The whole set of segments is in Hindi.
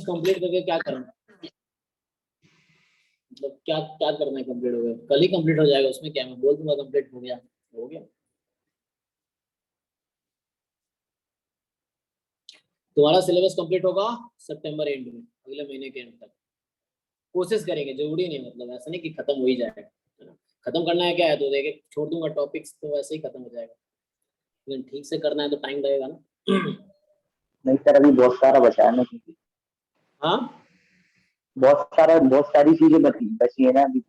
कंप्लीट करके क्या करना, मतलब क्या क्या करना है कंप्लीट हो गया, कल ही कंप्लीट हो जाएगा, उसमें क्या, मैं बोल दूंगा कंप्लीट हो गया, हो गया। तुम्हारा सिलेबस कंप्लीट होगा सितंबर एंड में, अगले महीने के एंड तक कोशिश करेंगे, जरूरी नहीं, मतलब ऐसा नहीं कि खत्म हो ही जाएगा, है ना। खत्म करना है क्या है तो देखे छोड़ दूंगा टॉपिक्स तो वैसे ही खत्म हो जाएगा, लेकिन ठीक से करना है तो टाइम लगेगा ना। नहीं सर, अभी बहुत सारा बचा है ना, हाँ बहुत सारी चीजें बची है ना अभी,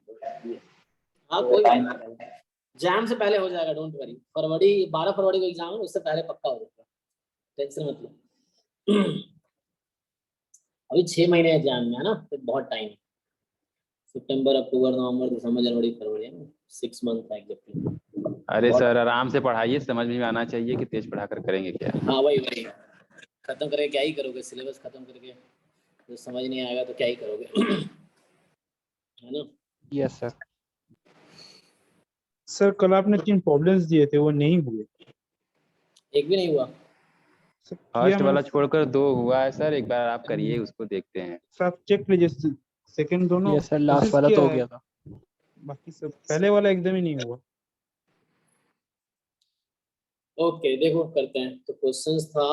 हाँ कोई बात नहीं, जैम से पहले हो जाएगा, डोंट वरी। फरवरी 12 फरवरी को एग्जाम है, उससे पहले पक्का हो जाएगा, टेंशन मत लो। अभी 6 महीने एग्जाम में है ना, तो बहुत टाइम है, सितंबर अक्टूबर नवंबर दिसंबर जनवरी फरवरी है ना, 6 मंथ है एग्जैक्टली। अरे सर आराम से पढ़ाइए, समझ में आना चाहिए कि तेज पढ़ाकर करेंगे क्या। हाँ वही वही, खत्म करके क्या ही करोगे, सिलेबस खत्म करके तो समझ नहीं आएगा तो क्या ही करोगे। है ना। Yes sir. सर कल आपने 3 प्रॉब्लम्स दिए थे, वो नहीं हुए। एक भी नहीं हुआ। फर्स्ट वाला छोड़कर 2 हुआ है सर, एक बार आप करिए, उसको देखते हैं। सर आप चेक लीजिए, सेकंड दोनों यस सर, लास्ट वाला तो हो गया था, बाकी सब पहले वाला एकदम ही नहीं हुआ। ओके देखो करते हैं, तो क्वेश्चंस था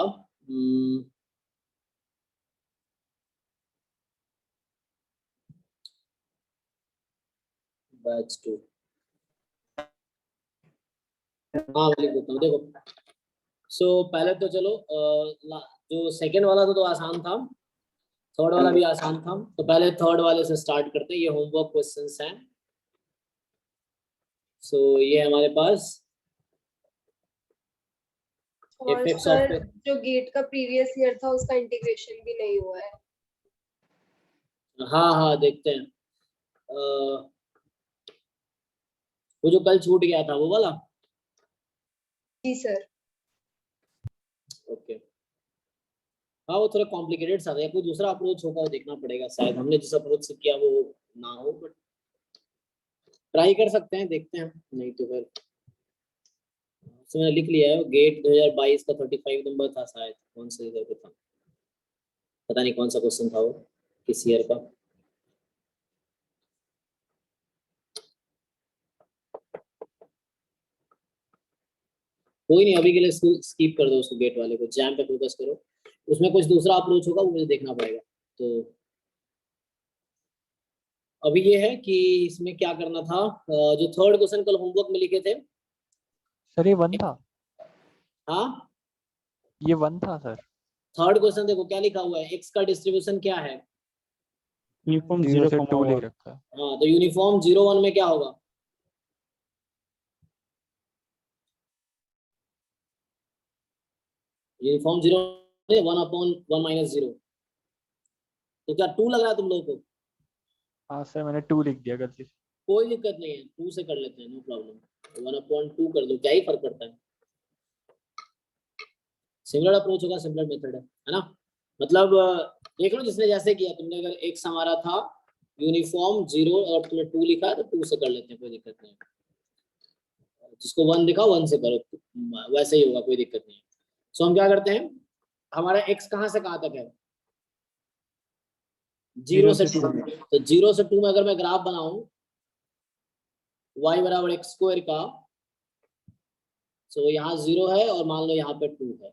बैच 2। हाँ मैं लिख देता हूँ, देखो सो पहले तो चलो जो सेकंड वाला था तो आसान था, थर्ड वाला भी आसान था, तो पहले थर्ड वाले से स्टार्ट करते हैं। ये होमवर्क क्वेश्चंस हैं। सो ये हमारे पास और एफेक्ट्स सर ऑफ, जो गेट का प्रीवियस ईयर था उसका इंटीग्रेशन भी नहीं हुआ है। हाँ हाँ देखते हैं, वो जो कल छूट गया था वो वाला। जी सर। ओके हाँ वो थोड़ा कॉम्प्लिकेटेड सा था, कोई दूसरा अप्रोच होगा वो देखना पड़ेगा, शायद हमने जिस अप्रोच से किया वो ना हो, बट ट्राई कर सकते हैं, देखते हैं, नहीं तो फिर तो मैंने लिख लिया है गेट 2022 का 35 नंबर था शायद, कौन से ईयर का था पता नहीं, कौन सा क्वेश्चन था वो, किस ईयर का। कोई नहीं, अभी के लिए स्किप कर दो उसको, गेट वाले को, जैम पे फोकस करो, उसमें कुछ दूसरा अप्रोच होगा वो मुझे देखना पड़ेगा। तो अभी ये है कि इसमें क्या करना था, जो थर्ड क्वेश्चन कल होमवर्क में लिखे थे। सर ये 1 था, हाँ ये 1 था सर। थर्ड क्वेश्चन देखो क्या लिखा हुआ है, एक्स का डिस्ट्रीब्यूशन क्या है। यूनिफॉर्म 0 से 2 0,1। लिख रखा है। हाँ तो यूनिफॉर्म 0 1 में क्या होगा, यूनिफॉर्म 0 1/1 - 0, तो क्या 2 लग रहा है तुम लोगों को। हाँ सर मैंने 2 लिख दिया गलती से। कोई दिक्कत नहीं है, 2 से कर लेते हैं, नो प्रॉब्लम, 1/2 कर दो, क्या ही फर्क पड़ता है, सिमिलर अप्रोच होगा, सिमिलर मेथड है ना। मतलब देख लो जिसने जैसे किया, तुमने अगर एक्स हमारा था यूनिफॉर्म 0 और तुमने 2 लिखा है तो 2 से कर लेते हैं, कोई दिक्कत नहीं, जिसको 1 दिखा 1 से करो, वैसे ही होगा, कोई दिक्कत नहीं है। सो हम क्या करते हैं, हमारा एक्स कहाँ से कहाँ तक है, 0 से 2, तो 0 से 2 में अगर मैं ग्राफ बनाऊं y बराबर एक्स स्क्वायर का, सो यहाँ 0 है और मान लो यहाँ पे 2 है,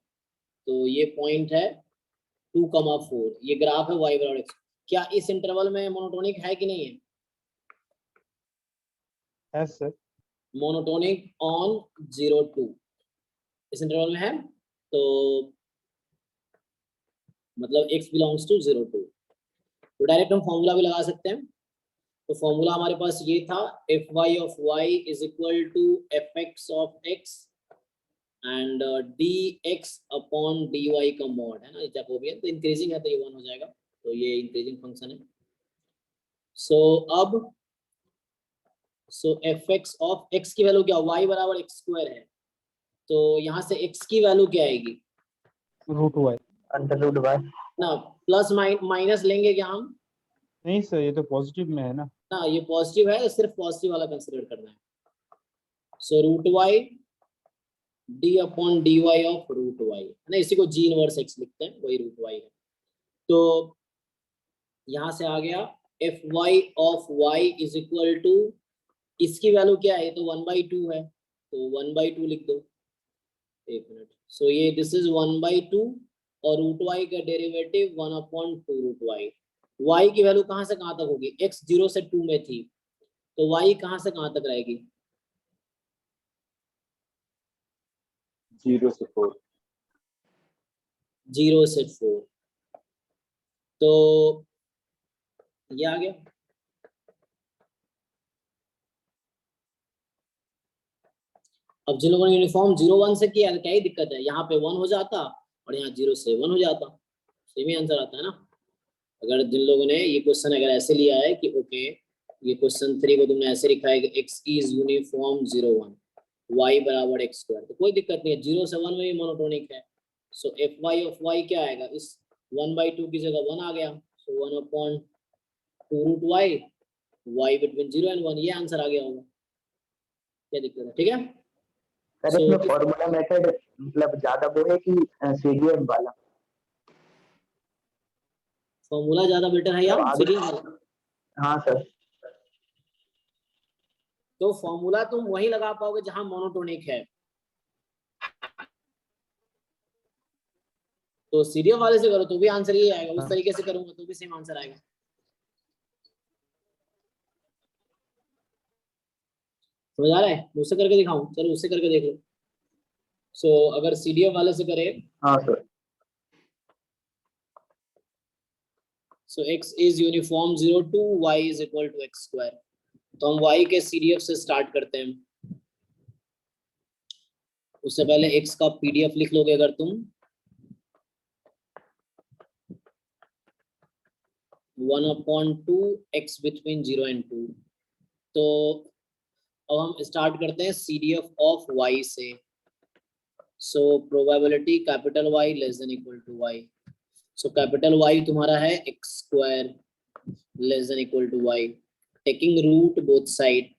तो ये पॉइंट है 2,4, ये ग्राफ है y बराबर एक्स। क्या इस इंटरवल में मोनोटोनिक है कि नहीं है, सर मोनोटोनिक ऑन 0 2 इस इंटरवल में है, तो मतलब x बिलोंग्स टू 0 2, तो डायरेक्ट हम फॉर्मूला भी लगा सकते हैं। तो फॉर्मूला हमारे पास ये था, f y of y is equal to f x of x and d x upon d y का मॉड, है ना, जैकोबियन, तो इंक्रीजिंग है तो ये 1 हो जाएगा, तो ये इंक्रीजिंग फंक्शन है। अब एफ एक्स ऑफ एक्स की वैल्यू क्या, वाई बराबर एक्स स्क्वायर है, तो यहाँ से एक्स की वैल्यू क्या आएगी, √y √y ना प्लस माइनस लेंगे क्या हम, नहीं सर, ये तो पॉजिटिव में है ना। ना ये पॉजिटिव है, सिर्फ पॉजिटिव वाला कंसीडर करना है। सो √y D upon dy of √y, है ना, इसी को जी इनवर्स एक्स लिखते हैं, वही √y है। तो यहाँ से आ गया f y of y is equal to, इसकी वैल्यू क्या है, ये तो 1/2 है, तो 1/2 लिख दो। एक मिनट, सो ये दिस इज 1/2 और रूट वाई का डेरिवेटिव 1/2 रूट वाई। वाई की वैल्यू कहाँ से कहाँ तक होगी, x 0 से 2 में थी, तो वाई कहाँ से कहाँ तक रहेगी, 0 से 4। 0 से 4, तो ये आ गया। अब जिन लोगों ने यूनिफॉर्म 0 1 से किया क्या ही दिक्कत है, यहाँ पे 1 हो जाता और यहाँ 0 से 1 हो जाता, सेम ही आंसर आता है ना। अगर जिन लोगों ने ये क्वेश्चन अगर ऐसे लिया है कि ओके ये क्वेश्चन 3 को तुमने ऐसे लिखा है कि x इज यूनिफॉर्म 0 1 y बराबर x स्क्वायर, तो कोई दिक्कत नहीं है, 0 से 1 में भी मोनोटोनिक है। So f y of y क्या आएगा, इस 1/2 की जगह 1 आ गया, so 1/2 root y, y between 0 and 1, ये आंसर आ गया होगा, क्या दिक्कत है, ठीक है। सर इसमें फॉर्मूला मेथड मतलब ज्यादा वो है कि सीडीएफ वाला? फॉर्मूला ज्यादा बेटर है या सीडीएफ वाला? हाँ सर। तो फॉर्मूला तुम वही लगा पाओगे जहां मोनोटोनिक है, तो सीडीएफ वाले से करो तो भी आंसर यही आएगा, उस तरीके से करूंगा तो भी सेम आंसर आएगा। समझ आ रहा है, मुझसे करके दिखाऊं, चलो उससे करके देख लो। सो अगर सीडीएफ वाले से करें, हाँ sir. So x is uniform 0 2 y is equal to x square, तो हम y के सीडीएफ से स्टार्ट करते हैं। उससे पहले x का पीडीएफ लिख लोगे अगर तुम, 1/2 x बिटवीन 0 एंड 2, तो अब हम स्टार्ट करते हैं सीडीएफ ऑफ y से। So probability capital Y less than equal to y, so capital Y तुम्हारा है x square less than equal to y, taking root both side,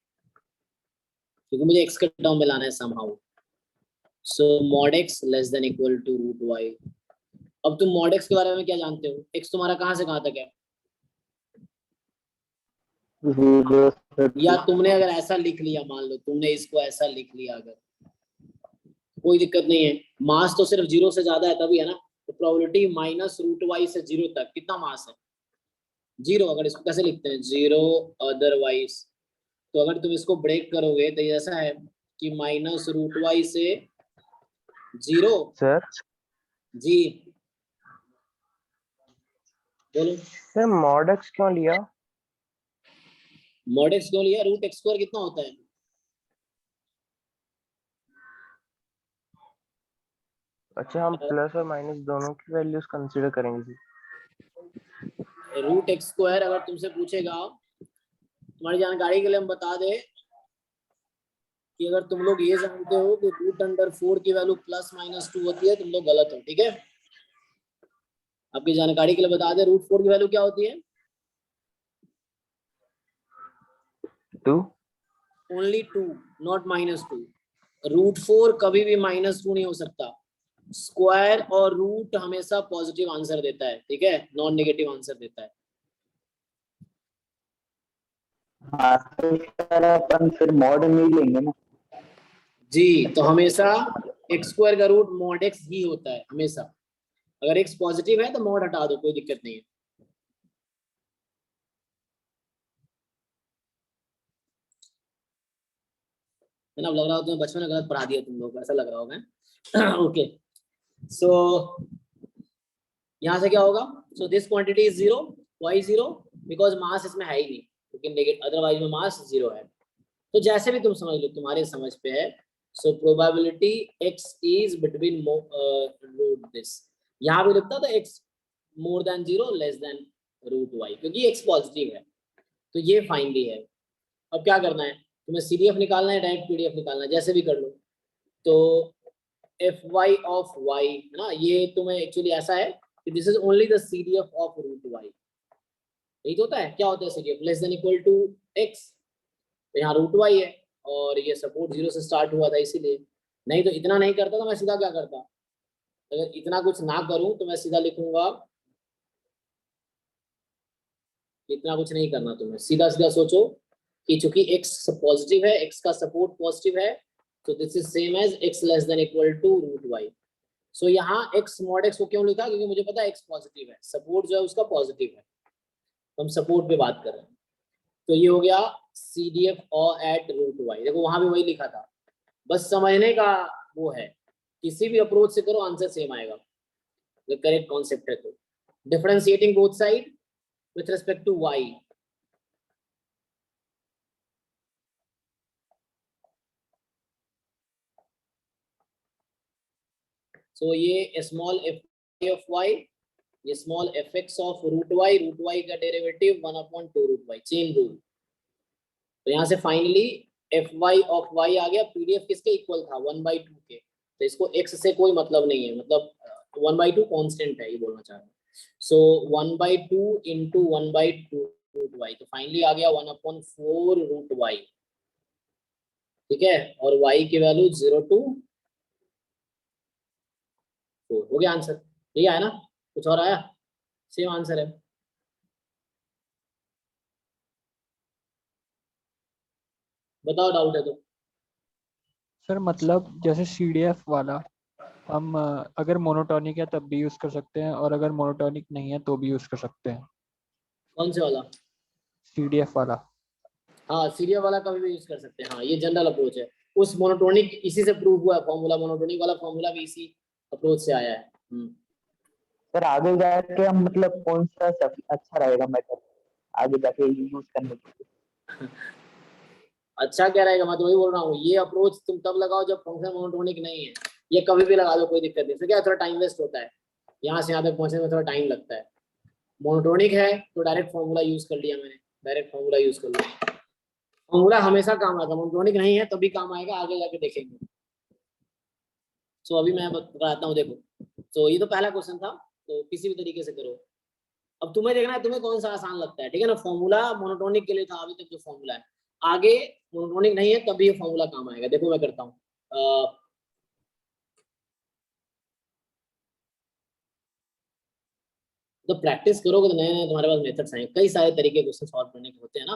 क्योंकि मुझे x का टर्म में लाना है somehow. So mod x less than equal to root y। अब तुम मॉड x के बारे में क्या जानते हो, x तुम्हारा कहाँ से कहाँ तक है, या तुमने अगर ऐसा लिख लिया, मान लो तुमने इसको ऐसा लिख लिया, अगर कोई दिक्कत नहीं है, मास तो सिर्फ 0 से ज्यादा है तभी है ना, तो प्रोबेबिलिटी माइनस रूट वाई से 0 तक कितना मास है, 0। अगर इसको कैसे लिखते हैं, 0 अदरवाइज, तो अगर तुम इसको ब्रेक करोगे तो ये ऐसा है कि माइनस रूट वाई से 0। सर जी बोलो। सर मॉड एक्स क्यों लिया? मॉड एक्स क्यों लिया, रूट एक्स स्क्वायर कितना होता है, अच्छा हम प्लस और माइनस दोनों की वैल्यूज कंसीडर करेंगे। रूट एक्स स्क्वायर अगर तुमसे पूछेगा, तुम्हारी जानकारी के लिए हम बता दें कि अगर तुम लोग ये जानते हो कि √4 की वैल्यू +-2 होती है, तुम लोग गलत हो, ठीक है। आपकी जानकारी के लिए बता दें √4 की वैल्यू क्या होती है, 2 ओनली 2, नॉट -2। √4 कभी भी -2 नहीं हो सकता, स्क्वायर और रूट हमेशा पॉजिटिव आंसर देता है, ठीक है, नॉन नेगेटिव आंसर देता है। हाँ तो सर अपन फिर मॉड नहीं लेंगे ना? जी, तो हमेशा x स्क्वायर का रूट मॉड x ही होता है हमेशा, अगर x पॉजिटिव है तो मॉड हटा दो, कोई दिक्कत नहीं है। ना लग रहा हो तुम्हें बचपन में गलत पढ़ा दिया तुम लोग को, ऐसा लग रहा होगा। ओके, सो यहाँ से क्या होगा, so this quantity is 0, y 0, because mass इसमें है ही नहीं, लेकिन अदरवाइज में मास 0 है। तो जैसे भी तुम समझ लो, तुम्हारे समझ पे है। So probability x is between root this, यहाँ भी लिखता था x more than 0 less than root y, क्योंकि x पॉजिटिव है, तो ये फाइनली है। अब क्या करना है, तुम्हें सीडीएफ निकालना है, डायरेक्ट पीडीएफ निकालना है, जैसे भी कर लो। तो एफ वाई ऑफ वाई है ना, ये तुम्हें एक्चुअली ऐसा है कि this is only the CDF of root y, यही तो होता है। क्या होता है CDF, less than equal to x, तो यहाँ रूट वाई है और ये सपोर्ट 0 से स्टार्ट हुआ था इसीलिए, नहीं तो इतना नहीं करता तो मैं सीधा क्या करता, अगर इतना कुछ ना करूं तो मैं सीधा लिखूंगा इतना कुछ नहीं करना तुम्हें, सीधा सीधा सोचो कि चूंकि x पॉजिटिव है, x का सपोर्ट पॉजिटिव है, तो this is same as x less than equal to root y. So यहाँ x मॉड x को क्यों लिखा, क्योंकि मुझे पता है x पॉजिटिव है, सपोर्ट जो है उसका पॉजिटिव है, तो हम सपोर्ट पे बात कर रहे हैं। तो ये हो गया CDF और एट रूट वाई। देखो वहां भी वही लिखा था, बस समझने का वो है, किसी भी अप्रोच से करो आंसर सेम आएगा, ये करेक्ट कॉन्सेप्ट है। तो differentiating both side with respect to y, so ये स्मॉल f ऑफ y, ये small fx of root y का derivative 1/2 root y, chain rule. तो यहाँ से फाइनली fy ऑफ y आ गया, पीडीएफ किसके इक्वल था 1/2 के, तो इसको x से कोई मतलब नहीं है, मतलब 1/2 कांस्टेंट है, ये बोलना चाह रहा हूँ। सो 1/2 इंटू 1/2 रूट y, तो फाइनली आ गया 1/4 रूट y, ठीक है, और y की वैल्यू 0 to 4 हो गया आंसर। यही आया ना, कुछ और आया? सेम आंसर है। बताओ डाउट है तो। सर मतलब जैसे CDF वाला हम अगर मोनोटोनिक है तब भी यूज कर सकते हैं, और अगर मोनोटोनिक नहीं है तो भी यूज कर सकते हैं। कौन से वाला? CDF वाला। हाँ, सीरियल वाला कभी भी यूज कर सकते हैं, हाँ ये जनरल अप्रोच है। उस मोनोटोनिक इसी से प्रूव हुआ है फॉर्मूला, मोनोटोनिक वाला फॉर्मूला भी इसी अप्रोच से आया है। सर आगे जाके हम मतलब कौन सा अच्छा रहेगा मेथड आगे जाके यूज करने के लिए? अच्छा क्या रहेगा, मैं तो वही बोल रहा हूँ, ये अप्रोच तुम तब लगाओ जब फंक्शन मोनोटोनिक नहीं है, ये कभी भी लगा दो कोई दिक्कत नहीं। फिर क्या थोड़ा टाइम वेस्ट होता है, यहाँ से यहाँ तक पहुंचने में थोड़ा टाइम लगता है। मोनोटोनिक है तो डायरेक्ट फॉर्मूला यूज कर लिया मैंने, डायरेक्ट फॉर्मूला यूज कर लिया। फॉर्मूला हमेशा काम आता है, मोनोटोनिक नहीं है तभी काम आएगा, आगे जाके देखेंगे। सो अभी मैं बताता हूँ, देखो तो ये तो पहला क्वेश्चन था, तो किसी भी तरीके से करो। अब तुम्हें देखना है तुम्हें कौन सा आसान लगता है, ठीक है ना। फॉर्मूला मोनोटोनिक के लिए था अभी तक जो फॉर्मूला है, आगे मोनोटोनिक नहीं है तभी ये फॉर्मूला काम आएगा। देखो मैं करता हूँ, तो प्रैक्टिस करोगे तो नए नए तुम्हारे पास मेथड्स आएंगे, कई सारे तरीके क्वेश्चन सॉल्व करने के होते हैं ना।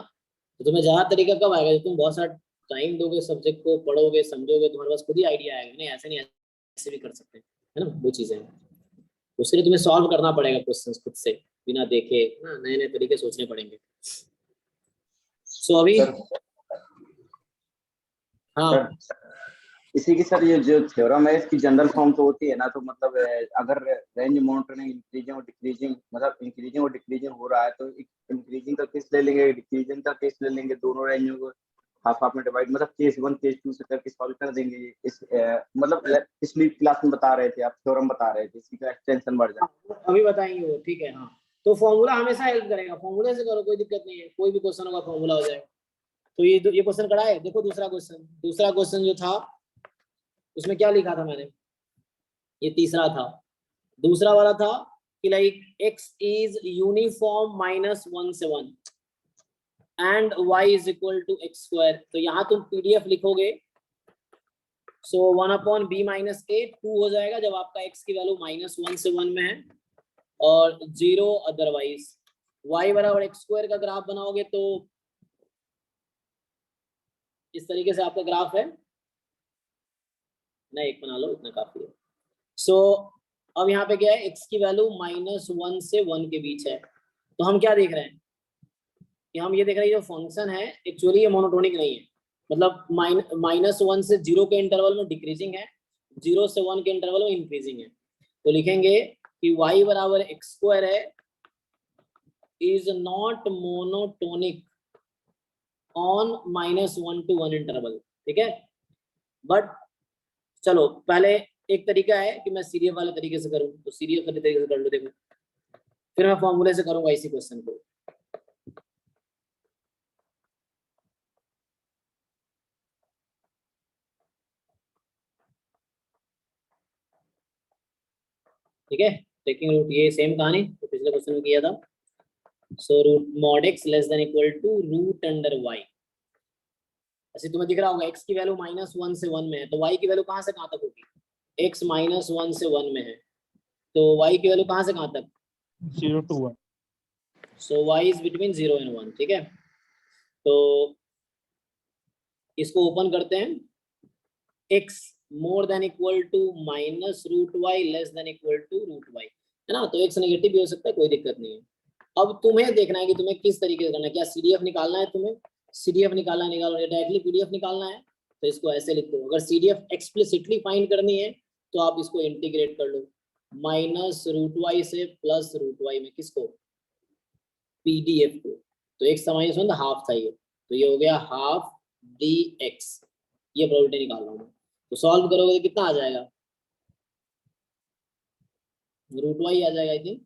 तो तुम्हें ज्यादा तरीका कब आएगा, जब तुम बहुत सारा टाइम दोगे, सब्जेक्ट को पढ़ोगे, समझोगे, तुम्हारे पास खुद ही आइडिया आएगा, नहीं ऐसे नहीं ऐसे भी कर सकते हैं, है ना। वो चीजें हैं, उसके लिए तुम्हें सॉल्व करना पड़ेगा क्वेश्चंस खुद से, बिना देखे ना, नए नए तरीके सोचने पड़ेंगे। सो अभी हाँ, इसी की सर ये जो थ्योरम है इसकी जनरल फॉर्म तो होती है ना, तो मतलब अगर रेंज मोनोटोनिक इंक्रीजिंग और डिक्रीजिंग, मतलब इंक्रीजिंग और डिक्रीजिंग हो रहा है तो इंक्रीजिंग का केस ले लेंगे, डिक्रीजिंग का केस ले लेंगे, दोनों रेंजों को हाफ हाफ में डिवाइड, मतलब केस 1 केस 2 से करके सॉल्व कर देंगे। इस मतलब पिछली क्लास में बता रहे थे आप, थ्योरम बता रहे थे, इसकी का एक्सटेंशन बढ़ जाए अभी बताएंगे वो, ठीक है। हाँ तो फॉर्मूला हमेशा हेल्प करेगा, फॉर्मूले से करो कोई दिक्कत नहीं है, कोई भी क्वेश्चन होगा फॉर्मूला हो जाएगा। तो ये क्वेश्चन करा है, देखो दूसरा क्वेश्चन जो था उसमें क्या लिखा था मैंने, ये तीसरा था। दूसरा वाला था कि लाइक x इज यूनिफॉर्म -1 से 1 and y is equal to x square. तो यहाँ तुम पीडीएफ लिखोगे, सो 1/b - a 2 हो जाएगा जब आपका x की वैल्यू -1 से 1 में है और 0 अदरवाइज। y बराबर x स्क्वायर का ग्राफ बनाओगे तो इस तरीके से आपका ग्राफ है ना, एक बना लो इतना काफी है। सो अब यहाँ पे क्या है, x की वैल्यू -1 से 1 के बीच है, तो हम क्या देख रहे हैं कि हम ये देख रहे हैं जो फंक्शन है एक्चुअली ये मोनोटोनिक नहीं है, मतलब -1 से 0 के इंटरवल में डिक्रीजिंग है, 0 से 1 के इंटरवल में इंक्रीजिंग है। तो लिखेंगे कि y बराबर x स्क्वायर है is not monotonic on -1 to 1 interval, ठीक है। बट चलो पहले एक तरीका है कि मैं सीरियल वाले तरीके से करूं, तो सीरियल वाले तरीके से कर लो, देखो फिर मैं फॉर्मूले से करूंगा इसी क्वेश्चन को। ठीक है, टेकिंग रूट, ये सेम कहानी तो पिछले क्वेश्चन में किया था। So root mod x less than equal to root under y। ऐसे तुम्हें दिख रहा होगा x की वैल्यू -1 से 1 में है, तो y की वैल्यू कहां से कहां तक होगी, x -1 से 1 में है, तो y की वैल्यू कहां से कहां तक 0 to 1 so y is between 0 and 1, ठीक है। तो इसको ओपन करते हैं, x more than equal to minus root y less than equal to root y, है ना। तो x नेगेटिव भी हो सकता है, कोई दिक्कत नहीं है। अब तुम्हें देखना है कि तुम्हें किस तरीके से करना है, क्या CDF निकालना है, तुम्हें CDF निकालना है, निकालो, डायरेक्टली PDF निकालना है तो इसको ऐसे लिख दो। अगर CDF एक्सप्लिसिटली फाइंड करनी है तो आप इसको इंटीग्रेट कर लो, माइनस रूट वाई से प्लस रूट वाई में, किसको, PDF को। तो x माइनस वन हाफ था ये, तो ये हो गया हाफ dx, ये प्रोबेबिलिटी निकाल रहा हूँ मैं। तो सॉल्व करोगे तो कितना आ जाएगा, रूट वाई आ जाएगा आई थिंक।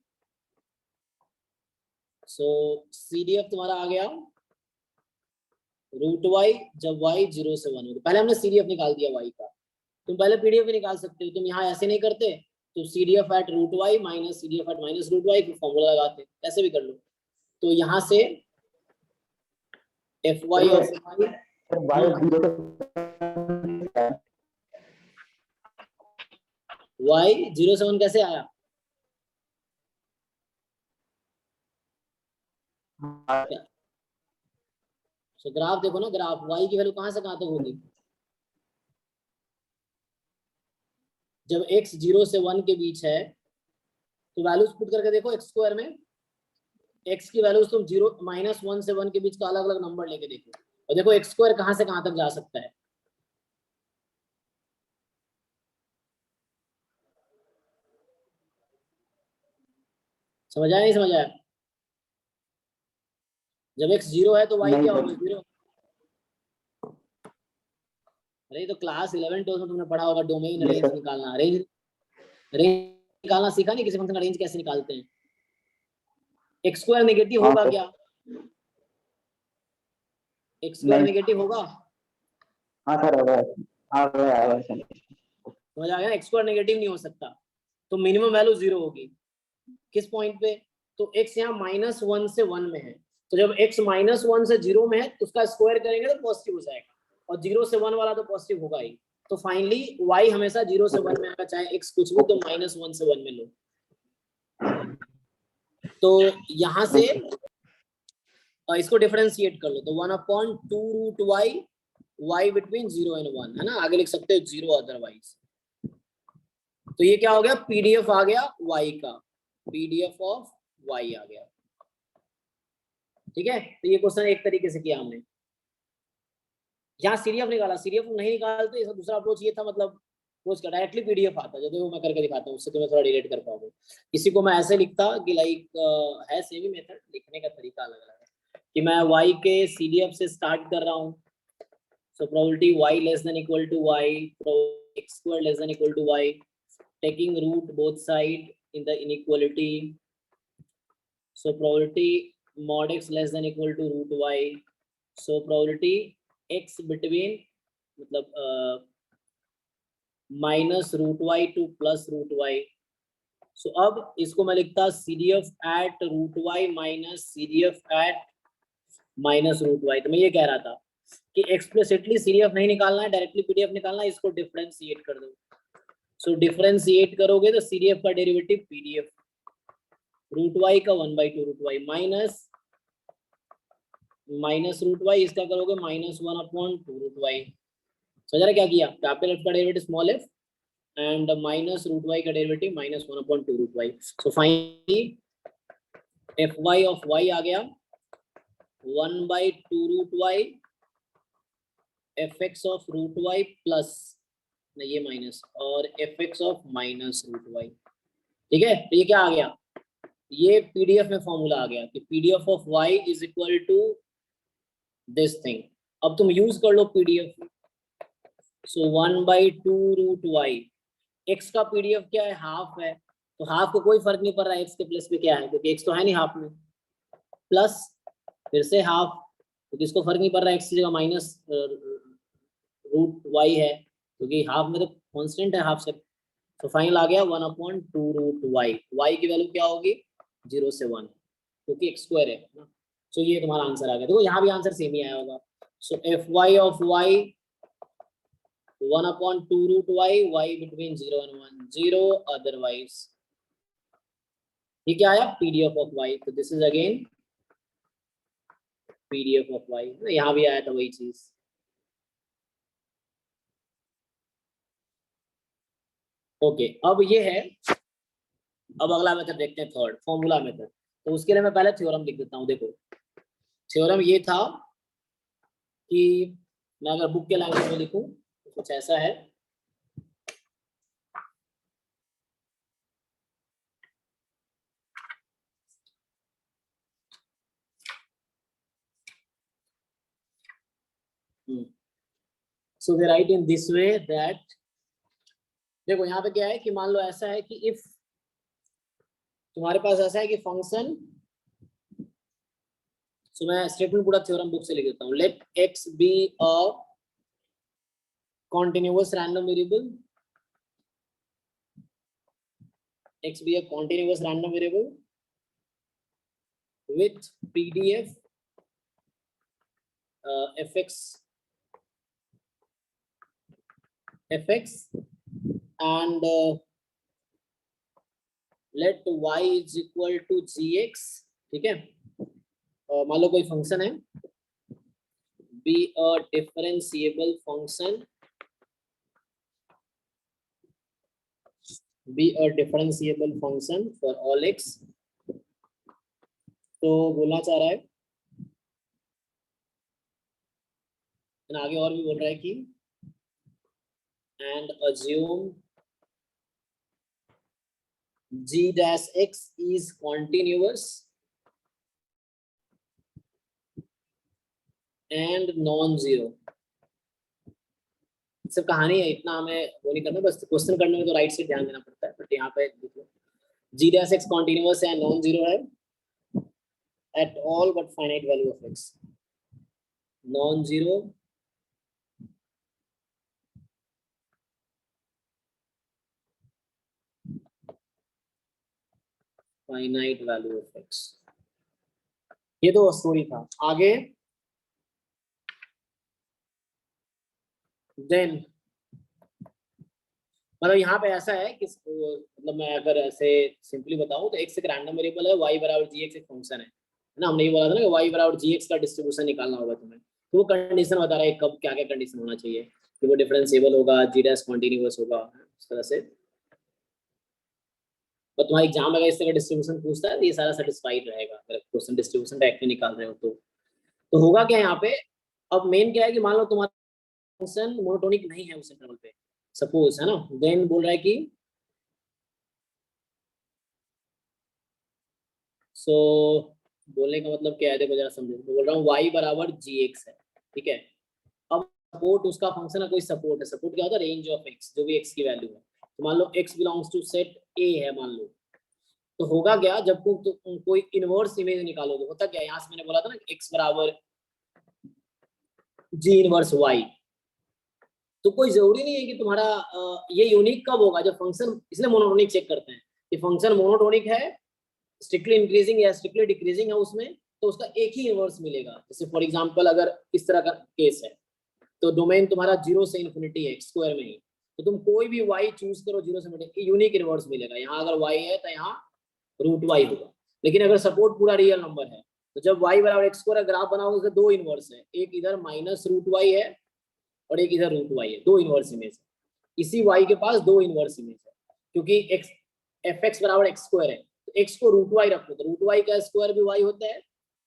सो CDF तुम्हारा आ गया रूट वाई, जब y 0 से 1 हो। पहले हमने CDF निकाल दिया y का, तुम पहले PDF भी निकाल सकते हो, तुम यहाँ ऐसे नहीं करते तो CDF at root y minus CDF at minus root y फिर फॉर्मूला लगाते, ऐसे भी कर लो। तो यहाँ से fy ऑफ y, y 0 से 1 कैसे आया, तो ग्राफ देखो ना, ग्राफ y की वैल्यू कहाँ से कहाँ तक होगी, जब x 0 से 1 के बीच है तो वैल्यूज पुट करके देखो, x स्क्वायर में x की वैल्यूज तुम 0 माइनस 1 से 1 के बीच का अलग अलग नंबर लेके देखो, और देखो x स्क्वायर कहाँ से कहाँ तक जा सकता है। समझ आया, नहीं समझ आया? जब x 0 है तो y क्या होगा, 0। अरे तो क्लास 11 12 में तुमने पढ़ा होगा डोमेन रेंज निकालना, रेंज निकालना सीखा नहीं, किसी फंक्शन का रेंज कैसे निकालते हैं। x स्क्वायर नेगेटिव होगा क्या, x स्क्वायर नेगेटिव होगा, हाँ सर होगा, समझ आ गया, x स्क्वायर नेगेटिव नहीं हो सकता, तो मिनिमम वैल्यू 0 होगी किस पॉइंट पे, तो x यहाँ -1 से 1 में है, तो जब x -1 से 0 में है तो उसका स्क्वायर करेंगे तो पॉजिटिव हो जाएगा, और 0 से 1 वाला तो पॉजिटिव होगा ही। तो फाइनली y हमेशा 0 से 1 में आएगा, चाहे x कुछ भी, तो -1 से 1 में लो। तो यहाँ से इसको डिफरेंशिएट कर लो, तो 1/2 root y, y between 0 and 1, है ना, आगे लिख सकते हो 0 अदरवाइज। तो ये क्या हो गया, PDF आ गया y का, PDF ऑफ y आ गया, ठीक है। तो ये क्वेश्चन एक तरीके से किया हमने, यहाँ CDF निकाला, CDF नहीं निकालते, इसका दूसरा अप्रोच ये था, मतलब अप्रोच का डायरेक्टली PDF आता है, जो मैं करके दिखाता हूँ, उससे तुम्हें थोड़ा रिलेट कर पाओगे। किसी को मैं ऐसे लिखता कि लाइक है सेम ही मेथड, लिखने का तरीका अलग अलग है, कि मैं y के CDF से स्टार्ट कर रहा हूँ, so probability y less than equal to y, x square less than equal to y, taking root both side in the inequality, so probability mod x less than equal to root y, so probability x between मतलब minus root y to plus root y. So अब इसको मैं लिखता CDF at root y minus CDF at minus root y. तो मैं ये कह रहा था कि एक्सप्लिसिटली CDF नहीं निकालना है, डायरेक्टली PDF निकालना है, इसको डिफरेंशिएट कर दो। सो डिफरेंशिएट करोगे तो CDF का डेरिवेटिव PDF, रूट वाई का 1/2 root y minus root y, इसका करोगे -1/2 रूट वाई। समझ रहे क्या किया, कैपिटल F का derivative small f and minus root y का derivative -1/2 root y. So finally fy of y आ गया 1/2 root y, fx of root y plus ये माइनस, और fx of minus root y, ठीक है। तो ये क्या आ गया, ये PDF में फॉर्मूला आ गया कि PDF of y is equal to this thing. अब तुम यूज कर लो PDF, so 1/2 root y, x का PDF क्या है, हाफ है, तो हाफ को कोई फर्क नहीं पड़ रहा है x के प्लेस पे क्या है, क्योंकि x तो है नहीं हाफ में, प्लस फिर से हाफ, क्योंकि इसको फर्क नहीं पड़ रहा है x की जगह माइनस रूट वाई है, क्योंकि हाफ में तो कांस्टेंट है हाफ से। तो फाइनल आ गया 1/2 रूट वाई, वाई की वैल्यू क्या होगी 0 से 1, क्योंकि x स्क्वायर है ना। सो ये तुम्हारा आंसर आ गया, देखो यहाँ भी आंसर सेम ही आया होगा। So fy of y 1/2 root y, y between 0 and 1, 0 otherwise. ये क्या आया, PDF ऑफ y। तो this is again PDF of y, यहाँ भी आया था वही चीज। ओके, अब ये है, अब अगला मेथड देखते हैं, थर्ड फॉर्मूला मेथड। तो उसके लिए मैं पहले थ्योरम लिख देता हूँ। देखो थ्योरम ये था कि मैं अगर बुक के लैंग्वेज में लिखूं तो कुछ ऐसा है, so they write in this way that, देखो यहाँ पे क्या है कि मान लो ऐसा है कि इफ तुम्हारे पास ऐसा है कि फंक्शन, सो मैं स्टेटमेंट पूरा थ्योरम बुक से लिख देता हूँ। Let x be a continuous random variable, x be a continuous random variable with PDF fx and let y is equal to gx, ठीक है। मान लो कोई फंक्शन है, be a differentiable function, be a differentiable function for all x। तो बोलना चाह रहा है, आगे और भी बोल रहा है कि and assume g dash x is continuous and non-zero। सिर्फ कहानी है, इतना हमें वो नहीं करना, बस क्वेश्चन करने में तो राइट से ध्यान देना पड़ता है। बट यहाँ पे देखो g dash x continuous है, नॉन जीरो है at all but finite value of x, non zero finite value of x। ये तो स्टोरी था। आगे देन मतलब यहाँ पे ऐसा है कि मतलब मैं अगर ऐसे सिंपली बताऊं तो x एक रैंडम वेरिएबल है, y बराबर gx एक फंक्शन है ना। हमने ये बोला था ना कि y बराबर gx का डिस्ट्रीब्यूशन निकालना होगा तुम्हें, तो वो कंडीशन बता रहा है कब क्या क्या कंडीशन होना चाहिए कि वो डिफरेंशिएबल होगा, g डैश कॉन्टिन्यूअस होगा, इस तरह से। और तुम्हारा एग्जाम अगर इस तरह का डिस्ट्रीब्यूशन पूछता है तो ये सारा सेटिस्फाइड रहेगा अगर क्वेश्चन डिस्ट्रीब्यूशन डायरेक्टली निकाल रहे हो तो होगा क्या यहाँ पे। अब मेन क्या है कि मान लो तुम्हारा फंक्शन मोनोटोनिक नहीं है उस इंटरवल पे, सपोज, है ना। देन बोल रहा है कि सो बोलने का मतलब क्या है, देखो जरा समझो। तो बोल रहा हूँ y बराबर gx है, ठीक है। अब सपोर्ट उसका फंक्शन है, कोई सपोर्ट है, सपोर्ट क्या होता है, रेंज ऑफ x, जो भी x की वैल्यू है। तो मान लो x belongs to set a है मान लो, तो होगा क्या जब तुम कोई इनवर्स इमेज निकालोगे, होता क्या, यहाँ से मैंने बोला था ना x बराबर g इनवर्स y। तो कोई जरूरी नहीं है कि तुम्हारा ये यूनिक कब होगा, जब फंक्शन, इसलिए मोनोटोनिक चेक करते हैं कि फंक्शन मोनोटोनिक है, स्ट्रिक्टली इंक्रीजिंग या स्ट्रिक्टली डिक्रीजिंग है उसमें, तो उसका एक ही इनवर्स मिलेगा। जैसे फॉर एग्जांपल अगर इस तरह का केस है तो डोमेन तुम्हारा 0 से इन्फिनिटी है स्क्वायर में ही, तो तुम कोई भी y चूज करो 0 से इन्फिनिटी, यूनिक इनवर्स मिलेगा। यहाँ अगर y है तो यहाँ रूट y होगा। लेकिन अगर सपोर्ट पूरा रियल नंबर है तो जब y बराबर x स्क्वायर ग्राफ बनाओगे तो दो इनवर्स है, एक इधर माइनस रूट y है और एक इधर रूट y है, दो इनवर्स इमेज है। इसी y के पास दो इनवर्स इमेज है, क्योंकि x fx बराबर x स्क्वायर है तो x को रूट y रखो तो रूट y का स्क्वायर भी y होता है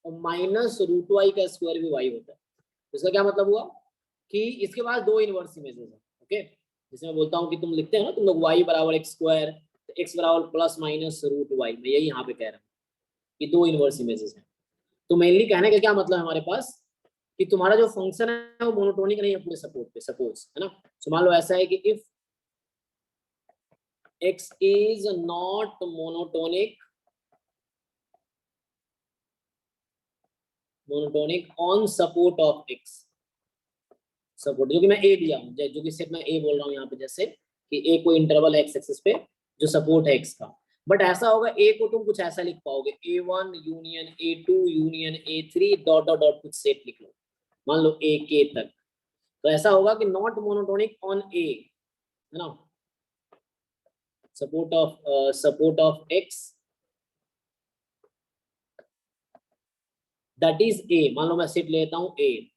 और माइनस रूट y का स्क्वायर भी y होता है। तो इसका क्या मतलब हुआ कि इसके पास दो इनवर्स इमेजेस है। ओके, जैसे मैं बोलता हूँ कि तुम लिखते हो ना तुम लोग y बराबर x स्क्वायर, तो x बराबर प्लस माइनस रूट y, मैं यही यहाँ पे कह रहा हूँ कि दो इनवर्स इमेजेस हैं। तो मेनली कहने का क्या मतलब है हमारे पास कि तुम्हारा जो फंक्शन है वो मोनोटोनिक नहीं है पूरे सपोर्ट पे, सपोज, है ना। तो मान लो ऐसा है कि if x is not monotonic on support of x, support जो कि मैं a दिया हूँ, जो कि सिर्फ मैं a बोल रहा हूँ यहाँ पे, जैसे कि a कोई इंटरवल है x एक्सिस पे जो सपोर्ट है x का। बट ऐसा होगा a को तुम कुछ ऐसा लिख पाओगे, a1 union a2 union a3 dot dot dot कुछ सेट लिख लो, मान लो a k तक। तो ऐसा होगा कि नॉट मोनोटोनिक ऑन a, है ना, support of x that is a, मान लो मैं सेट लेता हूँ ए,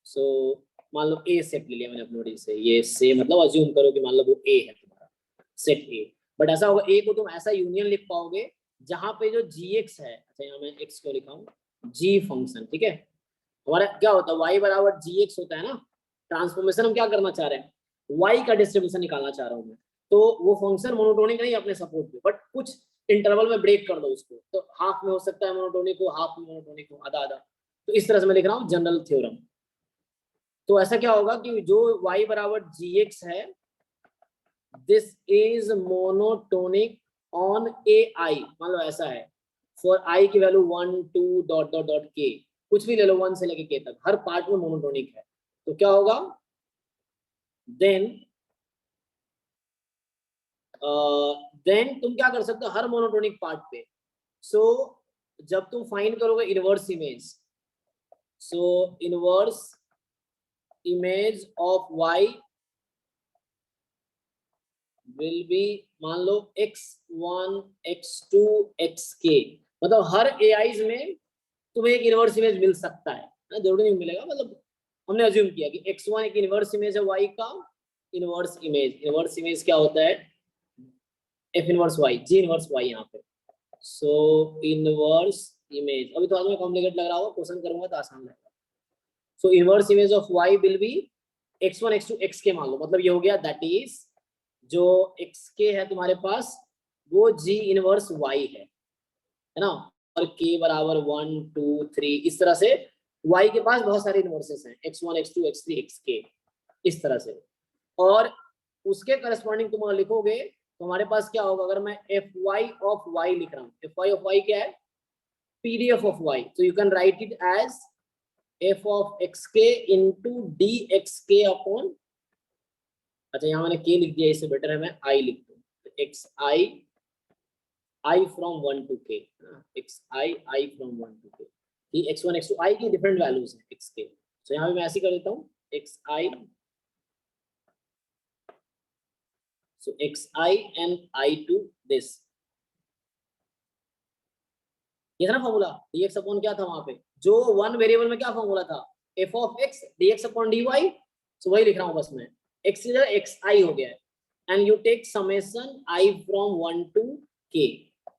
सो मान लो ए सेट ले लिया मैंने अपने नोटिस से, ये से मतलब अज्यूम करो कि मान लो वो ए है तुम्हारा सेट ए, बट ऐसा होगा ए को तुम ऐसा यूनियन लिख पाओगे जहां पे जो gx है, अच्छा यहाँ मैं x को लिखा हूँ, g फंक्शन, ठीक है, हमारा क्या होता है y बराबर gx होता है ना, ट्रांसफॉर्मेशन हम क्या करना चाह रहे हैं, y का डिस्ट्रीब्यूशन निकालना चाह रहा हूँ मैं, तो वो फंक्शन मोनोटोनिक नहीं अपने सपोर्ट पे, बट कुछ इंटरवल में ब्रेक कर दो उसको, तो हाफ में हो सकता है मोनोटोनिक हो, हाफ में मोनोटोनिक हो, आधा आधा, तो इस तरह से मैं लिख रहा हूँ जनरल थ्योरम। तो ऐसा क्या होगा कि जो y बराबर gx है, this is monotonic on ai, मान लो ऐसा है, फॉर i की value 1 2 dot dot dot k, कुछ भी ले लो 1 से लेके k तक, हर पार्ट में मोनोटोनिक है, तो क्या होगा देन तुम क्या कर सकते हो हर मोनोटोनिक पार्ट पे, सो जब तुम फाइंड करोगे inverse image, so inverse image of y will be, मान लो x1 x2 xk, मतलब हर AIs में तुम्हें एक इनवर्स इमेज मिल सकता है ना, जरूरी नहीं मिलेगा, मतलब हमने अज्यूम किया कि x1 एक इनवर्स इमेज है y का, इनवर्स इमेज क्या होता है, f inverse y, g inverse y यहाँ पे, सो इनवर्स इमेज, अभी तो आज में कॉम्प्लिकेट लग रहा होगा, क्वेश्चन करूंगा तो आसान लगेगा, सो inverse image of y will be x1 x2 xk, मान लो, मतलब ये हो गया, दैट इज जो xk है तुम्हारे पास वो g इनवर्स y है ना, और k बराबर 1 2 3, इस तरह से y के पास बहुत सारे इनवर्सेस हैं, x1 x2 x3 xk, इस तरह से, और उसके करस्पॉन्डिंग तुम लिखोगे तो हमारे पास क्या होगा, अगर मैं fy ऑफ y लिख रहा हूँ, fy ऑफ y क्या है, pdf of y, so you can write it as f of xk into dxk upon, अच्छा यहाँ मैंने k लिख दिया, इससे बेटर है मैं i लिख दूँ, xi I from 1 to k, xi from 1 to k, ये x1 x2 i की डिफरेंट वैल्यूज हैं xk, so यहाँ पे मैं ऐसे कर देता हूँ xi, so xi and I to this, ये था ना फॉर्मूला, dx अपॉन क्या था वहां पे, जो वन वेरिएबल में क्या फॉर्मूला था, f of x dx अपॉन dy, so वही लिख रहा हूँ बस मैं, x इधर xi हो गया है, and you take summation i from 1 to k,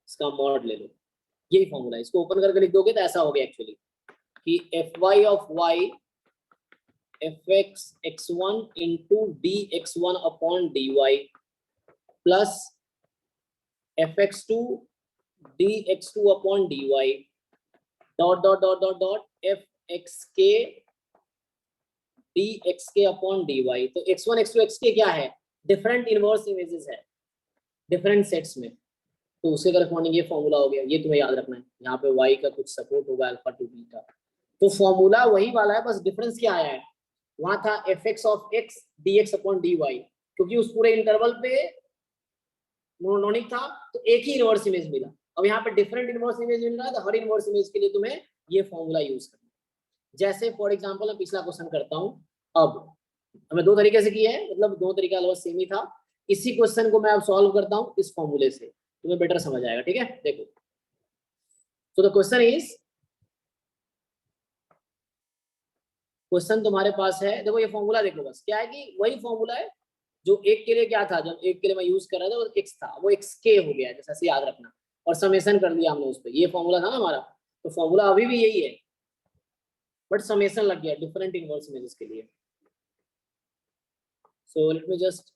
इसका मॉड ले लो, यही फॉर्मूला है, इसको ओपन करके लिख दोगे तो ऐसा हो गया एक्चुअली कि fy of y fx x1 into dx1 upon dy plus fx2 dx2 upon dy dot dot dot dot dot fxk dxk upon dy, तो x1 x2 xk क्या है, डिफरेंट इनवर्स इमेजेस है डिफरेंट सेट्स में, तो उसके करस्पॉन्डिंग ये फॉर्मूला हो गया, ये तुम्हें याद रखना है, यहाँ पे y का कुछ सपोर्ट होगा अल्फा टू बीटा, तो फॉर्मूला वही वाला है, बस डिफरेंस क्या आया है, वहां था fx ऑफ x dx अपॉन dy, क्योंकि उस पूरे इंटरवल पे मोनोटोनिक था तो एक ही इनवर्स इमेज मिला, अब यहाँ पे डिफरेंट इनवर्स इमेज मिल रहा है, तो हर इनवर्स इमेज के लिए तुम्हें ये फॉर्मूला यूज करना है। जैसे फॉर एग्जांपल मैं पिछला क्वेश्चन करता हूँ, अब हमें दो तरीके से किया है, मतलब दो तरीका अलग सेम ही था, इसी क्वेश्चन को मैं अब सॉल्व करता हूँ इस फॉर्मूले से, तुम्हें बेटर समझ आएगा, ठीक है, देखो, तो द क्वेश्चन इज, क्वेश्चन तुम्हारे पास है, देखो ये फॉर्मूला देखो, बस क्या है कि वही फॉर्मूला है जो एक के लिए क्या था, जब एक के लिए मैं यूज कर रहा था वो x था, वो xk हो गया, जैसा से याद रखना, और समेशन कर दिया हमने उस पर, ये फॉर्मूला था ना हमारा, तो फॉर्मूला अभी भी यही है, बट समेशन लग गया डिफरेंट इनवर्स इमेजेस के लिए, सो लेट मी जस्ट,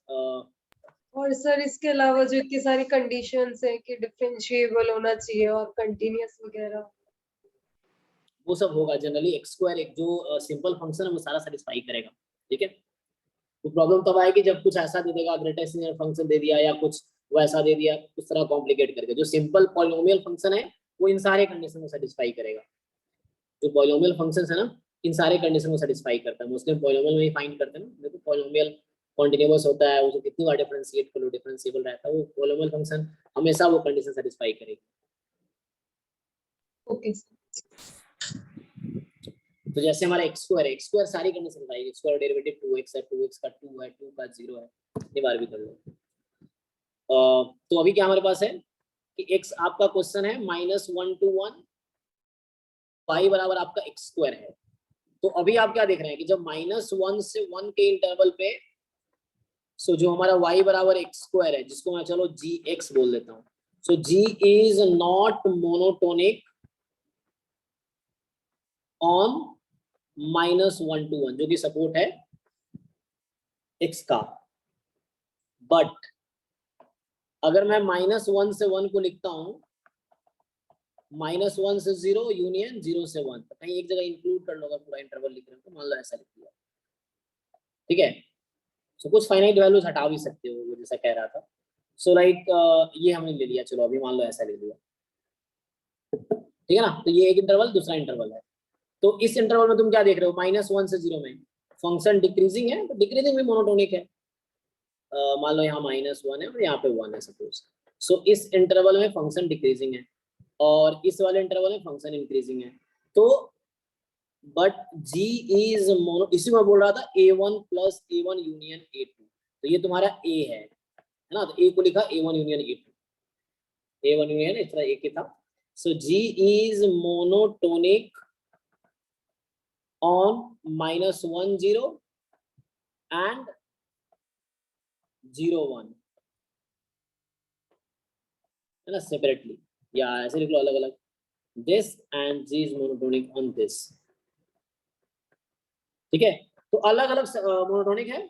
और सर इसके अलावा जो इतनी सारी कंडीशंस है कि डिफरेंशिएबल होना चाहिए और कंटिन्यूअस वगैरह, वो सब होगा जनरली, एक्स स्क्वायर एक जो सिंपल फंक्शन है वो सारा सेटिस्फाई करेगा, ठीक है, तो प्रॉब्लम तब आएगी जब कुछ ऐसा दे देगा, ग्रेटेस्ट लिनियर फंक्शन दे दिया या कुछ वैसा दे दिया, उस तरह कॉम्प्लिकेट करके, जो सिंपल पॉलिनोमियल फंक्शन है वो इन सारे कंडीशन को सेटिस्फाई करेगा, जो पॉलिनोमियल फंक्शन है ना इन सारे कंडीशन को सेटिस्फाई करता है, मोस्टली पॉलिनोमियल में ही फाइंड करते हैं ना, देखो पॉलिनोमियल कॉन्टिन्यूअस होता है, उसे कितनी बार डिफरेंशिएट कर लो डिफरेंशिएबल रहता है, वो पॉलिनोमियल फंक्शन हमेशा वो कंडीशन सेटिस्फाई करेगी। ओके तो जैसे हमारा एक्स स्क्वायर सारी कंडीशन बताएगी, एक्स स्क्वायर डेरिवेटिव 2x है, 2x का 2 है, 2 का 0 है, ये बार भी कर लो, तो अभी क्या हमारे पास है कि x आपका क्वेश्चन है -1 to 1 y बराबर आपका x स्क्वायर है। तो अभी आप क्या देख रहे हैं कि जब -1 से 1 के इंटरवल पे सो जो हमारा y बराबर x स्क्वायर है, जिसको मैं चलो gx बोल देता हूँ, सो g is not monotonic on -1 to 1, जो कि सपोर्ट है x का। बट अगर मैं -1 से 1 को लिखता हूं, -1 से 0 यूनियन 0 से 1, तो कहीं एक जगह इंक्लूड कर लो, अगर पूरा इंटरवल लिख रहे हो तो मान लो ऐसा लिख दिया, ठीक है। सो कुछ फाइनाइट वैल्यूज हटा भी सकते हो, वो जैसा कह रहा था। सो लाइक ये हमने ले लिया, चलो अभी मान लो ऐसा ले लिया, ठीक है ना। तो ये एक इंटरवल, दूसरा इंटरवल है। तो इस इंटरवल में तुम क्या देख रहे हो, -1 से 0 में फंक्शन डिक्रीजिंग है, तो डिक्रीजिंग भी मोनोटोनिक है। मान लो यहाँ -1 है और यहाँ पे 1 है सपोज। सो इस इंटरवल में फंक्शन डिक्रीजिंग है और इस वाले इंटरवल में फंक्शन इंक्रीजिंग है। तो बट g इज मोनो, इसी में बोल रहा था a1 plus a1 union a2, तो ये तुम्हारा a है ना। तो a को लिखा a1 union a2, a1 union इस तरह a के था। सो g is monotonic on -1 0 and 0 1, है ना, सेपरेटली, या ऐसे लिख लो अलग अलग, this and g is monotonic on this, ठीक है। तो अलग अलग मोनोटोनिक है,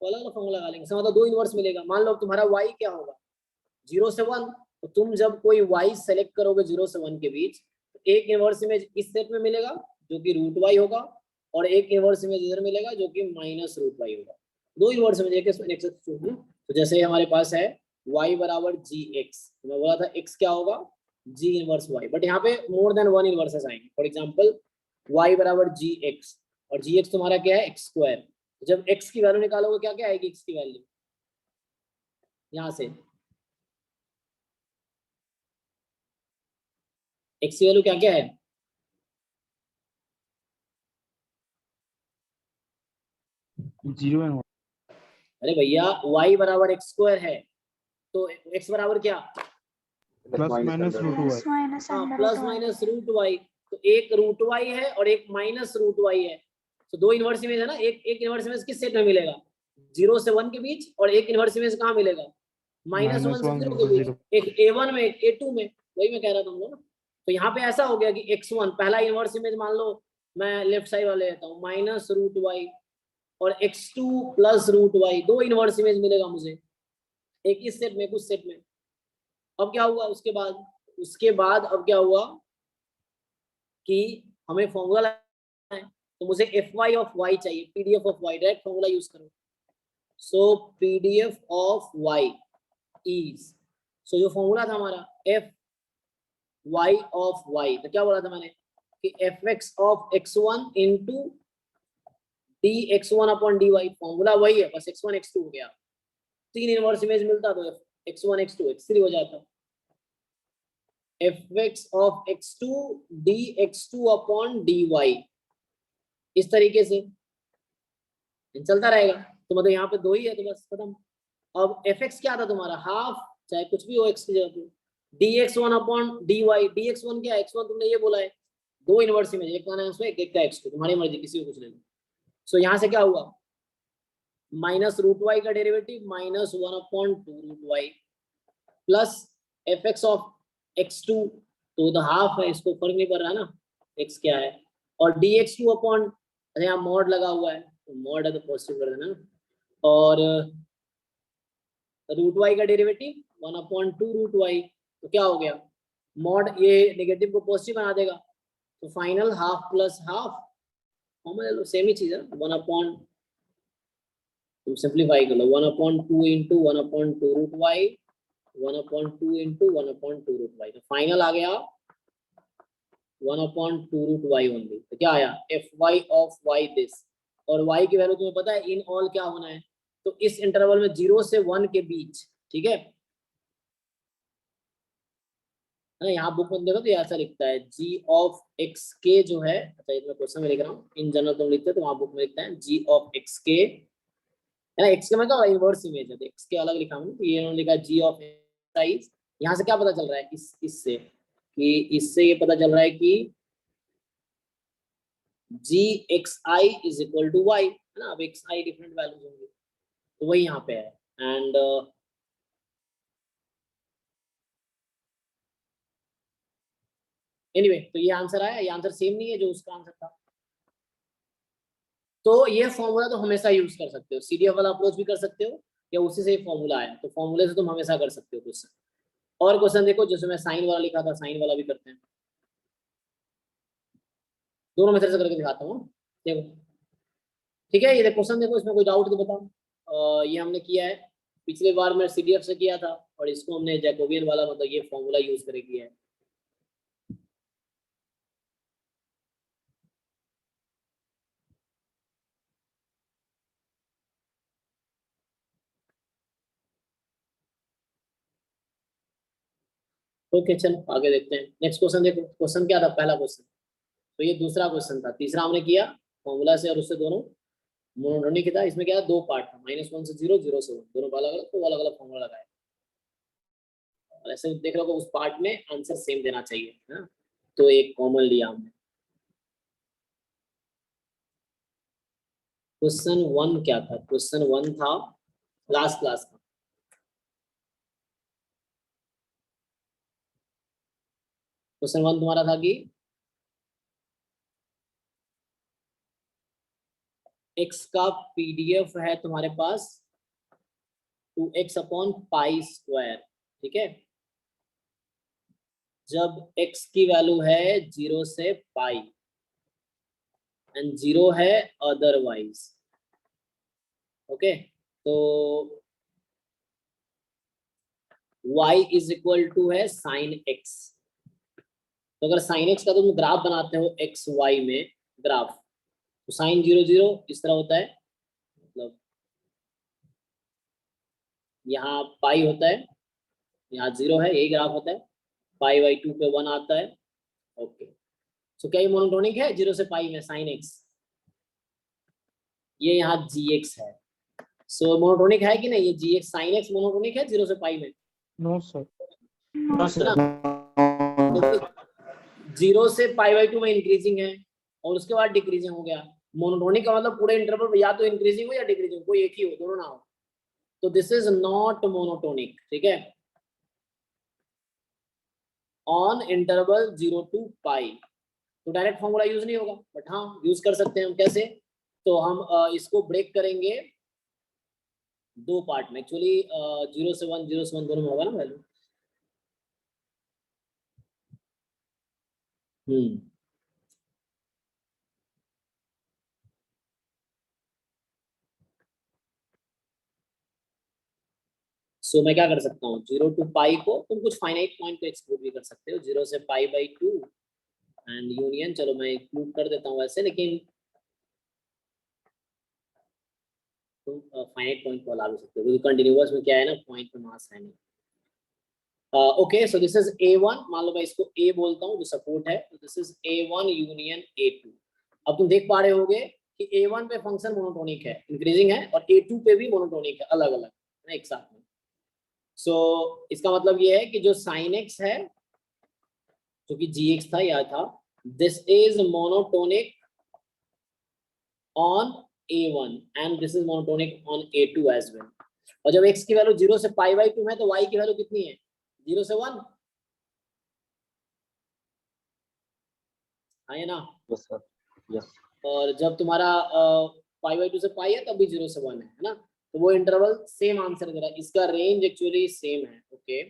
तो अलग अलग फॉर्मूला लगा लेंगे। मतलब 2 इनवर्स मिलेगा। मान लो तुम्हारा y क्या होगा, 0 से 1, तो तुम जब कोई y सेलेक्ट करोगे 0 से 1 के बीच, तो एक इनवर्स इमेज इस सेट में मिलेगा जो कि √y होगा, और एक इनवर्स इमेज इधर मिलेगा जो कि -√y होगा। 2 इनवर्स इमेज एक से। तो जैसे हमारे पास है y बराबर gx, तो मैं बोला था x क्या होगा, g इनवर्स y, बट यहाँ पे मोर देन 1 इनवर्सेस आएंगे। फॉर एग्जांपल y बराबर gx, और gx तुम्हारा क्या है, x स्क्वायर। जब x की वैल्यू निकालोगे क्या क्या आएगी, x की वैल्यू यहाँ से, x की वैल्यू क्या क्या है, जीरो एंड अरे भैया y बराबर x स्क्वायर है, तो x बराबर क्या, प्लस माइनस रूट वाई। हाँ प्लस माइनस √y, तो एक √y है और एक -√y है। तो 2 इनवर्स इमेज है ना, एक इनवर्स इमेज किस सेट में मिलेगा, 0 से 1 के बीच, और एक इनवर्स इमेज कहाँ मिलेगा, -1 से 0 के बीच, एक a1 में एक a2 में। वही मैं कह रहा था तुमको ना। तो यहाँ पे ऐसा हो गया कि x1 पहला इनवर्स इमेज मान लो मैं लेफ्ट साइड वाले लेता हूँ, -√y, और x2 +√y, 2 इनवर्स इमेज मिलेगा मुझे, एक इस सेट में, कुछ सेट में। अब क्या हुआ उसके बाद अब क्या हुआ कि हमें फॉर्मूला लगाना है, तो मुझे fy ऑफ y चाहिए, pdf of y, direct formula use करो। सो pdf ऑफ y इज, सो जो फॉर्मूला था हमारा fy ऑफ y, तो क्या बोला था मैंने कि fx of x1 into dx1 upon dy, formula वही है, बस x1 x2 हो गया। 3 इनवर्स इमेज मिलता तो x1 x2 x3 हो जाता। fx of x2 dx2 upon dy, इस तरीके से चलता रहेगा। तो मतलब यहाँ पे 2 ही है, तो बस खत्म। अब fx क्या था तुम्हारा, हाफ, चाहे कुछ भी हो x की जगह पे, dx1 अपॉन dy, dx1 क्या है, x1 तुमने ये बोला है, 2 इनवर्स इमेज, एक का x1 एक का x2, तुम्हारी मर्जी, किसी को कुछ ले लो। सो यहाँ से क्या हुआ, -√y का derivative -1 upon 2√y plus fx of x2, तो द हाफ है, इसको फर्क नहीं पड़ रहा ना x क्या है, और dx2 अपॉन, अरे यहाँ मॉड लगा हुआ है, तो मॉड है तो पॉजिटिव कर देना, और √y का डेरिवेटिव 1 अपॉन 2√y, तो क्या हो गया, मॉड ये नेगेटिव को पॉजिटिव बना देगा, तो final half plus half, same ही चीज है, 1 अपॉन, तुम सिंप्लीफाई कर लो, 1/2 इंटू 1/2√y, 1/2 इंटू 1/2√y, तो फाइनल आ गया 1/2√y ओनली। तो क्या आया, fy ऑफ y दिस, और y की वैल्यू तुम्हें पता है इन ऑल क्या होना है, तो इस इंटरवल में 0 से 1 के बीच, ठीक है ना। यहाँ बुक में देखो तो ऐसा लिखता है g ऑफ x के जो है, अच्छा ये मैं क्वेश्चन में लिख रहा हूँ, इन जनरल तुम लिखते हो तो वहाँ बुक में लिखता है g ऑफ x के, है ना, x के मतलब इनवर्स इमेज है, तो x के अलग लिखा हूँ, तो ये उन्होंने लिखा g ऑफ x। यहाँ से क्या पता चल रहा है इससे कि इससे ये पता चल रहा है कि gxi is equal to y, है ना। अब xi डिफरेंट वैल्यूज होंगे तो वही यहाँ पे है। एंड एनीवे तो ये आंसर आया, ये आंसर सेम नहीं है जो उसका आंसर था। तो ये फॉर्मूला तो हमेशा यूज कर सकते हो, सीडीएफ वाला अप्रोच भी कर सकते हो या उसी से फॉर्मूला आया तो फॉर्मूले से तुम हमेशा कर सकते हो क्वेश्चन। और क्वेश्चन देखो जैसे मैं साइन वाला लिखा था, साइन वाला भी करते हैं, दोनों मेथड से करके दिखाता हूँ। देखो ठीक है, ये देखो क्वेश्चन देखो, इसमें कोई डाउट तो बताओ। ये हमने किया है, पिछले बार में सीडीएफ से किया था और इसको हमने जैकोबियन वाला मतलब ये फॉर्मूला यूज करके किया है। ओके चलो आगे देखते हैं। नेक्स्ट क्वेश्चन देखो, क्वेश्चन क्या था, पहला क्वेश्चन तो ये दूसरा क्वेश्चन था, तीसरा हमने किया फॉर्मूला से और उससे दोनों मोनोटोनिक था। इसमें क्या था, दो पार्ट था, -1 से 0, 0 से 1, दोनों अलग अलग, तो अलग अलग फॉर्मूला लगाया। और ऐसे देख लो उस पार्ट में आंसर सेम देना चाहिए, है ना, तो एक कॉमन लिया हमने। क्वेश्चन 1 क्या था, क्वेश्चन 1 था लास्ट क्लास का, क्वेश्चन 1 तुम्हारा था कि x का पीडीएफ है तुम्हारे पास 2x/π², ठीक है, जब x की वैल्यू है 0 से π एंड 0 है अदरवाइज। ओके तो y इज इक्वल टू है sin x। तो अगर sin x का तुम ग्राफ बनाते हो x y में ग्राफ, तो sin 0 0 इस तरह होता है, मतलब यहाँ पाई होता है, यहाँ 0 है, यही ग्राफ होता है, π/2 पे 1 आता है। ओके सो क्या ये मोनोटोनिक है 0 से π में sin x? ये यहाँ gx है, सो मोनोटोनिक है कि नहीं, ये gx sin x मोनोटोनिक है 0 से π में? No sir. है ना, 0 से π/2 में इंक्रीजिंग है और उसके बाद डिक्रीजिंग हो गया। मोनोटोनिक का मतलब पूरे इंटरवल में या तो इंक्रीजिंग हो या डिक्रीजिंग, कोई एक ही हो, दोनों ना हो, तो दिस इज नॉट मोनोटोनिक, ठीक है, ऑन इंटरवल 0 to π। तो डायरेक्ट फॉर्मूला यूज नहीं होगा, बट हाँ यूज कर सकते हैं हम। कैसे, तो हम इसको ब्रेक करेंगे दो पार्ट में, एक्चुअली 0 से 1, 0 से 1 दोनों में होगा ना वैल्यू। सो मैं क्या कर सकता हूँ, 0 to π को तुम कुछ फाइनाइट पॉइंट को एक्सक्लूड भी कर सकते हो, 0 से π/2 एंड यूनियन, चलो मैं इंक्लूड कर देता हूँ वैसे, लेकिन तुम फाइनाइट पॉइंट को अला भी सकते हो क्योंकि कंटिन्यूअस में क्या है ना, पॉइंट पे मास है नहीं। Okay so this is A1, मान लो मैं इसको A बोलता हूँ जो सपोर्ट है, तो this is A1 union A2। अब तुम देख पा रहे होगे कि A1 पे फंक्शन मोनोटोनिक है, इंक्रीजिंग है, और A2 पे भी मोनोटोनिक है, अलग अलग है एक साथ में। सो इसका मतलब ये है कि जो sin x है जो कि gx था या था, this is monotonic on A1 and this is monotonic on A2 as well. और जब x की वैल्यू 0 से π/2 है तो y की वैल्यू कितनी है, 0 से 1, है ना। Yes sir, yes. और जब तुम्हारा π/2 से π है तब भी 0 से 1 है ना, तो वो इंटरवल सेम आंसर दे रहा है, इसका रेंज एक्चुअली सेम है। ओके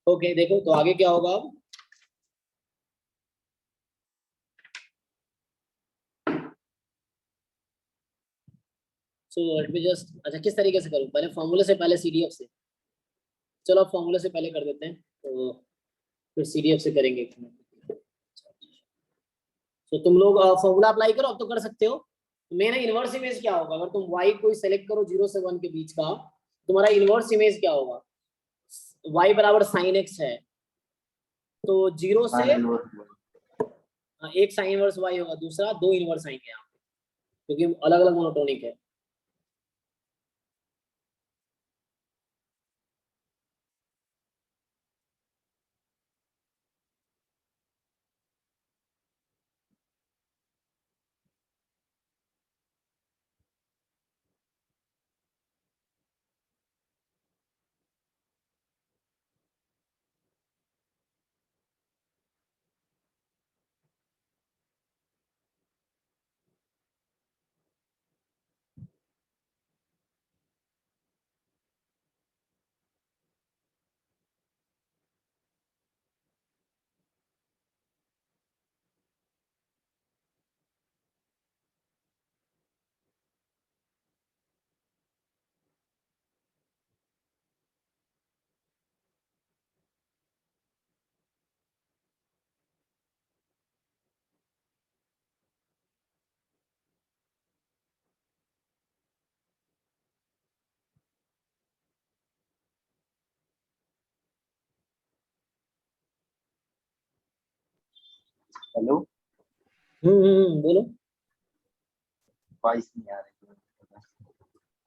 ओके देखो तो आगे क्या होगा अब, सो लेट मी जस्ट, अच्छा किस तरीके से करूं, पहले फॉर्मूले से पहले सीडीएफ से, चलो अब फॉर्मूले से पहले कर देते हैं तो फिर सीडीएफ से करेंगे। तो तुम लोग फॉर्मूला अप्लाई करो, अब तो कर सकते हो। मेरा इनवर्स इमेज क्या होगा, अगर तुम y को सेलेक्ट करो 0 से 1 के बीच का, तुम्हारा इनवर्स इमेज क्या होगा, y बराबर sin x है, तो 0 से sin inverse y। एक साइन इनवर्स y होगा, दूसरा 2 इनवर्स आएंगे यहाँ पे, क्योंकि अलग अलग मोनोटोनिक है। हेलो, बोलो। वॉइस नहीं आ रही।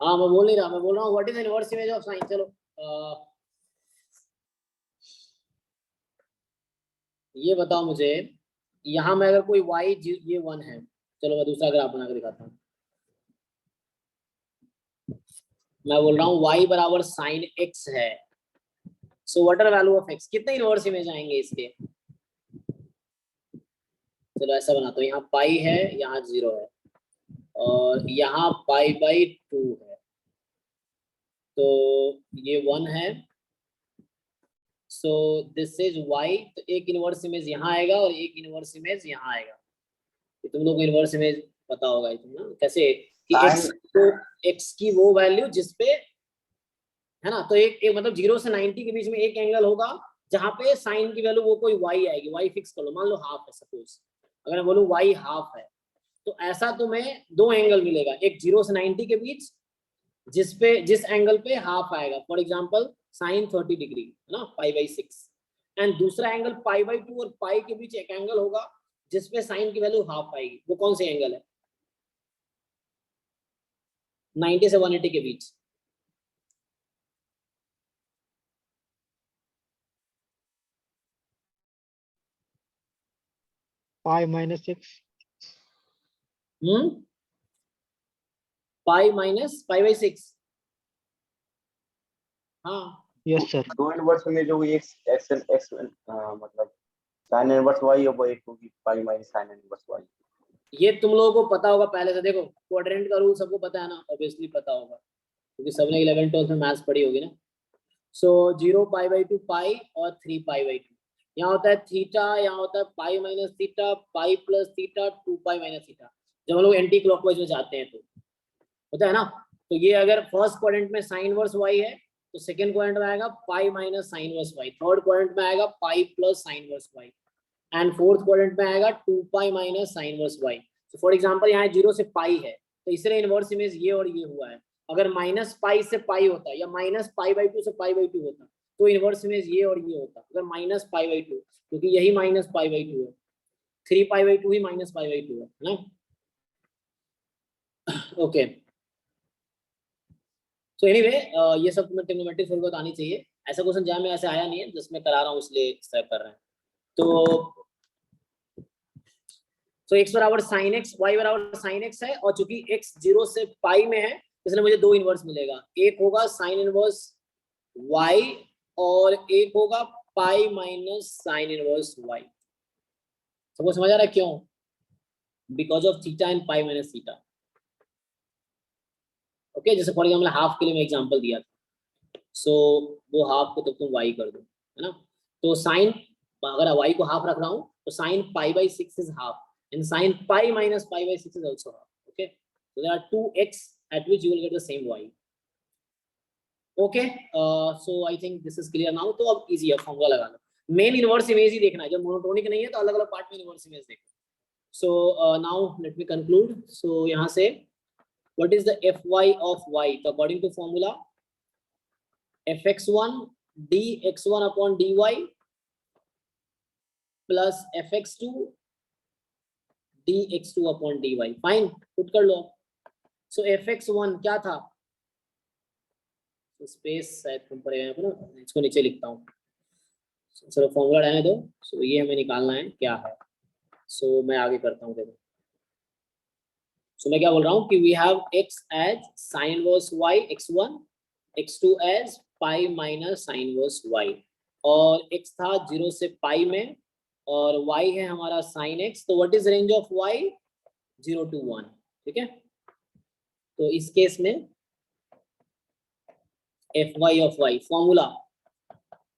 हाँ मैं बोल नहीं रहा, मैं बोल रहा हूँ what is inverse image of sine. चलो ये बताओ मुझे, यहाँ में अगर कोई y ये 1 है, चलो मैं दूसरा ग्राफ बना के दिखाता हूँ। मैं बोल रहा हूँ y बराबर साइन x है, so what are value of x, कितने इनवर्स इमेज आएंगे इसके। चलो ऐसा बनाता हूँ, यहाँ पाई है, यहाँ 0 है, और यहाँ पाई बाई 2 है, तो ये 1 है, सो दिस इज y। तो एक इनवर्स इमेज यहाँ आएगा और एक इनवर्स इमेज यहाँ आएगा। तुम लोग को इनवर्स इमेज पता होगा ही, तुम ना कैसे कि x की वो वैल्यू जिसपे है ना, तो एक मतलब 0 से 90 के बीच में एक एंगल होगा जहाँ पे साइन की वैल्यू वो कोई y आएगी, y फिक्स कर लो, मान लो हाफ है सपोज, अगर मैं बोलूँ y हाफ है, तो ऐसा तुम्हें 2 एंगल मिलेगा, एक 0 से 90 के बीच जिस एंगल पे हाफ आएगा, फॉर एग्जांपल साइन 30 डिग्री है ना, पाई बाई 6, एंड दूसरा एंगल पाई बाई 2 और पाई के बीच एक एंगल होगा जिसपे साइन की वैल्यू हाफ आएगी, वो कौन सा एंगल है 90 से 180 के बीच। Pi minus 6। Pi minus pi by 6। हाँ यस सर। दो इनवर्स में जो एक x मतलब sin इनवर्स y और वो एक होगी पाई माइनस sin इनवर्स y। ये तुम लोगों को पता होगा पहले से, देखो क्वाड्रेंट का रूल सबको पता है ना, ऑब्वियसली पता होगा क्योंकि सबने 11th 12th में मैथ्स पढ़ी होगी ना। सो 0 पाई बाई 2 पाई और 3 पाई बाई 2, यहाँ होता है थीटा, यहाँ होता है pi minus theta, pi plus theta, 2 pi minus theta. जब हम लोग एंटी क्लॉकवाइज में जाते हैं तो होता है ना, तो ये अगर फर्स्ट क्वाड्रेंट में साइन वर्स y है तो सेकंड क्वाड्रेंट में आएगा pi minus sine verse y, third quadrant में आएगा pi plus sine verse y, and fourth quadrant में आएगा 2 pi minus sine verse y। तो फॉर एग्जांपल यहाँ 0 से पाई है तो इसलिए इनवर्स इमेज ये और ये हुआ है। अगर माइनस पाई से पाई होता या माइनस पाई बाई 2 से पाई बाई 2 होता तो इनवर्स इमेज ये और ये होता। अगर माइनस पाई बाई 2, क्योंकि यही माइनस पाई बाई 2 है, 3 pi by 2 he minus pi by 2 है ना। ओके सो एनीवे ये सब तुम्हें ट्रिग्नोमेट्री थोड़ी बहुत आनी चाहिए। ऐसा क्वेश्चन जहाँ में ऐसे आया नहीं है, जिसमें करा रहा हूँ इसलिए इस तरह कर रहे हैं। तो x बराबर साइन एक्स, y बराबर साइन एक्स है, और चूंकि x 0 से पाई में है इसलिए मुझे 2 इनवर्स मिलेगा, एक होगा साइन इनवर्स y और एक होगा पाई माइनस साइन इनवर्स y। सबको समझ आ रहा है क्यों? Because of theta and pi minus theta. Okay जैसे फॉर एग्जाम्पल हाफ के लिए मैं एग्जांपल दिया था, सो वो हाफ को तो तुम y कर दो है ना। तो साइन, अगर y को हाफ रख रहा हूँ तो sine pi by 6 is half and sin pi minus pi by 6 is also half. Okay, so there are 2x at which you will get the same y. Okay, so I think this is clear now. तो अब easy है, फॉर्मूला लगा लो। मेन इनवर्स इमेज ही देखना है, जब मोनोटोनिक नहीं है तो अलग अलग पार्ट में इनवर्स इमेज देखो। So now let me conclude. So यहाँ से what is the fy of y? So according to formula fx1 dx1 upon dy plus fx2 dx2 upon dy। Fine, put कर लो। सो fx1 क्या था, स्पेस शायद कम पड़ेगा यहाँ पर ना, इसको नीचे लिखता हूँ। चलो फॉर्मूला रहने दो। सो ये हमें निकालना है क्या है। सो मैं आगे करता हूँ, देखो। सो मैं क्या बोल रहा हूँ कि we have x as sine inverse y x1, x2 as pi minus sine inverse y, और x था 0 से पाई में और y है हमारा साइन x। तो what is range of y, 0 to 1। ठीक है, तो इस केस में fy of y formula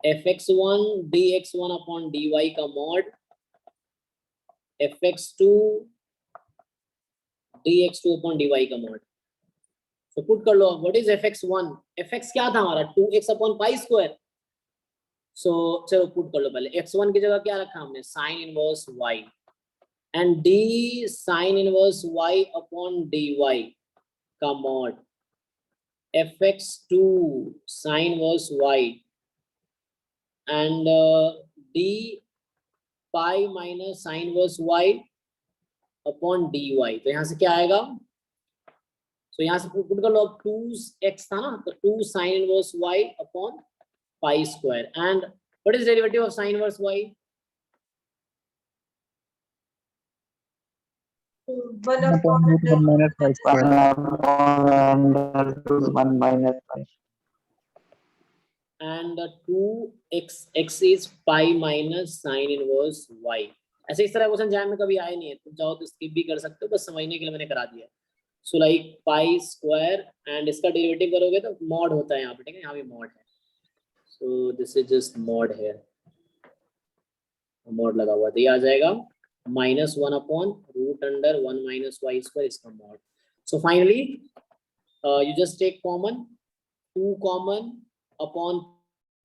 fx1 dx1 upon dy का mod fx2 dx2 upon dy का मॉड। तो पुट कर लो, व्हाट इज fx1, fx क्या था हमारा 2x अपॉन पाई स्क्वायर। सो चलो पुट कर लो, पहले x1 की जगह क्या रखा हमने, sign inverse y, and d sign inverse y upon dy का mod fx2 sign inverse y and d pi minus sine inverse y upon dy। तो यहाँ से क्या आएगा, सो यहाँ से पुट कर लो, 2x था ना, तो 2 sign inverse y upon pi square, and what is derivative of sine inverse y, 1 upon One minus five. and 2x is pi minus sin inverse y। ऐसे इस तरह क्वेश्चन जैम में कभी आए नहीं है, तुम चाहो तो स्किप भी कर सकते हो, बस समझने के लिए मैंने करा दिया। So like pi square and इसका डेरिवेटिव करोगे तो मॉड होता है यहाँ पे, ठीक है, यहाँ भी मॉड है। So this is just mod है, मॉड लगा हुआ, तो ये आ जाएगा -1 upon root under 1 minus y square, इसका mod. So finally you just take common, 2 common upon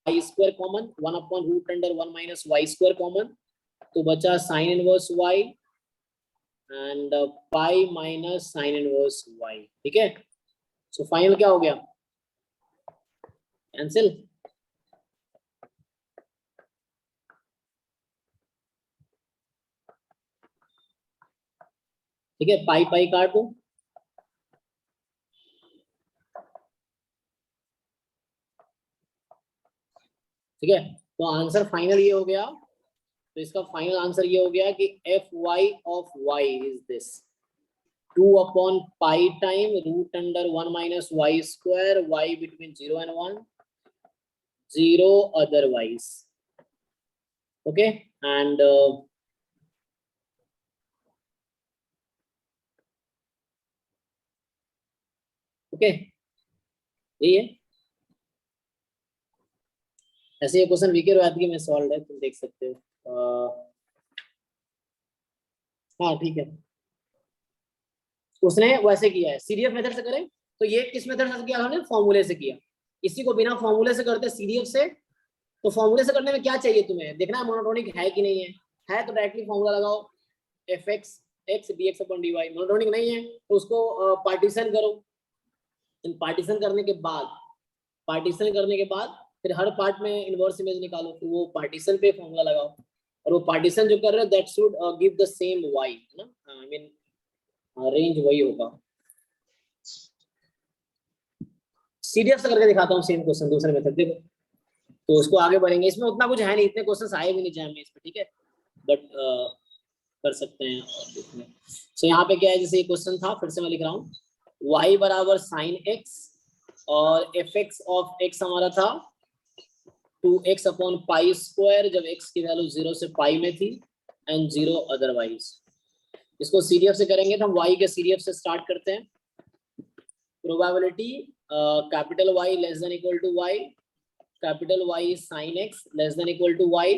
pi square common, 1 upon root under 1 minus y square common, तो बचा sine inverse y and pi minus sine inverse y। ठीक है, सो फाइनल क्या हो गया, कैंसिल। ठीक है, पाई पाई काट दो। ठीक है, तो आंसर फाइनल ये हो गया, तो इसका फाइनल आंसर ये हो गया कि f y of y is this 2 upon pi time root under 1 minus y square, y between 0 and 1, 0 otherwise। Okay, and okay, यही है। ऐसे ये क्वेश्चन वीके रोयाती में सॉल्व है, तुम देख सकते हो। हाँ ठीक है, उसने वैसे किया है, सीडीएफ मेथड से करें तो ये किस मेथड से किया, हमने फॉर्मूले से किया। इसी को बिना फॉर्मूले से करते सीडीएफ से, तो फॉर्मूले से करने में क्या चाहिए तुम्हें, देखना मोनोटोनिक है कि नहीं है तो डायरेक्टली फॉर्मूला लगाओ, f x x d x upon d y. Monotonic नहीं है तो उसको पार्टीशन करो, पार्टीशन करने के बाद फिर हर पार्ट में इनवर्स इमेज निकालो, फिर वो पार्टीशन पे फॉर्मूला लगाओ, और वो पार्टीशन जो कर रहे हो that should give the same y, है ना, आई मीन रेंज वही होगा। सीडीएफ से करके दिखाता हूँ सेम क्वेश्चन दूसरे मेथड, देखो तो उसको आगे बढ़ेंगे। इसमें उतना कुछ है नहीं, इतने क्वेश्चंस आए भी नहीं जैम में इसमें, ठीक है, बट कर सकते हैं। सो यहाँ पे क्या है, जैसे ये क्वेश्चन था, फिर से मैं लिख रहा हूँ, y बराबर साइन x और एफ एक्स ऑफ x हमारा था 2x अपॉन पाई स्क्वायर, जब x की वैल्यू 0 से पाई में थी, एंड 0 अदरवाइज। इसको सीडीएफ से करेंगे तो हम y के सीडीएफ से स्टार्ट करते हैं। Probability capital Y less than equal to y, capital Y sine x less than equal to y।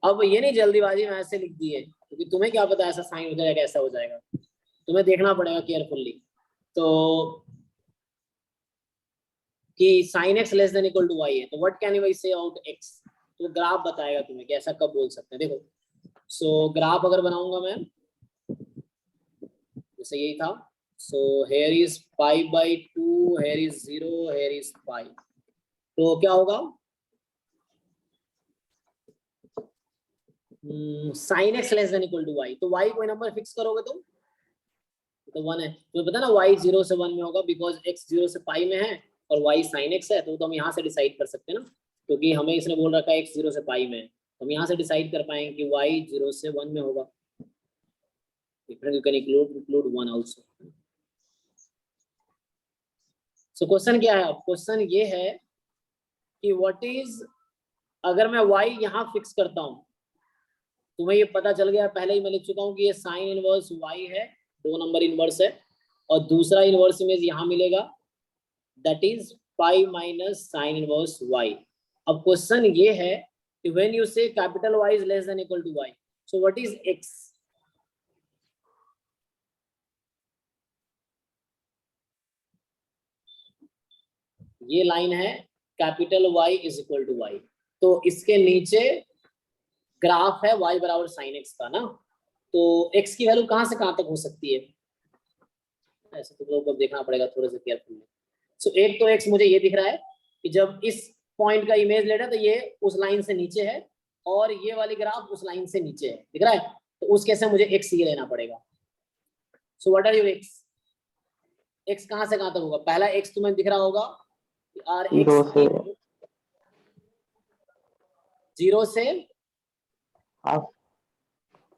अब ये नहीं जल्दीबाजी में ऐसे लिख दिए, क्योंकि तुम्हें क्या पता ऐसा साइन हो जाएगा ऐसा हो जाएगा, तुम्हें देखना पड़ेगा केयरफुली। तो कि sine x less than equal to y है, तो what can we say about x, तो ग्राफ बताएगा तुम्हें कि ऐसा कब बोल सकते हैं। देखो सो ग्राफ अगर बनाऊंगा मैं, जैसे यही था, सो here is pi by 2, here is 0, here is pi, तो क्या होगा, sin x less than equal to y, तो y कोई नंबर फिक्स करोगे तुम तो 1 है, तो पता ना y 0 से 1 में होगा बिकॉज x 0 से पाई में है और y sin x है, तो हम यहाँ से डिसाइड कर सकते हैं ना, क्योंकि हमें इसने बोल रखा है x 0 से पाई में है, तो हम यहाँ से डिसाइड कर पाएंगे कि y 0 से 1 में होगा। You can include 1 also. So question क्या है अब, क्वेश्चन ये है कि व्हाट इज, अगर मैं y यहाँ फिक्स करता हूँ, तुम्हें ये पता चल गया, पहले ही मैं लिख चुका हूँ कि ये साइन इनवर्स y है, 2 नंबर इनवर्स है, और दूसरा इनवर्स इमेज यहाँ मिलेगा, that is pi minus sine inverse y। अब क्वेश्चन ये है कि when you say capital Y is less than equal to y, so what is x? ये लाइन है capital Y is equal to y, तो इसके नीचे ग्राफ है y बराबर साइन x का ना, तो x की वैल्यू कहां से कहां तक हो सकती है, ऐसे तो लोगों को देखना पड़ेगा थोड़ा सा केयरफुली। सो एक तो x मुझे ये दिख रहा है कि जब इस पॉइंट का इमेज ले रहा है तो ये उस लाइन से नीचे है और ये वाली ग्राफ उस लाइन से नीचे है, दिख रहा है, तो उस केस में मुझे x ये लेना पड़ेगा। So what are your x? x कहां से कहां तक होगा? पहला x तुम्हें दिख रहा होगा आर x 0 से हाफ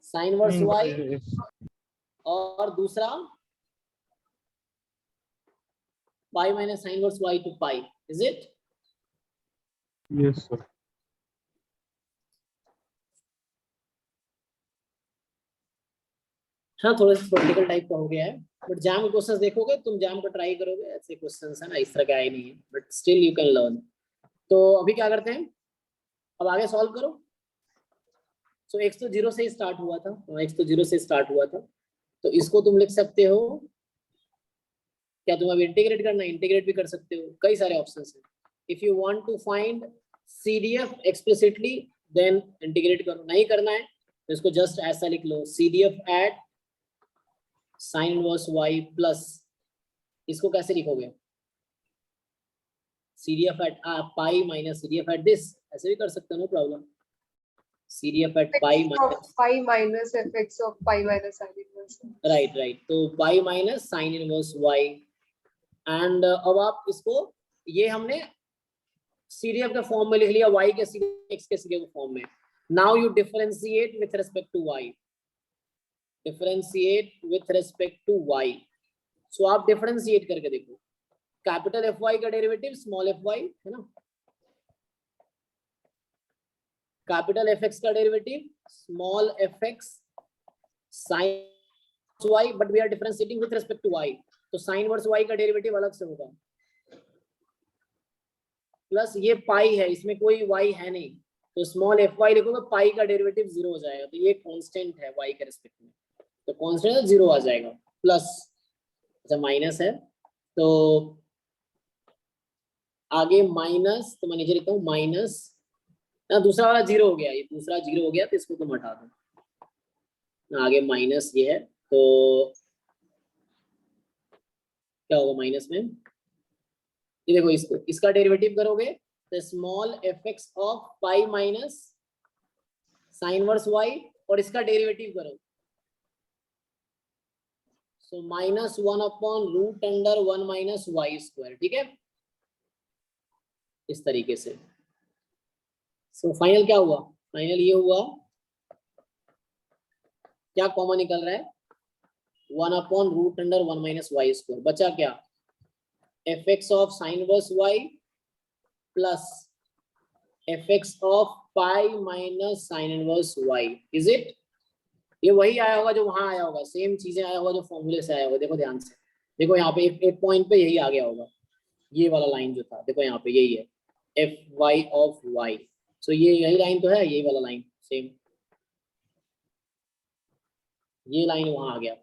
साइन वर्स y, और दूसरा pi minus sine verse y two pi, is it? Yes, sir. हाँ, थोड़ा सा प्रैक्टिकल टाइप का हो गया है, बट जैम के क्वेश्चंस देखोगे तुम, जैम का ट्राई करोगे, ऐसे क्वेश्चंस है ना, इस तरह का आए नहीं है, but still you can learn. तो अभी क्या करते हैं, अब आगे सॉल्व करो। सो x तो 0 से ही स्टार्ट हुआ था, x तो 0 से स्टार्ट हुआ था, तो इसको तुम लिख सकते हो, क्या तुम अब इंटीग्रेट करना है, इंटीग्रेट भी कर सकते हो, कई सारे ऑप्शंस हैं। If you want to find CDF explicitly then integrate करो, नहीं करना है तो इसको जस्ट ऐसा लिख लो, CDF at sine inverse y plus, इसको कैसे लिखोगे, CDF at pi minus CDF at this, ऐसे भी कर सकते हो, no problem. CDF at pi minus pi minus fx of pi minus sin inverse। Right, तो pi minus sine inverse y, and अब आप इसको, ये हमने CDF के फॉर्म में लिख लिया, y के CDF x के CDF फॉर्म में। Now you differentiate with respect to y, differentiate with respect to y। So आप डिफरेंशिएट करके देखो, कैपिटल Fy का डेरिवेटिव स्मॉल fy है ना, कैपिटल Fx का derivative small fx sin y, but we are differentiating with respect to y, तो साइन वर्स y का डेरिवेटिव अलग से होगा, प्लस ये पाई है, इसमें कोई y है नहीं, तो स्मॉल fy लिखोगे, पाई का डेरिवेटिव 0 हो जाएगा, तो ये कांस्टेंट है y के रिस्पेक्ट में, तो कांस्टेंट है 0 आ जाएगा, प्लस अच्छा माइनस है, तो आगे माइनस, तो मैं नीचे लिखता हूँ माइनस, ना दूसरा वाला 0 हो गया, ये दूसरा 0 हो गया, तो इसको तुम हटा दो, आगे माइनस ये है, तो क्या होगा माइनस में, ये देखो, इसको इसका डेरिवेटिव करोगे तो small fx of pi minus sine verse y, और इसका डेरिवेटिव करो, so minus 1 upon root under 1 minus y square, ठीक है, इस तरीके से। सो फाइनल क्या हुआ, फाइनल ये हुआ, क्या कॉमन निकल रहा है, 1 upon root under 1 minus y square, बचा क्या, fx of sine verse y plus fx of pi minus sine inverse y, is it? ये वही आया होगा जो वहां आया होगा, सेम चीजें आया होगा जो फॉर्मूले से आया होगा, देखो ध्यान से, देखो यहाँ पे एक पॉइंट पे यही आ गया होगा, ये वाला लाइन जो था, देखो यहाँ पे यही है fy ऑफ y, सो ये यही लाइन तो है, यही वाला लाइन सेम, ये लाइन वहां आ गया।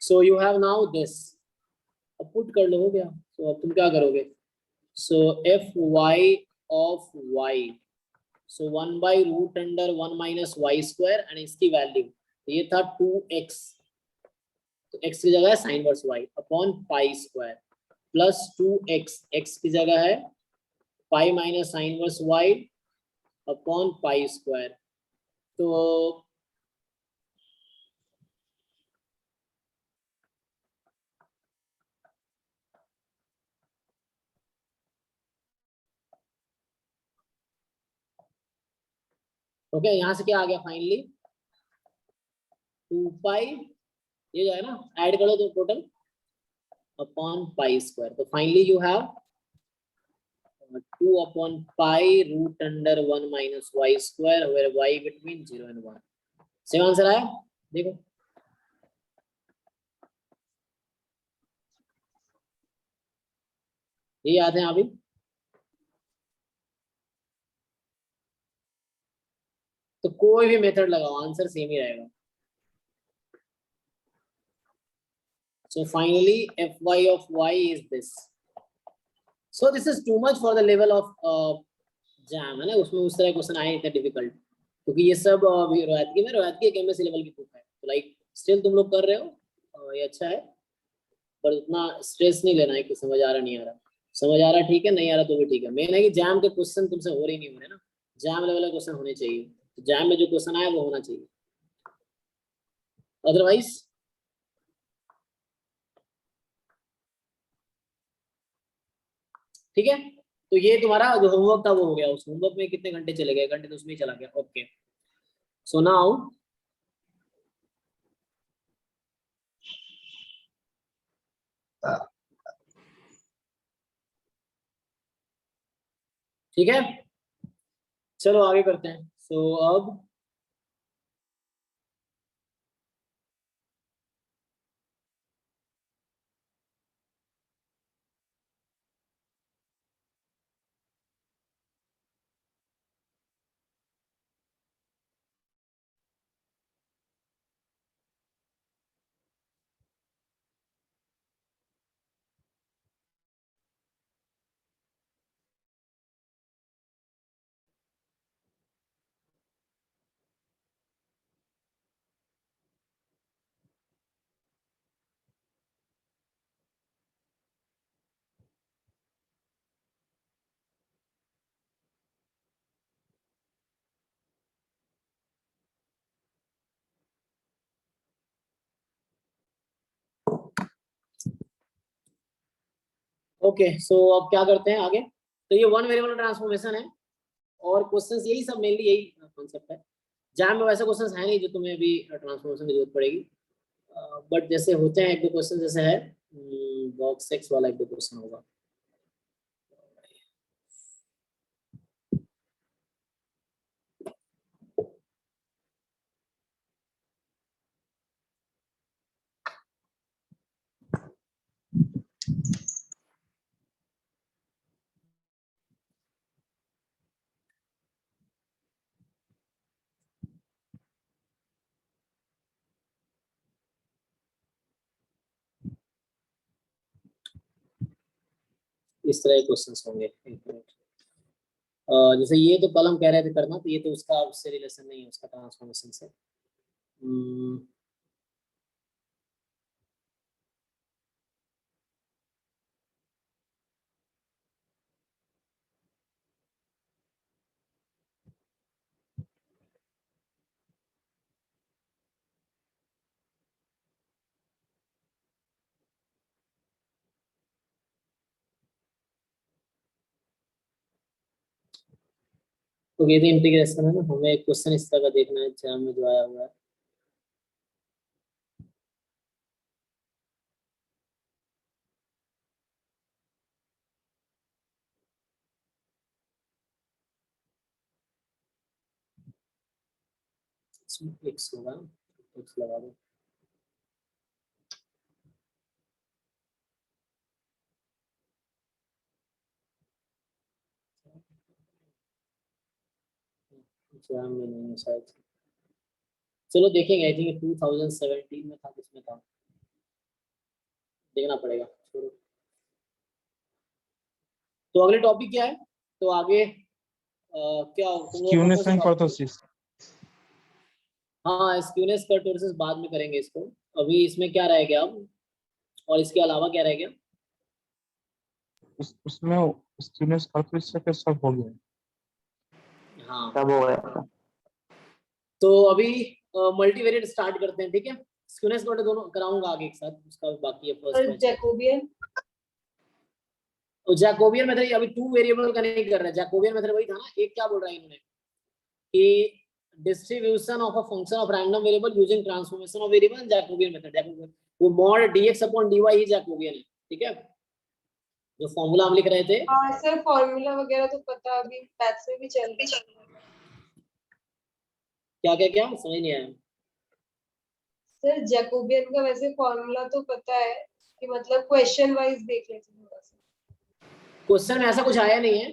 So you have now this, अब पुट कर लो, हो गया। सो अब तुम क्या करोगे, so fy of y, so 1 by root under 1 minus y square, and इसकी वैल्यू, ये था 2x, तो x की जगह है sine verse y upon pi square, plus 2x, x की जगह है pi minus sine inverse y upon pi square. तो ओके, यहाँ से क्या आ गया फाइनली 2 पाई, ये जाएगा ना, ऐड करो तो टोटल अपॉन पाई स्क्वायर। तो finally you have 2 upon pi root under 1 minus y square where y between 0 and 1। Same answer आया, देखो ये याद है अभी। तो कोई भी मेथड लगाओ आंसर सेम ही रहेगा। So finally fy of y is this. So this is too much for the level of jam, है ना, उसमें उस तरह क्वेश्चन आए इतने डिफिकल्ट, क्योंकि ये सब रोहत की एक एमएससी लेवल की बुक है। तो लाइक स्टिल तुम लोग कर रहे हो, ये अच्छा है, पर उतना स्ट्रेस नहीं लेना है कि समझ आ रहा नहीं आ रहा। समझ आ रहा ठीक है, नहीं आ रहा तो भी ठीक है। मेन है कि जैम के क्वेश्चन तुमसे हो रही नहीं हो रहे ना, जैम लेवल के क्वेश्चन होने चाहिए। तो जैम में जो क्वेश्चन आया वो होना चाहिए, अदरवाइज ठीक है। तो ये तुम्हारा जो होमवर्क था वो हो गया। उस होमवर्क में कितने घंटे चले गए? घंटे तो उसमें ही चला गया। ओके, सो नाउ ठीक है, चलो आगे करते हैं। सो अब ओके, सो अब क्या करते हैं आगे। तो ये वन वेरिएबल ट्रांसफॉर्मेशन है और क्वेश्चंस यही सब मेनली यही कॉन्सेप्ट है। जैम में वैसे क्वेश्चंस है नहीं जो तुम्हें अभी ट्रांसफॉर्मेशन की जरूरत पड़ेगी, बट जैसे होते हैं एक दो क्वेश्चन, जैसे है बॉक्स एक्स वाला एक दो क्वेश्चन होगा। इस तरह के क्वेश्चंस होंगे। जैसे ये तो कल हम कह रहे थे करना, तो ये तो उसका उससे रिलेशन नहीं है, उसका ट्रांसफॉर्मेशन से। तो ये तो इंटीग्रेशन है ना, हमें एक क्वेश्चन इस तरह का देखना है जैम में जो आया हुआ है। इसमें x होगा, x लगा दो। जैम में नहीं है शायद, चलो देखेंगे। आई थिंक 2017 में था, किसमें था देखना पड़ेगा, छोड़ो। तो अगले टॉपिक क्या है? तो आगे क्या तुम लोग Skewness and kurtosis. हाँ, स्क्यूनेस कर्टोसिस बाद में करेंगे इसको। अभी इसमें क्या रह गया अब, और इसके अलावा क्या रह गया? उसमें स्क्यूनेस काफी से सब हो गया। हाँ तब हो गया था। तो अभी मल्टीवेरिएट स्टार्ट करते हैं, ठीक है। स्क्यूनेस नोट दोनों कराऊंगा आगे एक साथ, उसका बाकी है फर्स्ट और बैच। जैकोबियन तो जैकोबियन मेथड अभी 2 वेरिएबल का नहीं कर रहे हैं। जैकोबियन मेथड वही था ना, एक क्या बोल रहा है इन्होंने कि distribution of a function of random variable using transformation of variable Jacobian method. Jacobian वो मॉड dx अपॉन dy ही जैकोबियन है, ठीक है, जो फॉर्मूला हम लिख रहे थे। हाँ सर, फॉर्मूला वगैरह तो पता, अभी मैथ्स में भी चल रही है। क्या क्या क्या समझ नहीं आया। सर जैकोबियन का वैसे फॉर्मूला तो पता है कि मतलब क्वेश्चन वाइज देख लेते हैं थोड़ा सा। क्वेश्चन में ऐसा कुछ आया नहीं है।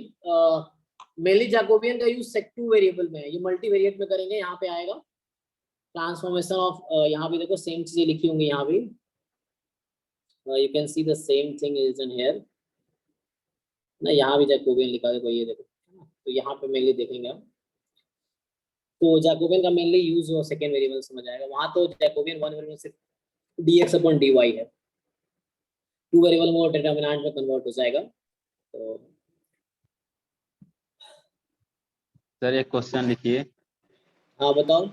मेनली जैकोबियन का यूज सेक2 वेरिएबल में है, ये मल्टीवेरिएट में करेंगे। यहाँ पे आएगा ट्रांसफॉर्मेशन ऑफ, यहाँ भी देखो सेम चीजें लिखी होंगी यहाँ भी, you can see the same thing is in here ना। यहाँ भी जैकोबियन लिखा है, ये देखो। तो यहाँ पे मेनली देखेंगे हम, तो जैकोबियन का मेनली यूज हो सेकेंड वेरिएबल समझ आएगा। वहां तो जैकोबियन 1 वेरिएबल सिर्फ dx अपॉन dy है, 2 वेरिएबल में वो डिटरमिनेंट में कन्वर्ट हो जाएगा। तो सर एक क्वेश्चन लिखिए। हाँ बताओ।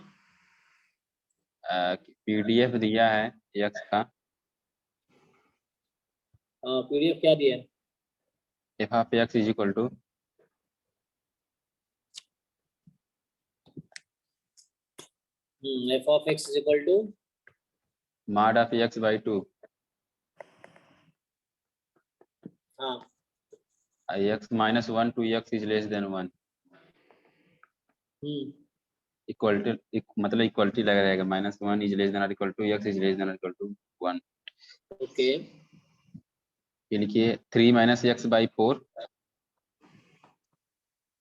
पीडीएफ दिया है x का, पीडीएफ क्या दिया है? f of x is equal to f of x is equal to mod of x by 2 हाँ x minus 1 to x is less than 1 equality, मतलब इक्वलिटी लगा रहेगा। -1 इज लेस देन और equal to x is less than और इक्वल टू 1। ओके, ये लिखिए 3 - x by 4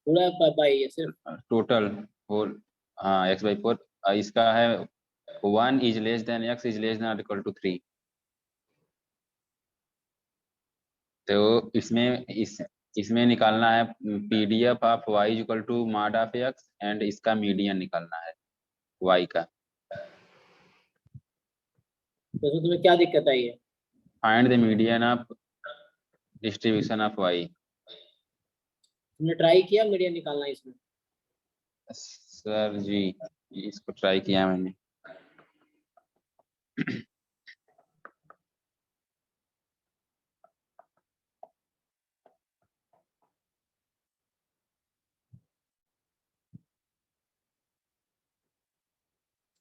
पूरा पाई है सिर्फ टोटल होल, हाँ x by 4। इसका है 1 is less than x is less than और इक्वल टू 3। तो इसमें निकालना है PDF of y equal to mod of x and इसका मीडियन निकालना है y का। तो इसमें तुम्हें क्या दिक्कत आई है? Find the median of distribution of y। तुमने ट्राई किया मीडियन निकालना इसमें? सर जी इसको ट्राई किया मैंने।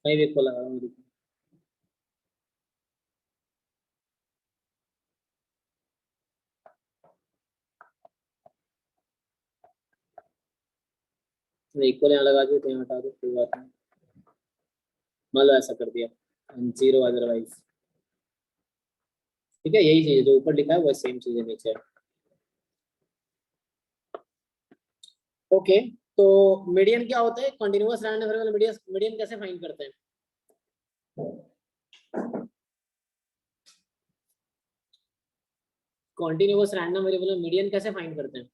मैं भी को लगा रहा हूँ। इक्वल यहाँ लगा दिया तो यहाँ हटा दो, कोई बात नहीं। मान लो ऐसा कर दिया, 0 अदरवाइज, ठीक है। यही चीज जो ऊपर लिखा है वो सेम चीज है नीचे। ओके, तो मीडियन क्या होता है? Continuous random variable median. Median कैसे फाइंड करते हैं? कंटीन्यूअस रैंडम वेरिएबल में मीडियन कैसे फाइंड करते हैं?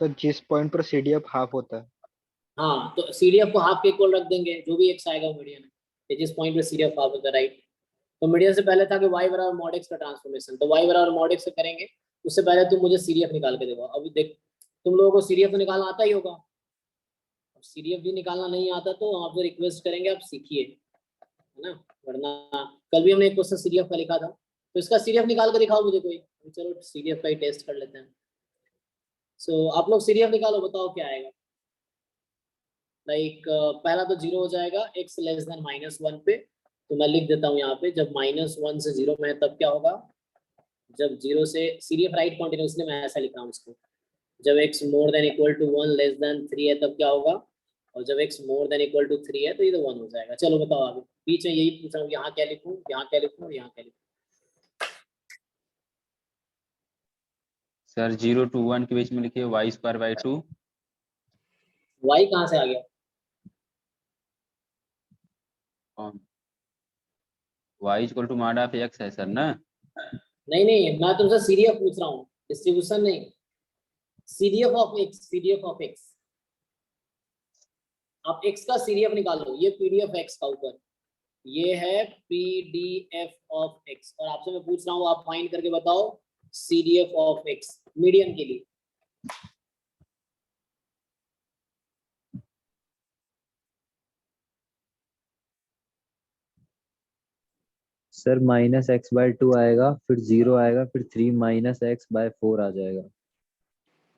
सर जिस पॉइंट पर सीडीएफ हाफ होता है। हाँ, तो सीडीएफ को हाफ के इक्वल रख देंगे, जो भी एक्स आएगा वो मीडियन है। जिस पॉइंट पे सीडीएफ हाफ होता है, राइट। तो मीडियन से पहले था कि y बराबर मॉड x का ट्रांसफॉर्मेशन, तो y बराबर मॉड x से करेंगे। उससे पहले तुम मुझे सीडीएफ निकाल के देखो। अभी देख, तुम लोगों को सीडीएफ तो निकालना आता ही होगा। अब सीडीएफ भी निकालना नहीं आता तो आपको रिक्वेस्ट करेंगे आप सीखिए, है ना। वरना कल भी हमने एक क्वेश्चन सीडीएफ का लिखा था, तो इसका सीडीएफ निकाल के दिखाओ मुझे कोई। चलो सीडीएफ का ही टेस्ट कर लेते हैं। सो आप लोग सीडीएफ निकालो, बताओ क्या आएगा। लाइक पहला तो 0 हो जाएगा x लेस देन -1 पे। तो मैं लिख देता हूँ यहाँ पे, जब -1 से 0 में है तब क्या होगा? जब 0 से सीडीएफ राइट कॉन्टिन्यूसली, मैं ऐसा लिख रहा हूँ इसको। जब x more than equal to 1 less than 3 है तब क्या होगा? और जब x more than equal to 3 है तो ये तो 1 हो जाएगा। चलो बताओ आगे। बीच में यही पूछ रहा हूँ, यहाँ क्या लिखूँ, यहाँ क्या लिखूँ, यहाँ क्या लिखूँ? सर 0 to 1 के बीच में लिखिए y² by 2। y कहाँ से आ गया? y equal to mod of x है सर ना। नहीं नहीं, मैं तुमसे सीडीएफ पूछ रहा हूँ, डिस्ट्रीब्यूशन नहीं। CDF of x, CDF of x। आप x का सीडीएफ निकालो। ये पीडीएफ x का ऊपर, ये है पीडीएफ ऑफ x। और आपसे मैं पूछ रहा हूँ, आप फाइंड करके बताओ CDF ऑफ x मीडियन के लिए? सर -x/2 आएगा, फिर 0 आएगा, फिर 3 -x/4 आ जाएगा।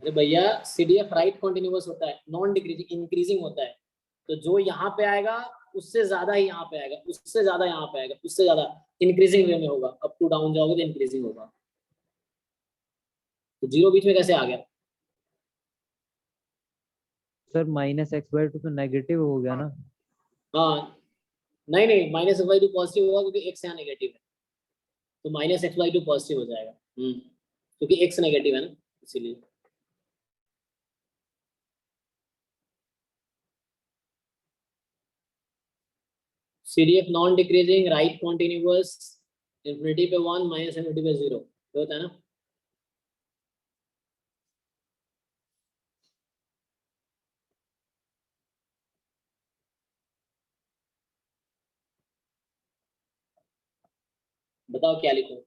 अरे भैया CDF राइट कॉन्टिन्यूअस होता है, नॉन डिक्रीजिंग इंक्रीजिंग होता है, तो जो यहाँ पे आएगा उससे ज्यादा ही यहाँ पे आएगा, उससे ज्यादा यहाँ पे आएगा, उससे ज्यादा इंक्रीजिंग वे में होगा। अप टू डाउन जाओगे तो इंक्रीजिंग होगा। तो 0 बीच में कैसे आ गया? सर -x/2 तो नेगेटिव हो गया ना। हाँ नहीं नहीं, -x/2 पॉजिटिव होगा क्योंकि x यहाँ नेगेटिव है, तो -x/2 पॉजिटिव हो जाएगा। क्योंकि x नेगेटिव है ना, इसीलिए। CDF non decreasing right continuous, infinity पे 1 माइनस इंफिनिटी पे 0 होता है ना। बताओ क्या लिखूं?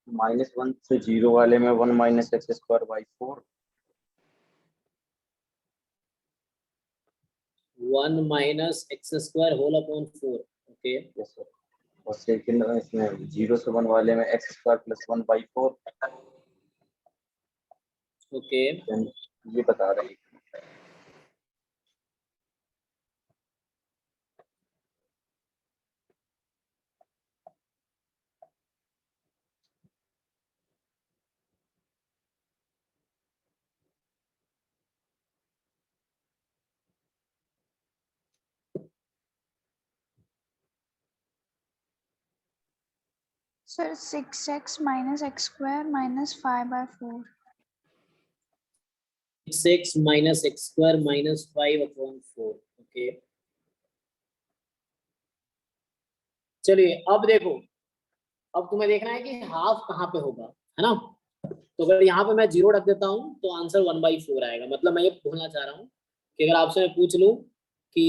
-1 से 0 वाले में 1 - x²/4 1 minus x² whole upon 4। Okay yes sir. और सेकंड इसमें 0 से 1 वाले में x² + 1/4 ओके। ये बता रहे हैं। Sir 6x - x² - 5/4। 6 minus x² minus 5/4। Okay चलिए अब देखो, अब तुम्हें देखना है कि हाफ कहाँ पे होगा, है ना। तो अगर यहाँ पे मैं 0 रख देता हूँ तो आंसर 1/4 आएगा। मतलब मैं ये बोलना चाह रहा हूँ कि अगर आपसे मैं पूछ लूं कि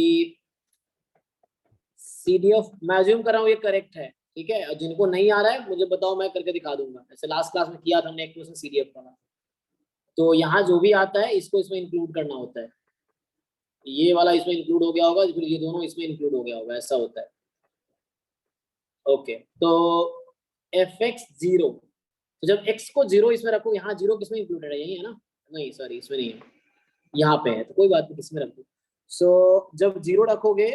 CDF, मैं अज्यूम कर रहा हूँ ये करेक्ट है, ठीक है। जिनको नहीं आ रहा है मुझे बताओ, मैं करके दिखा दूंगा। ऐसे लास्ट क्लास में किया था हमने एक क्वेश्चन CDF का। तो यहाँ जो भी आता है इसको इसमें इंक्लूड करना होता है। ये वाला इसमें इंक्लूड हो गया होगा, फिर ये दोनों इसमें इंक्लूड हो गया होगा, ऐसा होता है। ओके तो fx 0, तो जब x को 0 इसमें रखो, यहाँ 0 किसमें इंक्लूडेड है? यही है ना? नहीं सॉरी, इसमें नहीं है, यहाँ पे है, तो कोई बात नहीं, किसमें रखो। सो जब 0 रखोगे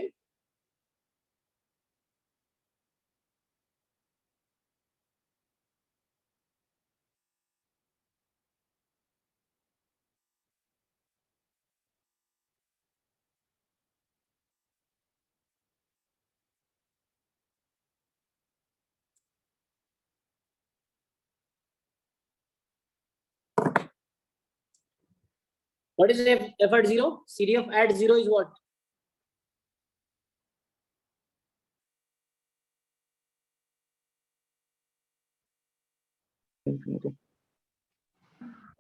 what is f at 0? CDF at 0 is what?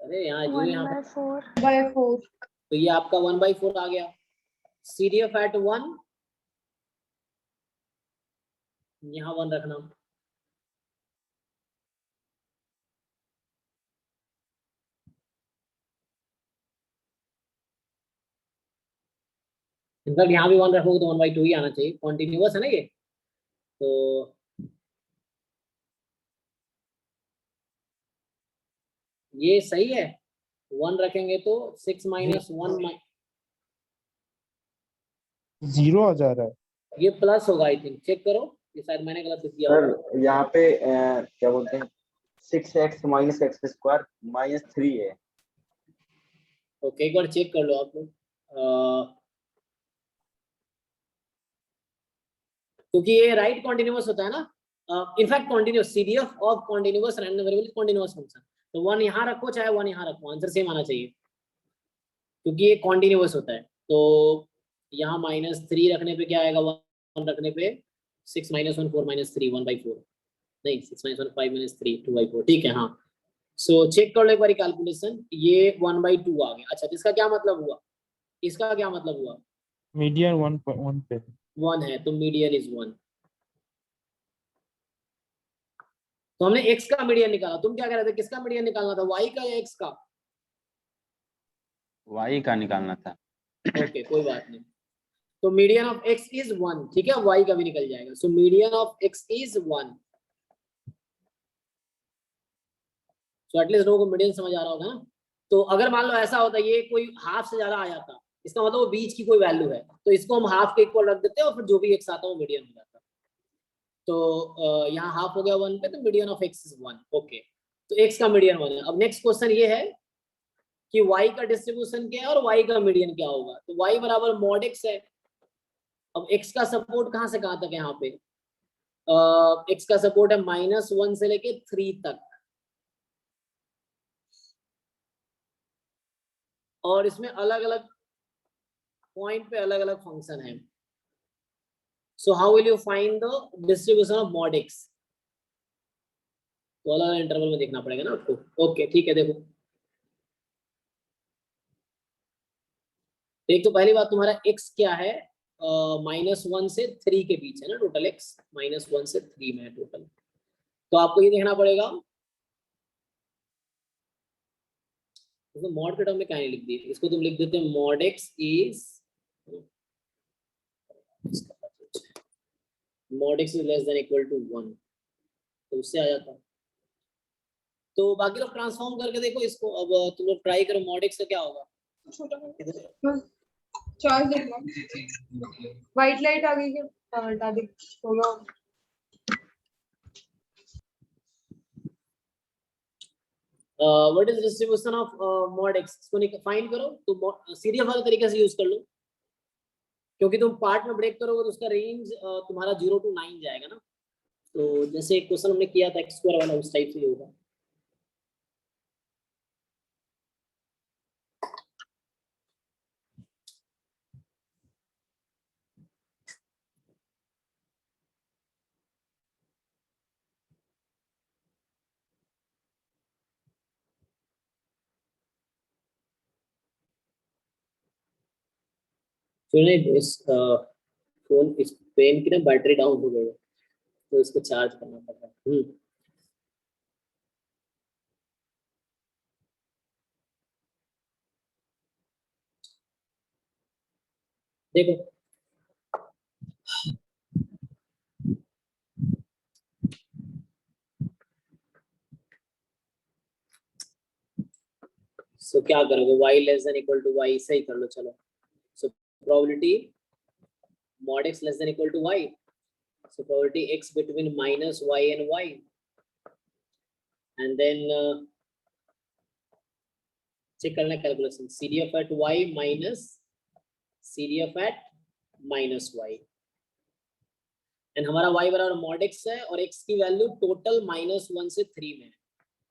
अरे यहाँ जो यहाँ 1/4। तो ये आपका 1/4 आ गया। CDF at 1, यहाँ 1 रखना। इनफैक्ट यहाँ भी 1 रखोगे तो 1/2 ही आना चाहिए, कॉन्टिन्यूअस है ना ये। तो ये सही है, 1 रखेंगे तो 6 माइनस 1 0 आ जा रहा है। ये प्लस होगा आई थिंक, चेक करो, ये शायद मैंने गलत किया होगा। सर यहाँ पे क्या बोलते हैं 6x - x² - 3 है। ओके एक बार चेक कर लो आप लोग, क्योंकि ये राइट कॉन्टिन्यूअस होता है ना। In fact continuous, CDF of continuous random variable continuous function. तो 1 यहाँ रखो चाहे 1 यहाँ रखो, आंसर सेम आना चाहिए क्योंकि ये कॉन्टिन्यूअस होता है। तो यहाँ -3 रखने पे क्या आएगा? 1 रखने पे 6 - 1 4 - 3 1/4 नहीं 6 - 1 5 - 3 2/4 ठीक है हाँ। सो चेक कर लो एक बार कैलकुलेशन, ये 1/2 आ गया। अच्छा इसका क्या मतलब हुआ, इसका क्या मतलब हुआ, मीडियन 1 पे 1 है तो मीडियन इज 1। तो हमने x का मीडियन निकाला, तुम क्या कह रहे थे, किसका मीडियन निकालना था, y का या x का? y का निकालना था। ओके कोई बात नहीं, तो मीडियन ऑफ x इज 1 ठीक है, y का भी निकल जाएगा। So median of x is 1। So at least लोगों को मीडियन समझ आ रहा होगा ना। तो अगर मान लो ऐसा होता ये कोई हाफ से ज्यादा आ जाता, इसका मतलब वो बीच की कोई वैल्यू है, तो इसको हम हाफ के इक्वल रख देते हैं और फिर जो भी x आता है वो मीडियन हो जाता। तो यहाँ हाफ हो गया 1 पे, तो median of x is 1। Okay तो x का मीडियन 1 है। अब नेक्स्ट क्वेश्चन ये है कि y का डिस्ट्रीब्यूशन क्या है और y का मीडियन क्या होगा। तो y बराबर मॉड x है। अब x का सपोर्ट कहाँ से कहाँ तक है, यहाँ पे x का सपोर्ट है -1 से लेके 3 तक, और इसमें अलग अलग पॉइंट पे अलग अलग फंक्शन है। So how will you find the distribution of mod x? तो अलग अलग इंटरवल में देखना पड़ेगा ना आपको। ओके ठीक है, देखो एक तो पहली बात तुम्हारा x क्या है, -1 से 3 के बीच है ना टोटल x, -1 से 3 में है टोटल। तो आपको ये देखना पड़ेगा, तो मॉड के टर्म में क्या नहीं लिख दी, इसको तुम लिख देते mod x is less than equal to 1, तो उससे आ जाता। तो बाकी लोग ट्रांसफॉर्म करके देखो इसको, अब तुम लोग ट्राई करो मॉड x का क्या होगा। चार्ज देखना, व्हाइट लाइट आ गई क्या, हटा दे होगा। What is distribution of mod x, इसको फाइंड करो। तो सीरियल वाले तरीके से यूज कर लो, क्योंकि तुम पार्ट में ब्रेक करोगे तो उसका रेंज तुम्हारा 0 to 9 जाएगा ना। तो जैसे एक क्वेश्चन हमने किया था x² वाला, उस टाइप से ही होगा। नहीं इस फोन इस पेन की ना बैटरी डाउन हो गई है, तो इसको चार्ज करना पड़ रहा है। देखो सो क्या करोगे, y less than equal to y, सही कर लो चलो। So probability mod x less than equal to y, so probability x between -y and y, and then check करना calculation, CDF at y minus CDF at -y, and हमारा y बराबर mod x है और x की वैल्यू टोटल -1 से 3 में है।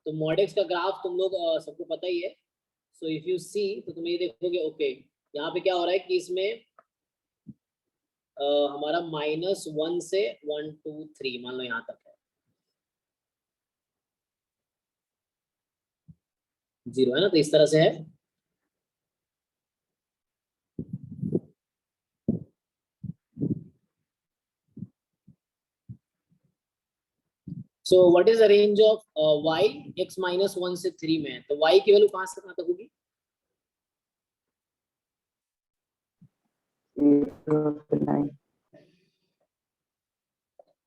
तो mod x का ग्राफ तुम लोग सबको पता ही है। सो इफ यू सी तो तुम ये देखोगे, ओके यहाँ पे क्या हो रहा है कि इसमें हमारा -1 से 1 2 3 मान लो यहाँ तक है, 0 है ना, तो इस तरह से है। So what is the range of y, x -1 से 3 में है, तो y की वैल्यू कहाँ से कहाँ तक होगी,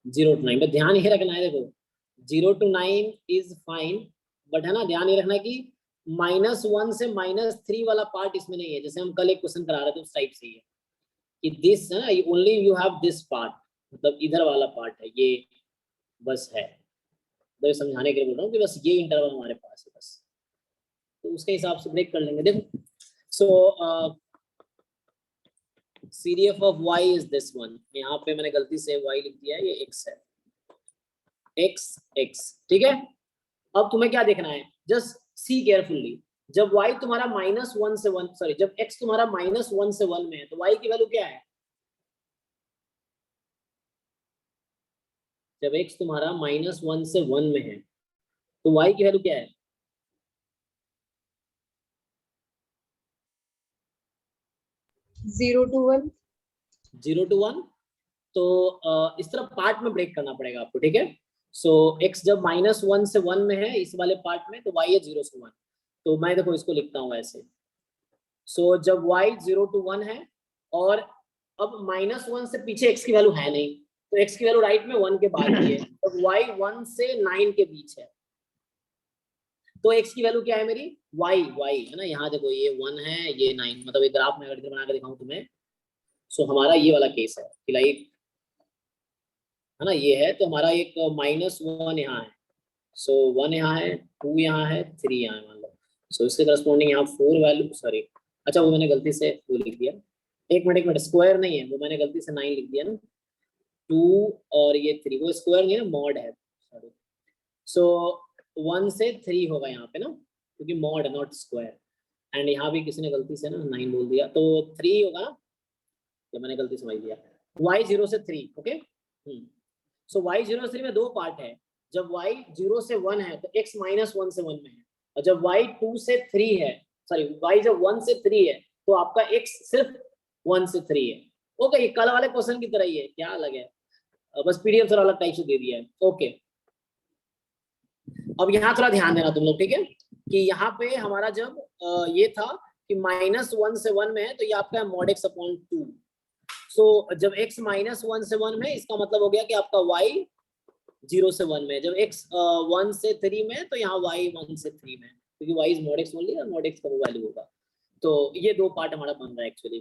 0 to 9। ध्यान ये रखना है, देखो 0 to 9 इज फाइन, बट है ना ध्यान ये रखना कि -1 से -3 वाला पार्ट इसमें नहीं है। जैसे हम कल एक क्वेश्चन करा रहे थे उस टाइप से ही है कि दिस है ना, only you have this part, मतलब इधर वाला पार्ट है ये बस है। तो समझाने के लिए बोल रहा हूँ कि बस ये इंटरवल हमारे पास है बस, तो उसके हिसाब से ब्रेक कर लेंगे। देखो सो CDF of y is this one, यहाँ पे मैंने गलती से y लिख दिया है, ये x है, x ठीक है। अब तुम्हें क्या देखना है, जस्ट सी केयरफुली, जब y तुम्हारा -1 से 1 सॉरी जब x तुम्हारा -1 से 1 में है तो y की वैल्यू क्या है, जब x तुम्हारा -1 से 1 में है तो y की वैल्यू क्या है? 0 to 1. 0 to 1। तो इस तरह पार्ट में ब्रेक करना पड़ेगा आपको, ठीक है। सो x जब -1 से 1 में है इस वाले पार्ट में, तो y है 0 से 1। तो मैं देखो इसको लिखता हूँ ऐसे। सो जब y 0 to 1 है और अब -1 से पीछे x की वैल्यू है नहीं, तो x की वैल्यू राइट में 1 के बाद की है। तो y 1 से 9 के बीच है, तो x की वैल्यू क्या है मेरी? y है ना, यहाँ देखो ये 1 है ये 9, मतलब एक ग्राफ में अगर इधर बना के दिखाऊं तुम्हें, सो हमारा ये वाला केस है कि लाइक है ना, ये है तो हमारा एक -1 यहाँ है, सो 1 यहाँ है, 2 यहाँ है, 3 यहाँ है मान लो। सो इसके करस्पॉन्डिंग यहाँ 4 वैल्यू, सॉरी अच्छा वो मैंने गलती से वो लिख दिया, एक मिनट स्क्वायर नहीं है वो, मैंने गलती से 9 लिख दिया ना, 2 और ये 3 वो स्क्वायर नहीं है ना, मॉड है, सॉरी। सो 1 से 3 होगा यहाँ पे ना, क्योंकि मॉड है नॉट स्क्वायर, एंड यहाँ भी किसी ने गलती से ना 9 बोल दिया, तो 3 होगा ना, तो मैंने गलती समझ लिया। y 0 से 3, ओके। सो y 0 से 3 में दो पार्ट है, जब y 0 से 1 है तो x -1 से 1 में है, और जब y 2 से 3 है, सॉरी y जब 1 से 3 है तो आपका x सिर्फ 1 से 3 है। ओके, ये कल वाले क्वेश्चन की तरह ही है, क्या अलग है, बस पीडीएफ थोड़ा अलग टाइप से दे दिया है। ओके, अब यहाँ थोड़ा ध्यान देना तुम लोग, ठीक है, कि यहाँ पे हमारा जब ये था कि -1 से 1 में है तो ये आपका mod x अपॉन 2। सो जब x -1 से 1 में, इसका मतलब हो गया कि आपका y 0 से 1 में, जब x 1 से 3 में तो यहाँ y 1 से 3 में, क्योंकि y is mod x only और mod x का वो वैल्यू होगा। तो ये दो पार्ट हमारा बन रहा है एक्चुअली।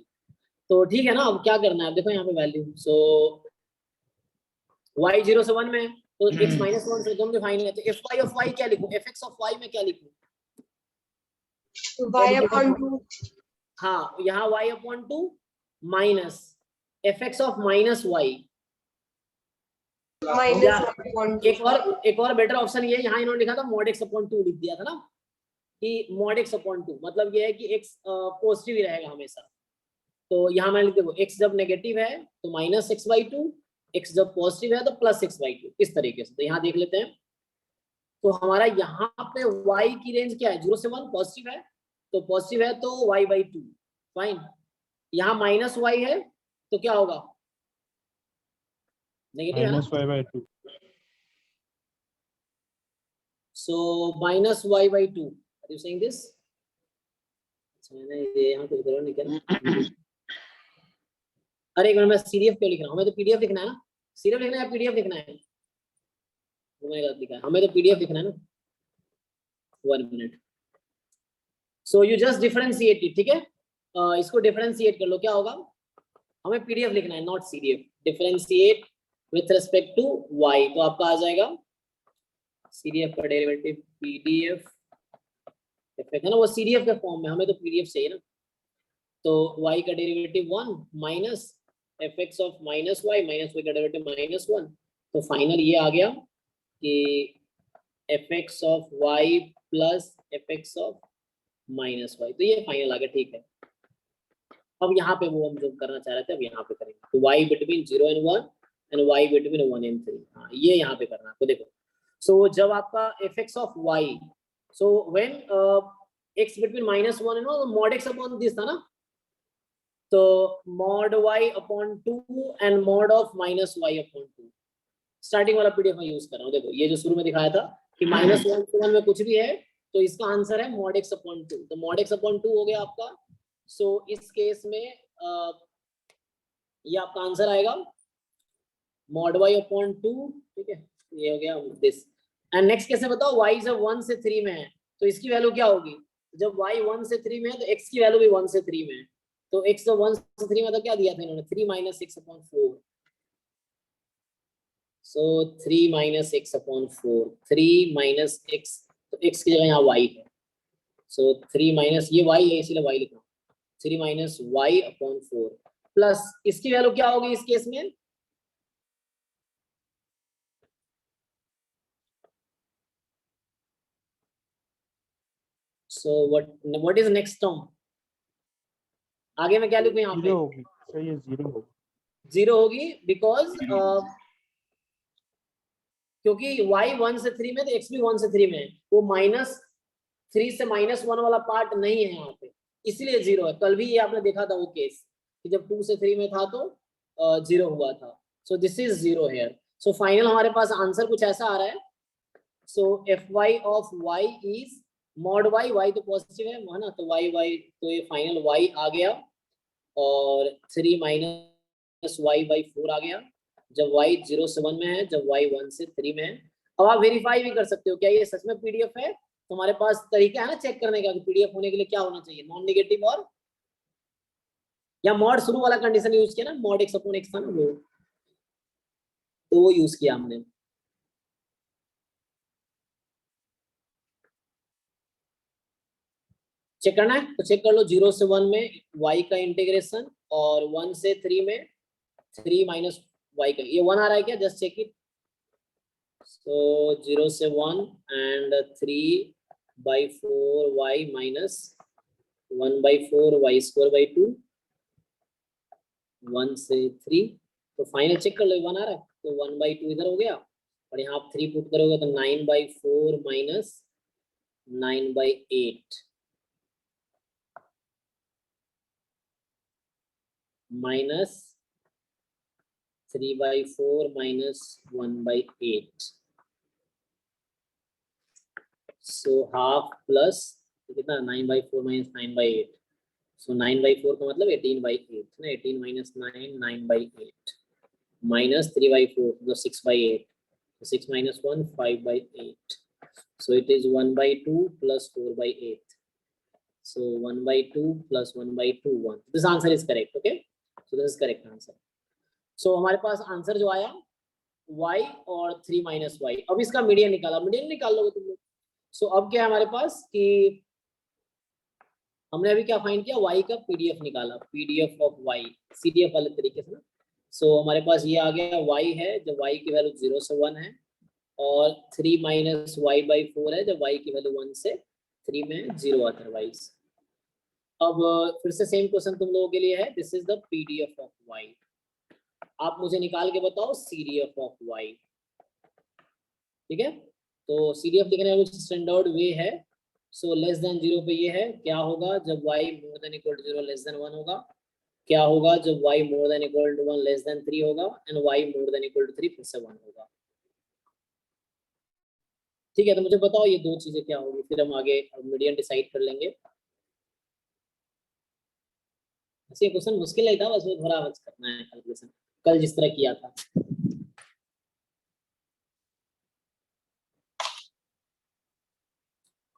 तो ठीक है ना, अब क्या करना है, देखो यहाँ पे वैल्यू, सो y 0 से 1 में है तो x -1 से तुम डिफाइन है, तो fy ऑफ y क्या लिखूं, fx ऑफ y में क्या लिखूं? y upon 2. हाँ, यहाँ y upon 2 minus fx of minus y, minus या y upon 2. एक और बेटर ऑप्शन ये, यहाँ इन्होंने लिखा था mod x अपॉन 2 लिख दिया था ना, कि mod x अपॉन 2 मतलब ये है कि x पॉजिटिव ही रहेगा हमेशा। तो यहाँ मैं लिख देखो, x जब नेगेटिव है तो -6/2, x जब पॉजिटिव है तो +6/2, इस तरीके से। तो यहाँ देख लेते हैं, तो हमारा यहाँ पे y की रेंज क्या है, 0 से 1, पॉजिटिव है, तो पॉजिटिव है तो y/2, फाइन। यहाँ -y है तो क्या होगा, नेगेटिव है ना, -y/2। So -y/2, are you saying this? मैंने ये यहाँ कुछ गलत निकला, अरे एक मिनट, मैं सीडीएफ क्यों लिख रहा हूँ, हमें तो पीडीएफ लिखना है ना, सीडीएफ लिखना है या पीडीएफ लिखना है, वो मैंने गलत लिखा है, हमें तो पीडीएफ लिखना है ना। 1 minute, so you just differentiate it, ठीक है, इसको डिफरेंशिएट कर लो, क्या होगा, हमें पीडीएफ लिखना है not CDF, differentiate with respect to y, तो आपका आ जाएगा सीडीएफ का डेरिवेटिव पीडीएफ इफेक्ट है ना, वो सीडीएफ के फॉर्म में, हमें तो पीडीएफ चाहिए ना। तो y का derivative 1 minus fx of minus y का डेरिवेटिव -1, तो फाइनल ये आ गया कि fx of y plus fx of -y, तो ये फाइनल आ गया, ठीक है। अब यहाँ पे वो हम जो करना चाह रहे थे अब यहाँ पे करेंगे, तो y between 0 and 1 and y between 1 and 3, हाँ ये यहाँ पे करना है। तो देखो, सो जब आपका fx of y, so when x between -1 and 1, mod x upon this था ना, तो mod y upon 2 and mod of -y upon 2, starting वाला पीडीएफ मैं यूज कर रहा हूँ। देखो ये जो शुरू में दिखाया था कि -1 से 1 में कुछ भी है तो इसका आंसर है mod x अपॉन 2, तो mod x अपॉन 2 हो गया आपका। सो इस केस में ये आपका आंसर आएगा mod y अपॉन 2, ठीक है, ये हो गया दिस। एंड नेक्स्ट कैसे बताओ, y जब 1 से 3 में है तो इसकी वैल्यू क्या होगी, जब y 1 से 3 में है तो x की वैल्यू भी 1 से 3 में है, तो x जब 1 से 3 में तो क्या दिया था इन्होंने, 3 - 6 अपॉन 4, सो 3 - 6 अपॉन 4, 3 - x, तो x की जगह यहाँ y है, सो 3 - ये y है इसीलिए y लिखा, 3 - y अपॉन 4 प्लस इसकी वैल्यू क्या होगी इस केस में, सो व्हाट इज नेक्स्ट टर्म, आगे मैं क्या लिखूं यहाँ पे, 0 होगी सर, ये 0 होगी। 0 होगी बिकॉज क्योंकि y 1 से 3 में तो x भी 1 से 3 में है, वो -3 से -1 वाला पार्ट नहीं है यहाँ पे, इसलिए 0 है। कल भी ये आपने देखा था वो केस कि जब 2 से 3 में था तो 0 हुआ था। So this is 0 here. So final हमारे पास आंसर कुछ ऐसा आ रहा है। So fy of y is mod y तो पॉजिटिव है ना, तो y तो ये फाइनल y आ गया और 3 माइनस y/4 आ गया जब y 0 से 1 में है, जब y 1 से 3 में है। अब आप वेरीफाई भी कर सकते हो क्या ये सच में पीडीएफ है। तो हमारे पास तरीका है ना चेक करने का कि पीडीएफ होने के लिए क्या होना चाहिए, नॉन नेगेटिव और या मॉड शुरू वाला कंडीशन यूज किया ना, मॉड x/x था ना वो, तो वो यूज किया हमने। चेक करना है तो चेक कर लो, 0 से 1 में y का इंटीग्रेशन और 1 से 3 में 3 माइनस y का, ये 1 आ रहा है क्या, जस्ट चेक इट। सो 0 से 1 एंड 3/4 y माइनस 1/4 y²/2 1 से 3, तो फाइनल चेक कर लो 1 आ रहा है, तो 1/2 इधर हो गया और यहाँ आप 3 पुट करोगे तो 9/4 minus 9/8 minus 3/4 minus 1/8, so half plus कितना 9/4 माइनस 9/8, सो 9/4 का मतलब 18/8 ना, 18 माइनस 9 9/8 माइनस 3/4 तो 6/8, 6 minus 1 5/8, so it is 1/2 plus 4/8, so 1/2 plus 1/2 1, this answer is correct. Okay, so this is correct answer. So हमारे पास आंसर जो आया y और 3 माइनस y। अब इसका मीडियन निकाला, मीडियन निकाल लोगे तुम लोग। सो अब क्या है हमारे पास कि हमने अभी क्या फाइंड किया, y का पीडीएफ निकाला, पीडीएफ ऑफ y सीडीएफ वाले तरीके से ना। सो हमारे पास ये आ गया y है जब y की वैल्यू 0 से 1 है और 3 माइनस y/4 है जब y की वैल्यू 1 से 3 में 0 अदरवाइज। अब फिर से सेम क्वेश्चन तुम लोगों के लिए है, this is the PDF of y। आप मुझे निकाल के बताओ सीडीएफ ऑफ y, ठीक है। तो सीडीएफ लिखने का कुछ स्टैंडर्ड वे है। सो लेस देन 0 पे ये है, क्या होगा जब y more than equal to 0 less than 1 होगा, क्या होगा जब y more than equal to 1 less than 3 होगा, and y more than equal to 3 फिर से 1 होगा। ठीक है, तो मुझे बताओ ये दो चीजें क्या होगी, फिर हम आगे मीडियन डिसाइड कर लेंगे। ऐसे क्वेश्चन मुश्किल नहीं था, बस वो थोड़ा बस करना है कैलकुलेशन, कल जिस तरह किया था।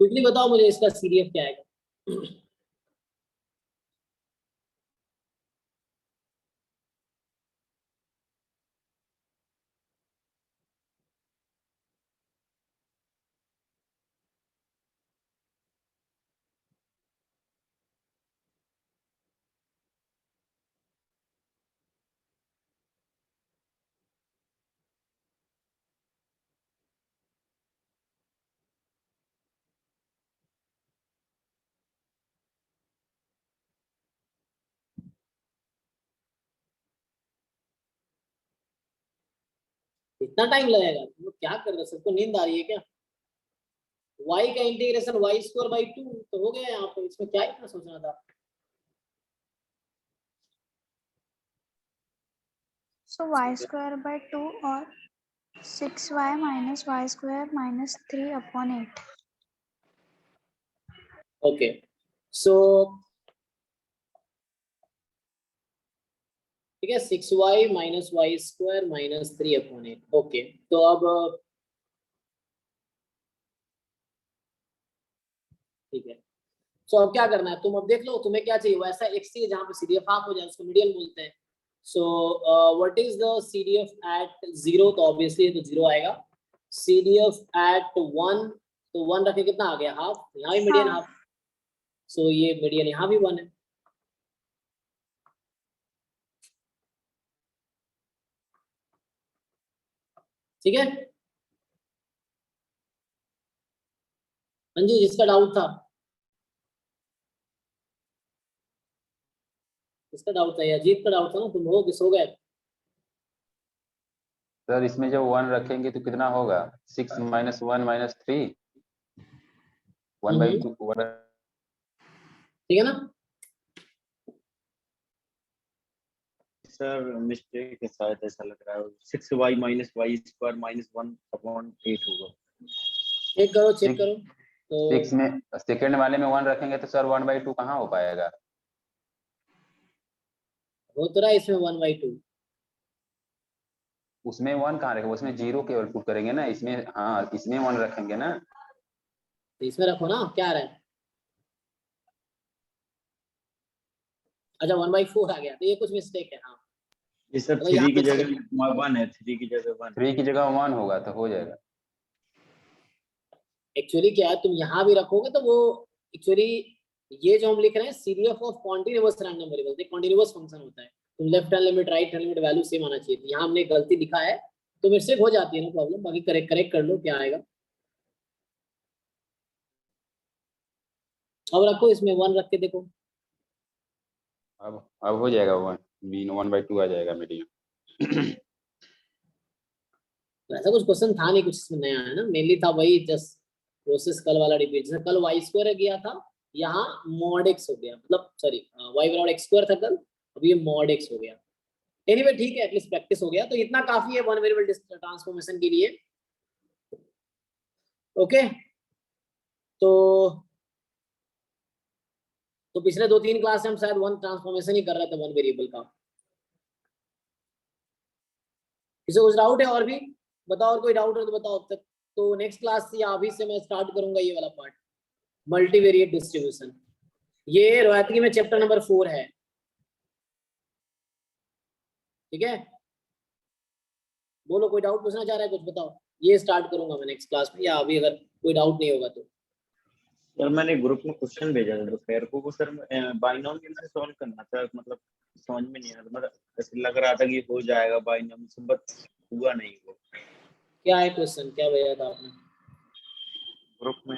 क्विकली बताओ मुझे इसका सीडीएफ क्या आएगा। इतना टाइम लगेगा, तुम लोग क्या कर रहे हो, सबको नींद आ रही है क्या। y का इंटीग्रेशन y²/2 तो हो गया यहाँ पे, इसमें क्या इतना सोचना था। So y²/2 और 6y minus y² minus 3/8। Okay, सो ठीक है, 6y minus y² minus 3/8। Okay, तो अब ठीक है, सो अब क्या करना है, तुम अब देख लो तुम्हें क्या चाहिए, वैसा x चाहिए जहाँ पे सीडीएफ हाफ हो जाए, उसको मीडियन बोलते हैं। So what is the CDF at 0, तो ऑब्वियसली तो 0 आएगा। सीडीएफ एट 1, तो 1 रखे कितना आ गया, हाफ, यहाँ भी मीडियन हाफ, सो ये मीडियन यहाँ भी 1 है। ठीक है, हाँ जी, जिसका डाउट था, इसका डाउट था या जीत का डाउट था ना, तुम हो कि सो गए। सर इसमें जब 1 रखेंगे तो कितना होगा 6 - 1 - 3 1/2 ठीक है ना? सर मिस्टेक है शायद, ऐसा लग रहा है 6y - y² - 1/8 होगा। चेक करो चेक करो। तो 6 में सेकंड वाले में 1 रखेंगे तो सर 1/2 कहाँ हो पाएगा? हो तो रहा है इसमें 1/2। उसमें 1 कहाँ रखेंगे? उसमें 0 केवल पुट करेंगे ना, इसमें हाँ इसमें 1 रखेंगे ना। तो इसमें रखो ना, क्या आ रहा है? अच्छा 1/4 आ गया, तो ये कुछ मिस्टेक है। हाँ ये सर तो यहाँ 3 की पे जगह 1 है, 3 की जगह 1। 3 की जगह 1 होगा तो हो जाएगा। एक्चुअली क्या है, तुम यहाँ भी रखोगे तो वो एक्चुअली ये जो हम लिख रहे हैं सीरीएफ ऑफ कॉन्टिन्यूअस रैंडम वेरिएबल्स, एक कॉन्टिन्यूअस फंक्शन होता है। तुम left hand limit right hand limit value same आना चाहिए थी, यहाँ हमने गलती लिखा है तो मिस्टेक हो जाती है, नो प्रॉब्लम। बाकी करेक्ट कर लो क्या आएगा। अब रखो इसमें 1 रख के देखो। अब हो जाएगा 1 मीन 1/2 आ जाएगा मीडियम। तो ऐसा कुछ क्वेश्चन था नहीं, कुछ इसमें नया है ना, मेनली था वही जस्ट प्रोसेस कल वाला रिपीट। जैसे कल y² गया था, यहाँ mod x हो गया, मतलब सॉरी y/x² था कल, अब ये mod x हो गया। एनीवे ठीक है, एटलीस्ट प्रैक्टिस हो गया, तो इतना काफी है वन वेरिएबल ट्रांसफॉर्मेशन के लिए। ओके तो पिछले 2-3 क्लास से हम शायद 1 ट्रांसफॉर्मेशन ही कर रहे थे 1 वेरिएबल का। किसी को कुछ डाउट है और भी बताओ, और कोई डाउट है तो बताओ अब तक। तो नेक्स्ट क्लास से या अभी से मैं स्टार्ट करूंगा ये वाला पार्ट, मल्टीवेरिएट डिस्ट्रीब्यूशन। ये रोहतगी में चैप्टर नंबर 4 है, ठीक है। बोलो कोई डाउट पूछना चाह रहा है, कुछ बताओ। ये स्टार्ट करूंगा मैं नेक्स्ट क्लास में, या अभी अगर कोई डाउट नहीं होगा तो। सर मैंने ग्रुप में क्वेश्चन भेजा था दोपहर को सर, बाइनोमियल से सॉल्व करना था, मतलब समझ में नहीं आया, मतलब ऐसे लग रहा था कि हो जाएगा बाइनोमियल से, बट हुआ नहीं वो। क्या है क्वेश्चन, क्या भेजा था आपने ग्रुप में?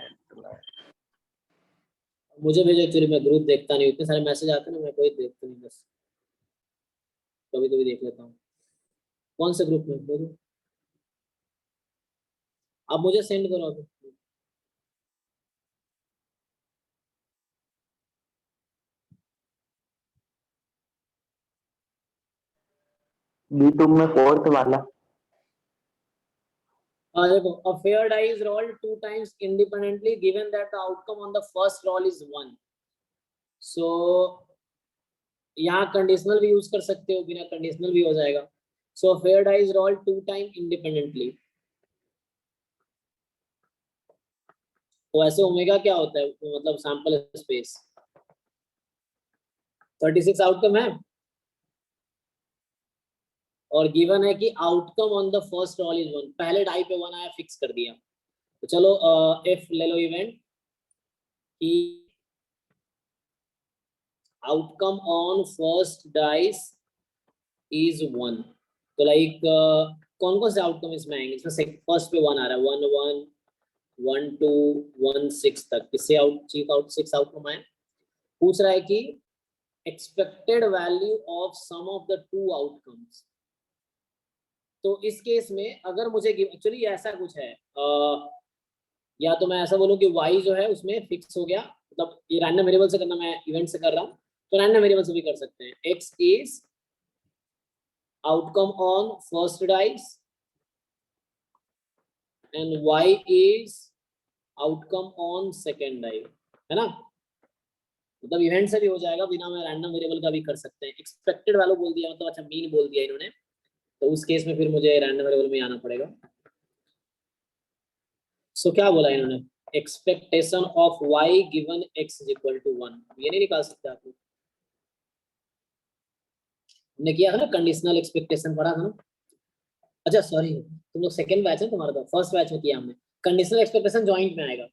मुझे भेजो, एक्चुअली मैं ग्रुप देखता नहीं, इतने सारे मैसेज आते हैं ना, मैं कोई देखता नहीं, बस कभी कभी देख लेता हूँ। कौन से ग्रुप में भेजो आप, मुझे सेंड करो अभी। B2 में 4th वाला। देखो, a fair die is rolled 2 times independently given that the outcome on the first roll is 1. So यहाँ कंडीशनल भी यूज कर सकते हो, बिना कंडीशनल भी हो जाएगा। So a fair die is rolled 2 times independently. तो ऐसे ओमेगा क्या होता है, मतलब सैंपल स्पेस 36 आउटकम है, और गिवन है कि outcome on the first roll is 1। पहले डाई पे 1 आया, फिक्स कर दिया। तो चलो इफ ले लो इवेंट कि outcome on first dice is 1, तो लाइक कौन कौन से आउटकम इसमें आएंगे? इसमें फर्स्ट पे 1 आ रहा है, 1 1 1 2 1 6 तक, किससे आउट 6 आउटकम आए। पूछ रहा है कि expected value of sum of the 2 outcomes. तो इस केस में अगर मुझे एक्चुअली ऐसा कुछ है, या तो मैं ऐसा बोलूं कि y जो है उसमें फिक्स हो गया, मतलब ये रैंडम वेरिएबल से करना, मैं इवेंट से कर रहा हूँ, तो रैंडम वेरिएबल से भी कर सकते हैं। x is outcome on first dice and y is outcome on second dice, है ना। मतलब इवेंट से भी हो जाएगा, बिना मैं रैंडम वेरिएबल का भी कर सकते हैं। एक्सपेक्टेड वैल्यू बोल दिया, मतलब अच्छा मीन बोल दिया इन्होंने, तो उस केस में फिर मुझे रैंडम वेरिएबल में आना पड़ेगा। सो क्या बोला इन्होंने, expectation of y given x is equal to 1। ये नहीं निकाल सकते आप लोग, हमने किया था ना, कंडीशनल एक्सपेक्टेशन पढ़ा था ना। अच्छा सॉरी, तुम लोग सेकंड बैच है तुम्हारा, तो फर्स्ट बैच में किया हमने। कंडीशनल एक्सपेक्टेशन जॉइंट में आएगा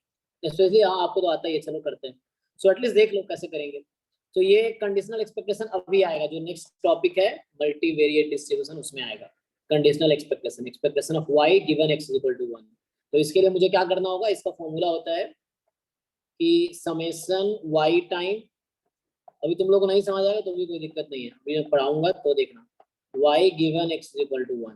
स्पेशली, हाँ आपको तो आता ही है, चलो करते हैं। सो एटलीस्ट देख लो कैसे करेंगे। तो ये कंडीशनल एक्सपेक्टेशन अभी आएगा, जो नेक्स्ट टॉपिक है मल्टीवेरिएट डिस्ट्रीब्यूशन, उसमें आएगा conditional expectation, expectation of y given x is equal to 1। तो इसके लिए मुझे क्या करना होगा, इसका फॉर्मूला होता है कि समेशन y टाइम, अभी तुम लोग को नहीं समझ आएगा तो भी कोई दिक्कत नहीं है, अभी मैं पढ़ाऊंगा तो देखना, y given x is equal to 1।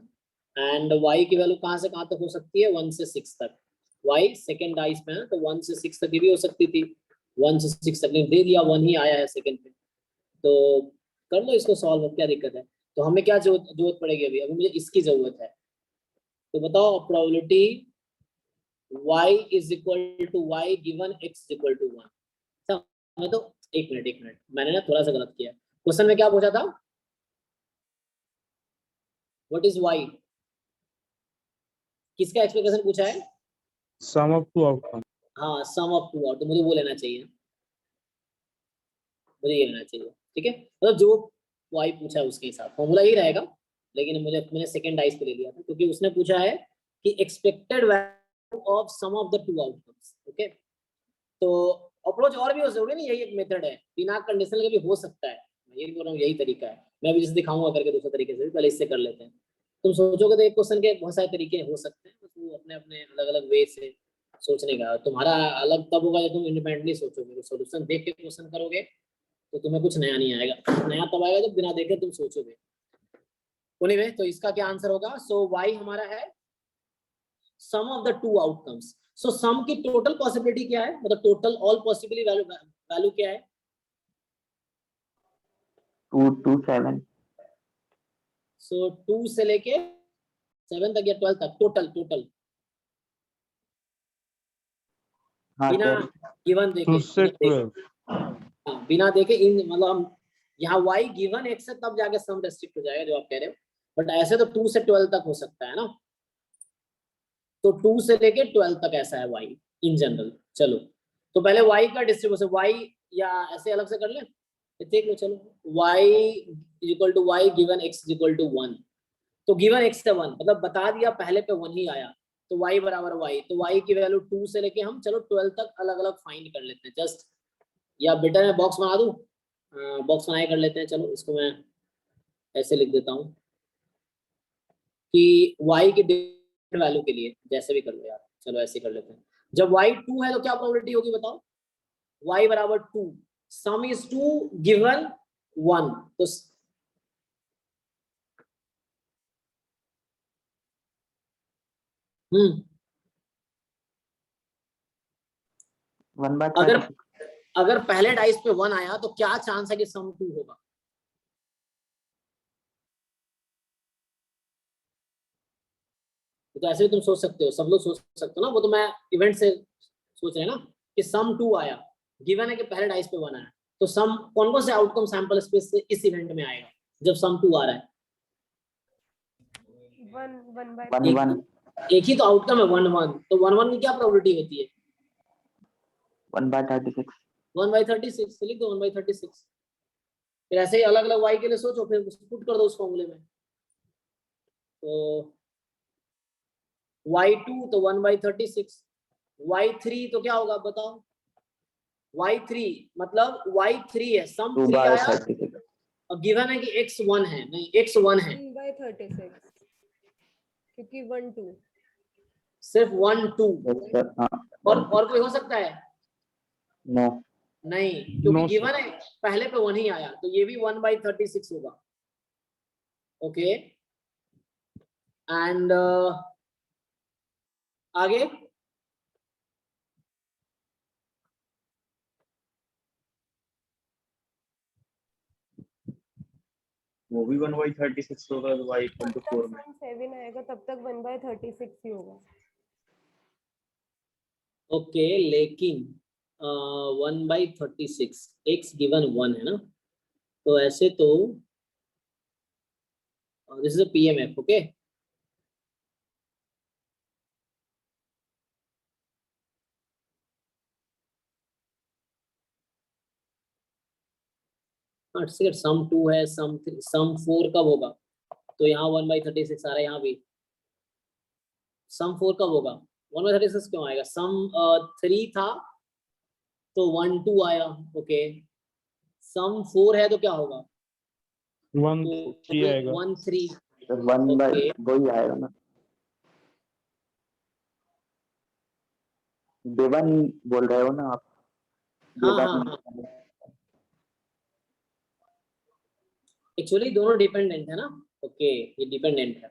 And y की वैल्यू कहाँ से कहाँ तक हो सकती है, 1 से 6 तक। y सेकंड डाइस पे है तो 1 से 6 तक भी हो सकती थी, 1 से 6 तक दे दिया, 1 ही आया है सेकंड पे, तो कर लो इसको सॉल्व, क्या दिक्कत है। तो हमें क्या जरूरत पड़ेगी अभी, मुझे इसकी जरूरत है। तो बताओ probability y is equal to y given x is equal to 1। मैं तो एक मिनट मैंने ना थोड़ा सा गलत किया, क्वेश्चन में क्या पूछा था, व्हाट इज y, किसका एक्सप्रेशन पूछा है, Sum of two outcomes. हाँ सम ऑफ टू आउट, तो मुझे वो लेना चाहिए, मुझे ये लेना चाहिए, ठीक है। मतलब जो y पूछा है उसके हिसाब फॉर्मूला ही रहेगा, लेकिन मैंने सेकंड डाइस पे ले लिया था क्योंकि उसने पूछा है कि expected value of sum of the two outcomes. Okay, तो अप्रोच और भी हो सकता है ना, यही एक मेथड है, बिना कंडीशनल के भी हो सकता है, मैं यही बोल रहा हूँ यही तरीका है। मैं भी जैसे दिखाऊंगा करके दूसरे तरीके से, पहले इससे कर लेते हैं। तुम सोचोगे तो एक क्वेश्चन के बहुत सारे तरीके हो सकते हैं, तो अपने अपने अलग अलग वे से सोचने का तुम्हारा अलग तब होगा जब तुम इंडिपेंडेंटली सोचोगे, तो सोल्यूशन देख के क्वेश्चन करोगे तो तुम्हें कुछ नया नहीं आएगा, नया तब आएगा जब बिना देखे तुम सोचोगे। एनीवे, तो इसका क्या आंसर होगा, सो y हमारा है सम ऑफ द टू आउटकम्स। सो सम की टोटल पॉसिबिलिटी क्या है, मतलब टोटल ऑल पॉसिबिलिटी वैल्यू क्या है, 2 to 7। सो 2 से लेके 7 तक या 12 तक टोटल हाँ बिना सर, गिवन देखे, 2 से 12. हाँ, बिना देखे इन मतलब हम यहाँ y गिवन x से तब जाके सम रेस्ट्रिक्ट हो जाएगा जो आप कह रहे हो, बट ऐसे तो 2 से 12 तक हो सकता है ना, तो 2 से लेके 12 तक ऐसा है y इन जनरल। चलो तो पहले y का डिस्ट्रीब्यूशन, y या ऐसे अलग से कर लें, देख लो, चलो y is equal to y given x is equal to 1, तो गिवन x से 1 मतलब बता दिया पहले पे 1 ही आया, तो y बराबर y, तो y की वैल्यू 2 से लेके हम चलो 12 तक अलग अलग फाइंड कर लेते हैं जस्ट, या बेटर मैं बॉक्स बना दूं, बॉक्स बनाए कर लेते हैं। चलो इसको मैं ऐसे लिख देता हूँ कि y की वैल्यू के लिए जैसे भी कर लो यार, चलो ऐसे कर लेते हैं। जब y 2 है तो क्या प्रोबेबिलिटी होगी बताओ, y बराबर 2, सम इज 2 गिवन 1, तो अगर पहले डाइस पे 1 आया तो क्या चांस है कि सम 2 होगा, तो ऐसे भी तुम सोच सकते हो, सब लोग सोच सकते हो ना, वो तो मैं इवेंट से सोच रहे हैं ना कि सम 2 आया, गिवन है कि पहले डाइस पे 1 आया, तो सम कौन कौन से आउटकम सैंपल स्पेस से इस इवेंट में आएगा जब सम 2 आ रहा है, 1 एक ही तो आउटकम है 1 1, तो 1 1 की क्या प्रोबेबिलिटी होती है, 1/36। 1/36, लिख दो 1/36, फिर ऐसे ही अलग अलग y के लिए सोचो, फिर पुट कर दो उस फॉर्मूले में, तो y2 तो 1/36, y3 तो क्या होगा बताओ, y3 मतलब y3 है, सम 3 आया 2/36। और गिवन है कि x 1 है, नहीं x 1 है, 1/36 क्योंकि 1 2 सिर्फ 1 2, Yes, sir. हाँ, और कोई हो सकता है, no. नहीं क्योंकि No, sir. गिवन है पहले पे 1 ही आया, तो ये भी 1/36 होगा। ओके एंड आगे वो भी 1/36 होगा तो y इक्वल टू 4 में। 7 आएगा तब तक 1/36 ही होगा। ओके लेकिन 1/36 x गिवन 1 है ना, तो ऐसे तो this is a PMF। Okay sum 2 है, सम 4 कब होगा, तो यहाँ 1/36 आ रहा है, यहाँ भी सम 4 कब होगा, 1/36 क्यों आएगा, सम 3 था तो 1 2 आया, ओके सम 4 है तो क्या होगा, 1 3 आएगा। 1 3, तो 1/, ओके वही आएगा ना, बेवन बोल रहे हो ना आप, हाँ बेवन। हाँ हाँ, एक्चुअली दोनों डिपेंडेंट है ना, ओके ये डिपेंडेंट है,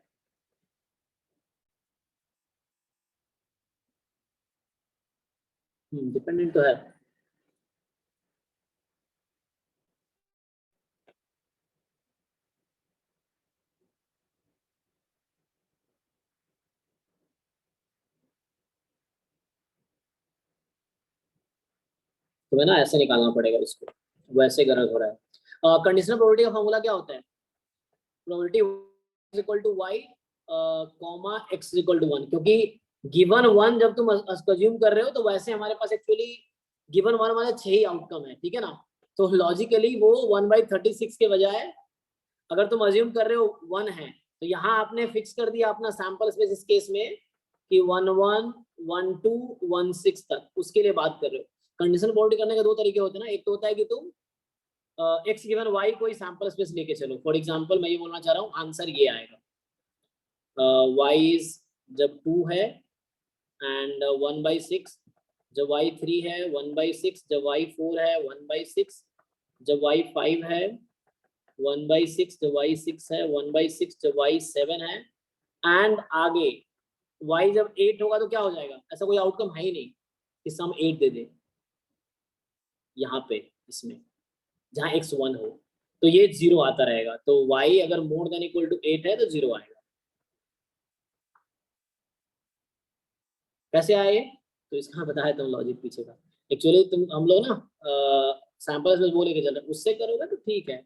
डिपेंडेंट तो है। तुम्हें ना ऐसे निकालना पड़ेगा इसको, वैसे गलत हो रहा है। कंडीशनल प्रोबेबिलिटी का फॉर्मूला क्या होता है? Probability equal to y comma x equal to 1, क्योंकि गिवन 1 जब तुम अज्यूम कर रहे हो तो वैसे हमारे पास एक्चुअली गिवन 1 वाले 6 ही आउटकम है, ठीक है ना। तो लॉजिकली वो 1/36 के बजाय अगर तुम अज्यूम कर रहे हो 1 है तो यहाँ आपने फिक्स कर दिया अपना सैंपल स्पेस इस केस में कि 1 1 1 2 1 6 तक, उसके लिए बात कर रहे हो। कंडीशनल प्रोबेबिलिटी करने के दो तरीके होते हैं ना, एक तो होता है कि तुम x गिवन y कोई सैंपल स्पेस लेके चलो। फॉर एग्जांपल मैं ये बोलना चाह रहा हूँ, आंसर ये आएगा y इज जब 2 है एंड 1/6, जब y 3 है 1/6, जब y 4 है 1/6, जब y 5 है 1/6, जब y 6 है 1/6, जब y 7 है एंड आगे y जब 8 होगा तो क्या हो जाएगा? ऐसा कोई आउटकम है ही नहीं कि सम 8 दे दे यहाँ पे इसमें जहाँ x 1 हो, तो ये 0 आता रहेगा। तो y अगर मोर देन इक्वल टू 8 है तो 0 आएगा। कैसे आए? तो इसका बताया तुम लॉजिक पीछे का। एक्चुअली तुम हम लोग ना सैंपल स्पेस वो लेके चल रहे हैं, उससे करोगे तो ठीक है।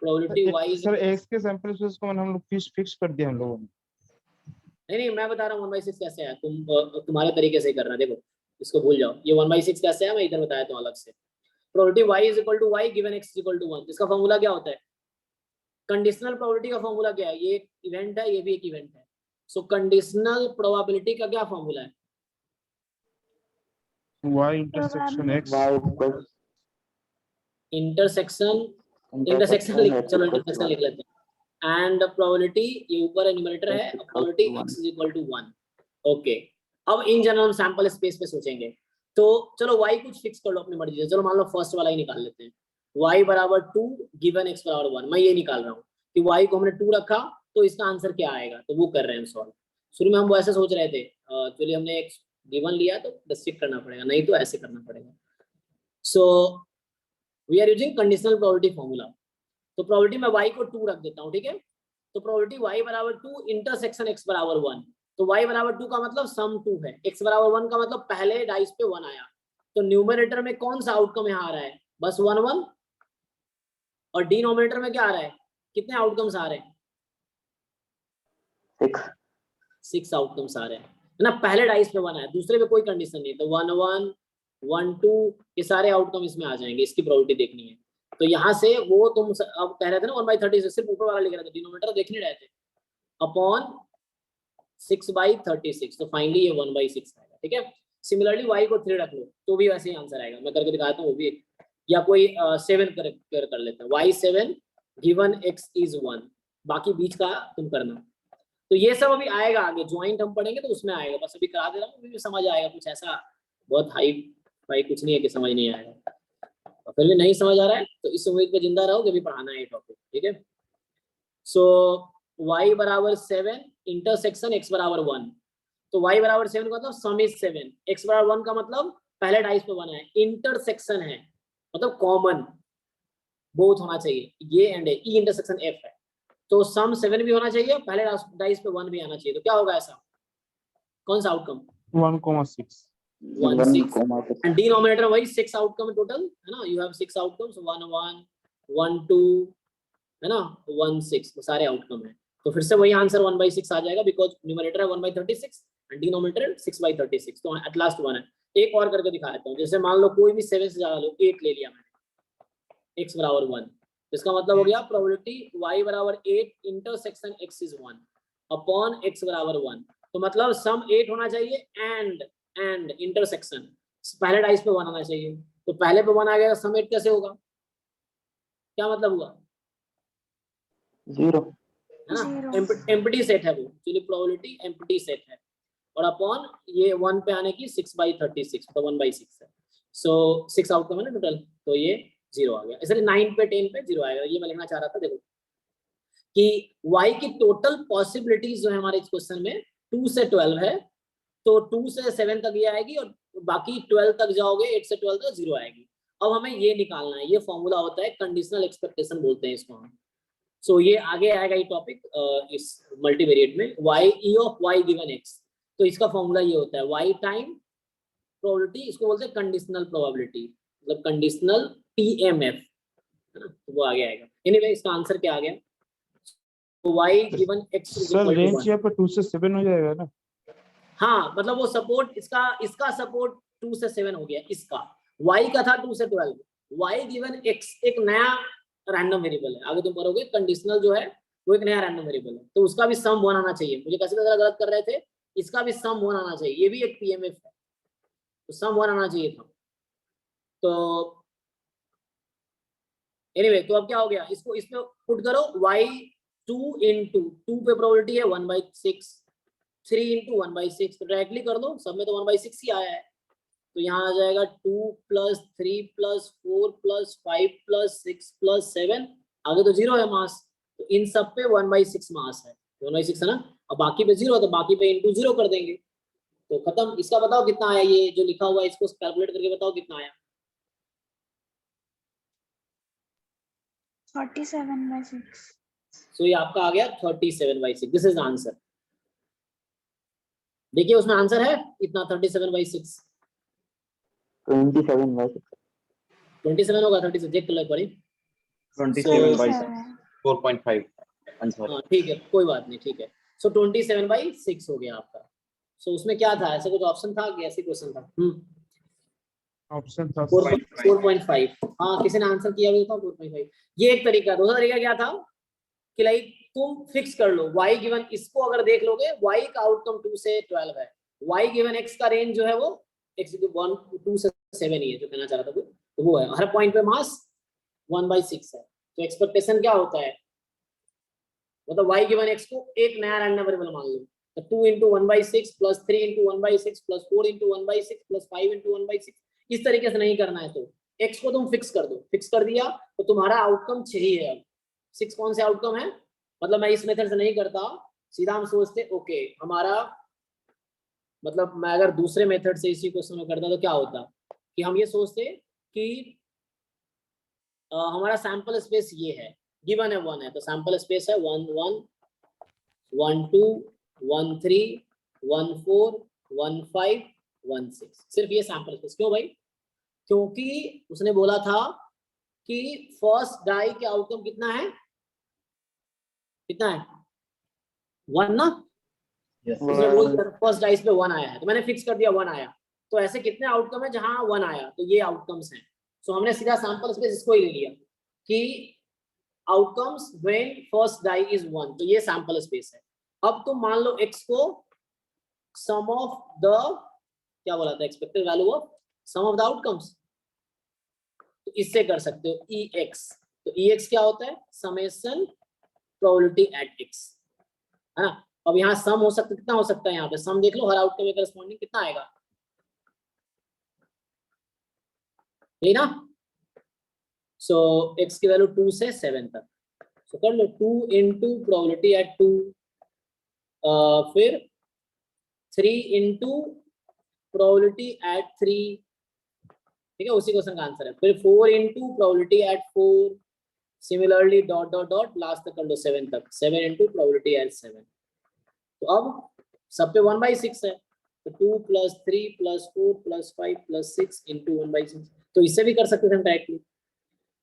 प्रोबेबिलिटी y सर एक्स के सैंपल स्पेस को हम लोग फिक्स कर दिया हम लोगों ने। नहीं मैं बता रहा हूँ 1/6 कैसे आया, तुम्हारे तरीके से करना। देखो इसको भूल जाओ, ये 1/6 कैसे है मैं इधर बताया था अलग से। Probability y is equal to y given x equal to 1, इसका फॉर्मूला क्या होता है? कंडीशनल प्रोबेबिलिटी का फॉर्मूला क्या है? ये एक इवेंट है, ये भी एक इवेंट है। सो कंडीशनल प्रोबेबिलिटी का क्या फॉर्मूला है? y इंटरसेक्शन x इंटरसेक्शन चलो इंटरसेक्शन लिख लेते हैं। एंड प्रोबेबिलिटी, ये ऊपर न्यूमरेटर है, probability x is equal to 1। Okay, अब इन जनरल हम सैंपल स्पेस पे सोचेंगे। तो चलो y कुछ फिक्स कर लो अपनी मर्जी से। चलो मान लो फर्स्ट वाला ही निकाल लेते हैं, y बराबर 2 गिवन x बराबर 1। मैं ये निकाल रहा हूँ कि y को हमने 2 रखा तो इसका आंसर क्या आएगा, तो वो कर रहे हैं हम सॉल्व। शुरू में हम वो ऐसे सोच रहे थे, चलिए हमने एक गिवन लिया तो डिस्ट्रिक्ट करना पड़ेगा, नहीं तो ऐसे करना पड़ेगा। So we are using conditional probability formula. तो प्रोबेबिलिटी में y को 2 रख देता हूँ, ठीक है। तो प्रोबेबिलिटी y बराबर 2 इंटरसेक्शन x बराबर 1। तो y बराबर 2 का मतलब सम 2 है, x बराबर 1 का मतलब पहले डाइस पे 1 आया। तो न्यूमरेटर में कौन सा आउटकम यहाँ आ रहा है? बस 1 1। और डिनोमिनेटर में क्या आ रहा है? कितने आउटकम्स आ रहे हैं? 6 आउटकम्स आ रहे हैं, है ना। पहले डाइस पे 1 आया, दूसरे पे कोई कंडीशन नहीं, तो 1 1 1 2 ये सारे आउटकम इसमें आ जाएंगे। इसकी प्रोबेबिलिटी देखनी है तो यहाँ से वो तुम अब कह रहे थे ना 1/36, सिर्फ ऊपर वाला लिख रहे थे, डिनोमिनेटर देख नहीं रहे थे, अपॉन 6/36। तो फाइनली ये 1/6 आएगा, ठीक है। सिमिलरली y को 3 रख लो तो भी वैसे ही आंसर आएगा। मैं करके दिखाता हूँ वो भी, या कोई 7 कर लेते हैं। y 7 गिवन x इज 1, बाकी बीच का तुम करना। तो ये सब अभी आएगा आगे, ज्वाइंट हम पढ़ेंगे तो उसमें आएगा। बस अभी करा दे रहा हूँ, भी समझ आएगा। कुछ ऐसा बहुत हाई फाई कुछ नहीं है कि समझ नहीं आएगा। और फिर भी नहीं समझ आ रहा है तो इस उम्मीद पे जिंदा रहो कि भी पढ़ाना है टॉपिक, ठीक है। सो y बराबर 7 इंटरसेक्शन x बराबर 1। तो y बराबर 7 का मतलब सम इज 7, x बराबर 1 का मतलब पहले डाइस पे 1 है, इंटरसेक्शन है मतलब कॉमन बोथ होना चाहिए, ये and A, E intersection f है। तो सम 7 भी होना चाहिए, पहले डाइस पे 1 भी आना चाहिए। तो क्या होगा ऐसा, कौन सा आउटकम? 1,6 एंड डिनोमिनेटर वही 6 आउटकम टोटल, है ना। यू हैव 6 आउटकम्स, 1 1 1 2, है ना, 1 6, तो सारे आउटकम है। तो फिर से वही आंसर 1/6 आ जाएगा, बिकॉज न्यूमरेटर है 1/36 एंड डिनोमिनेटर 6/36। तो एट लास्ट 1 है। एक और करके दिखा देता हूँ। जैसे मान लो कोई भी 7 से ज्यादा लो, 8 ले लिया मैंने, x बराबर 1, इसका मतलब हो गया प्रोबेबिलिटी y बराबर 8 intersection x is 1 upon x बराबर 1। तो मतलब सम 8 होना चाहिए एंड इंटरसेक्शन पहले डाइस पे 1 आना चाहिए। तो पहले पे 1 आ गया, सम 8 कैसे होगा? क्या मतलब हुआ? 0 है ना, एम्प्टी सेट है वो, चलिए प्रोबेबिलिटी एम्प्टी सेट है। और अपॉन ये 1 पे आने की 6/36, तो 1/6 है। सो 6 आउटकम है ना टोटल, तो ये 0 आ गया। इसलिए 9 पे 10 पे 0 आएगा। ये मैं लिखना चाह रहा था, देखो कि y की टोटल पॉसिबिलिटीज जो है हमारे इस क्वेश्चन में 2 से 12 है, तो 2 से 7 तक ये आएगी और तो बाकी 12 तक जाओगे, 8 से 12 तक 0 आएगी। अब हमें ये निकालना है, ये फॉर्मूला होता है कंडीशनल एक्सपेक्टेशन बोलते हैं इसको हम। सो ये आगे आएगा ये टॉपिक इस मल्टीवेरिएट में, y e of y given x। तो इसका फॉर्मूला ये होता है y टाइम प्रोबेबिलिटी, इसको बोलते हैं कंडीशनल प्रोबेबिलिटी, मतलब कंडीशनल PMF, है ना, तो वो आगे आएगा। एनीवे इसका आंसर क्या आ गया, तो y given x sir range यहाँ पर 2 से 7 हो जाएगा ना? हाँ, मतलब वो सपोर्ट इसका सपोर्ट 2 से 7 हो गया, इसका y का था 2 से 12, y गिवन x एक नया रैंडम वेरिएबल है, आगे तुम पढ़ोगे कंडीशनल जो है वो एक नया रैंडम वेरिएबल है, तो उसका भी सम 1 आना चाहिए। मुझे कैसे पता गलत कर रहे थे, इसका भी सम 1 आना चाहिए, ये भी एक PMF है, तो सम 1 आना चाहिए था। तो एनीवे तो अब क्या हो गया, इसको इसमें पुट करो, y 2 into 2 पे प्रोबेबिलिटी है 1/6, 3 into 1/6, तो डायरेक्टली कर दो, सब में तो 1/6 ही आया है, तो यहाँ आ जाएगा 2 + 3 + 4 + 5 + 6 + 7, आगे तो 0 है मास, तो इन सब पे 1/6 मास है, 1/6 है ना, और बाकी पे 0 है, तो बाकी पे इंटू 0 कर देंगे, तो खत्म। इसका बताओ कितना आया, ये जो लिखा हुआ है इसको कैलकुलेट करके बताओ कितना आया। 47/6। सो ये आपका आ गया 37/6, दिस इज आंसर। देखिए उसमें आंसर है इतना 37/6, 27/6। 27 होगा, 36 देख लो एक बारी। 27/4.5 आंसर। हाँ ठीक है, कोई बात नहीं, ठीक है। सो 27/6 हो गया आपका। सो उसमें क्या था, ऐसे कुछ ऑप्शन था कि ऐसे क्वेश्चन था? ऑप्शन था 4.5। हाँ किसी ने आंसर किया भी था 4.5। ये एक तरीका, दूसरा तरीका क्या था कि लाइक तुम फिक्स कर लो y गिवन, इसको अगर देख लोगे y का आउटकम 2 से 12 है, y गिवन x का रेंज जो है वो x 1 2 से 7 ही है, जो कहना चाह रहा था वो, तो वो है हर पॉइंट पे मास 1/6 है। तो एक्सपेक्टेशन क्या होता है, मतलब y गिवन x को एक नया रैंडम वेरिएबल मान लो, तो 2 into 1/6 + 3 into 1/6 + 4 into 1/6 + 5 into 1/6, इस तरीके से नहीं करना है। तो x को तुम फिक्स कर दो, फिक्स कर दिया तो तुम्हारा आउटकम 6 ही है। अब 6 कौन से आउटकम है, मतलब मैं इस मेथड से नहीं करता, सीधा हम सोचते ओके हमारा, मतलब मैं अगर दूसरे मेथड से इसी क्वेश्चन में करता तो क्या होता कि हम ये सोचते कि हमारा सैंपल स्पेस ये है, गिवन है 1 है, तो सैंपल स्पेस है 1 1 1 2 1 3 1 4 1 5 1 6, सिर्फ ये सैंपल स्पेस। क्यों भाई, क्योंकि उसने बोला था कि फर्स्ट डाई के आउटकम कितना है, कितना है 1 ना, उसने बोला फर्स्ट डाइस पे 1 आया है, तो मैंने फिक्स कर दिया 1 आया, तो ऐसे कितने आउटकम है जहां 1 आया, तो ये आउटकम्स हैं। सो हमने सीधा सैंपल स्पेस इसको ही ले लिया कि outcomes when first die is 1, तो ये सैंपल स्पेस है। अब तुम मान लो x को सम ऑफ द, क्या बोला था, expected value of sum of the outcomes, तो इससे कर सकते हो ex, तो ex क्या होता है, समेशन प्रोबेबिलिटी एट x, है ना। अब यहाँ सम हो सकता, कितना हो सकता है, यहाँ पे सम देख लो, हर आउटकम के करस्पॉन्डिंग कितना आएगा, यही ना। सो x की वैल्यू 2 से 7 तक, सो कर लो 2 into प्रोबेबिलिटी एट 2, फिर 3 into प्रोबेबिलिटी एट 3, ठीक है, उसी क्वेश्चन का आंसर है। फिर 4 into probability at 4, similarly dot dot dot last तक कर लो 7 तक, 7 into प्रोबेबिलिटी एट 7। तो अब सब पे 1/6 है, तो 2 + 3 + 4 + 5 + 6 into 1/6, तो इससे भी कर सकते थे हम डायरेक्टली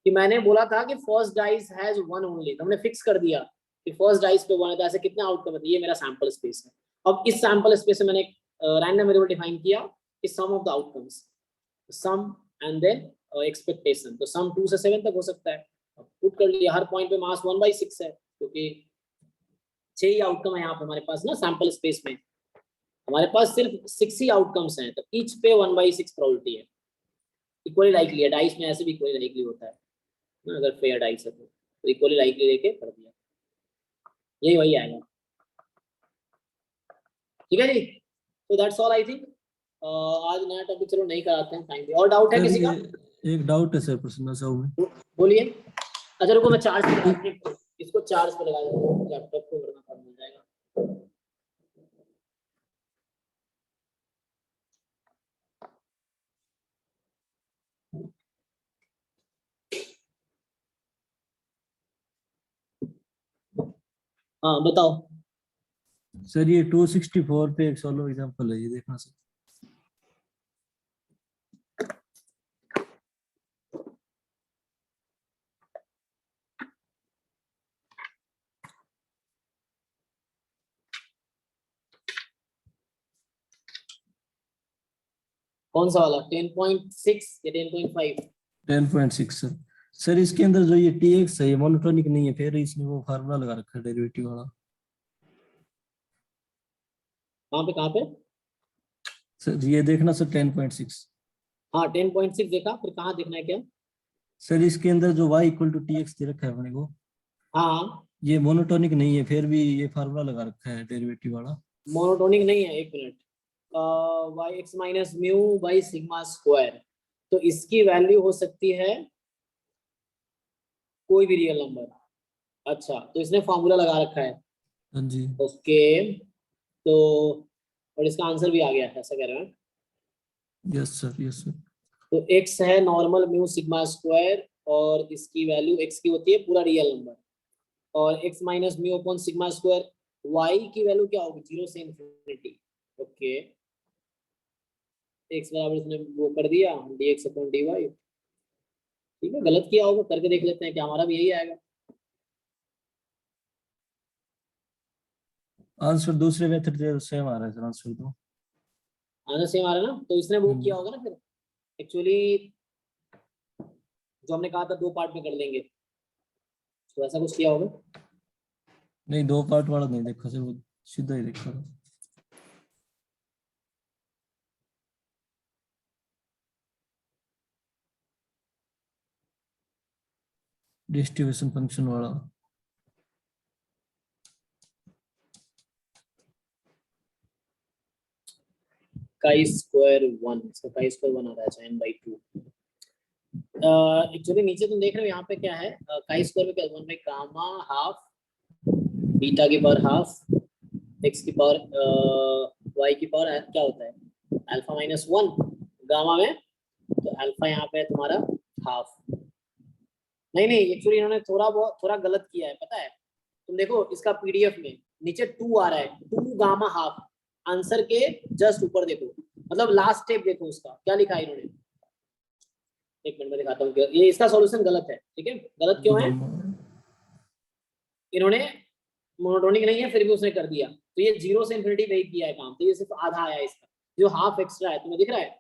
कि मैंने बोला था कि फर्स्ट डाइस हैज 1 ओनली, तो हमने फिक्स कर दिया कि फर्स्ट डाइस पे 1 है, तो ऐसे कितने आउटकम है, ये मेरा सैंपल स्पेस है। अब इस सैंपल स्पेस में मैंने एक रैंडम वेरिएबल डिफाइन किया कि sum of the outcomes, sum and then expectation, तो सम 2 से 7 तक हो सकता है। अब पुट कर लिया, हर पॉइंट पे मास 1/6 है, क्योंकि 6 ही आउटकम है यहाँ पे हमारे पास ना, सैंपल स्पेस में हमारे पास सिर्फ 6 ही आउटकम्स हैं, तो ईच पे 1/6 प्रोबेबिलिटी है। इक्वली लाइकली है, डाइस में ऐसे भी इक्वली लाइकली होता है ना, अगर फेयर डाइस है तो इक्वली लाइकली लेके कर दिया, यही वही आएगा। ठीक है जी, तो दैट्स ऑल आई थिंक। आज नया टॉपिक चलो नहीं कराते हैं, टाइम पे। और डाउट है किसी का? एक डाउट है सर प्रसन्न साहू में। बोलिए। अच्छा रुको, मैं चार्ज पे लगा, इसको चार्ज पे लगा देता हूं, लैपटॉप को वरना काम मिल जाएगा। हाँ बताओ। सर ये 264 पे एक सोलो एग्जांपल है, ये देखना सर। कौन सा वाला 10.6 या 10.5? 10.6 सर। सर इसके अंदर जो ये tx है ये मोनोटोनिक नहीं है, फिर इसमें वो फार्मूला लगा रखा है डेरिवेटिव वाला। कहाँ पे? सर ये देखना सर 10.6। हाँ 10.6 देखा, फिर कहाँ देखना है क्या? सर इसके अंदर जो y इक्वल टू tx दे रखा है अपने को, हाँ ये मोनोटोनिक नहीं है, फिर भी ये फार्मूला लगा रखा है डेरिवेटिव वाला। मोनोटोनिक नहीं है, एक minute. Y x minus mu by sigma square, तो इसकी वैल्यू हो सकती है कोई भी रियल नंबर। अच्छा, तो इसने फॉर्मूला लगा रखा है। हाँ जी। ओके, तो और इसका आंसर भी आ गया है, ऐसा कह रहे हैं? Yes sir, yes sir. तो x है नॉर्मल म्यू सिग्मा स्क्वायर, और इसकी वैल्यू x की होती है पूरा रियल नंबर, और x minus mu upon sigma square, y की वैल्यू क्या होगी? 0 से इंफिनिटी। ओके, x बराबर इसने वो कर दिया dx अपॉन dy। ठीक है, गलत किया होगा, करके देख लेते हैं क्या हमारा भी यही आएगा। आंसर दूसरे मेथड से सेम आ रहा है सर, आंसर तो आंसर सेम आ रहा है ना, तो इसने वो किया होगा ना फिर। एक्चुअली जो हमने कहा था 2 पार्ट में कर लेंगे, तो ऐसा कुछ किया होगा। नहीं, 2 पार्ट वाला नहीं देखा सर, वो सीधा ही देखा था। डिस्ट्रीब्यूशन फंक्शन वाला। काई स्क्वायर 1, इसका काई स्क्वायर 1 आ रहा है, अच्छा n/2। एक्चुअली नीचे तुम देख रहे हो यहाँ पे क्या है, काई स्क्वायर में क्या 1 बाई गामा हाफ बीटा की पावर हाफ x की पावर y की पावर क्या होता है अल्फा माइनस 1 गामा में, तो अल्फा यहाँ पे है तुम्हारा हाफ। नहीं एक्चुअली इन्होंने थोड़ा गलत किया है, पता है? तुम देखो इसका पीडीएफ में नीचे 2 आ रहा है, 2 गामा हाफ, आंसर के जस्ट ऊपर देखो, मतलब लास्ट स्टेप देखो उसका क्या लिखा है इन्होंने। एक मिनट में दिखाता हूँ, ये इसका सॉल्यूशन गलत है। ठीक है, गलत क्यों है? इन्होंने मोनोटोनिक नहीं है फिर भी उसने कर दिया, तो ये 0 से इंफिनिटी पे किया है काम, तो ये सिर्फ आधा आया है इसका, जो हाफ एक्स्ट्रा है तुम्हें दिख रहा है।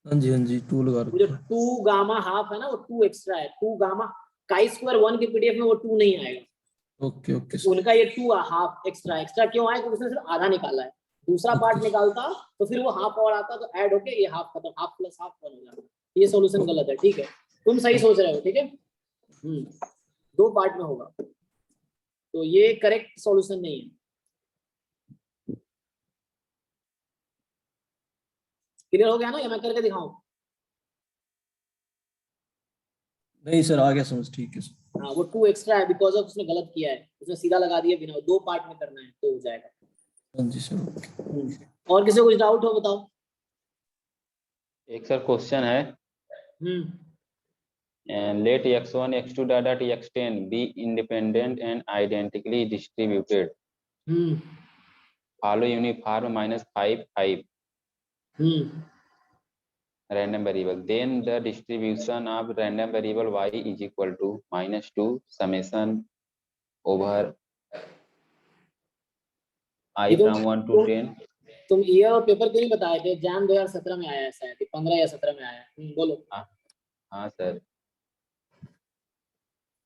हाँ जी 2 लगा जो रखा है। 2 गामा हाफ है ना, वो 2 एक्स्ट्रा है। 2 गामा काई स्क्वायर 1 के पीडीएफ में वो 2 नहीं आएगा। ओके ओके तो उनका ये 2 हाफ एक्स्ट्रा क्यों आया? क्योंकि उसने सिर्फ आधा निकाला है, दूसरा पार्ट निकालता तो फिर वो हाफ और आता, तो ऐड होके ये हाफ खत्म, हाफ प्लस हाफ 1 हो जाता। ये सॉल्यूशन गलत है, ठीक है? तुम सही सोच रहे हो, ठीक है? 2 पार्ट में होगा, तो ये करेक्ट सॉल्यूशन नहीं है। क्लियर हो गया ना, या मैं करके दिखाऊं? नहीं सर, आ गया समझ, ठीक है सर। हाँ, वो 2 एक्स्ट्रा है बिकॉज ऑफ उसने गलत किया है, उसने सीधा लगा दिया बिना, 2 पार्ट में करना है तो हो जाएगा। हाँ जी सर, ओके। और किसी को कुछ डाउट हो बताओ। एक सर क्वेश्चन है, let x1 x2 data x10 be independent and identically distributed, follow uniform -5 5 random variable, then the distribution of random variable y is equal to -2 summation over I from 1 to 10। तुम ईयर और पेपर क्यों नहीं बताए थे? जैन 2017 में आया है शायद, 15 या 17 में आया है। बोलो। हाँ सर,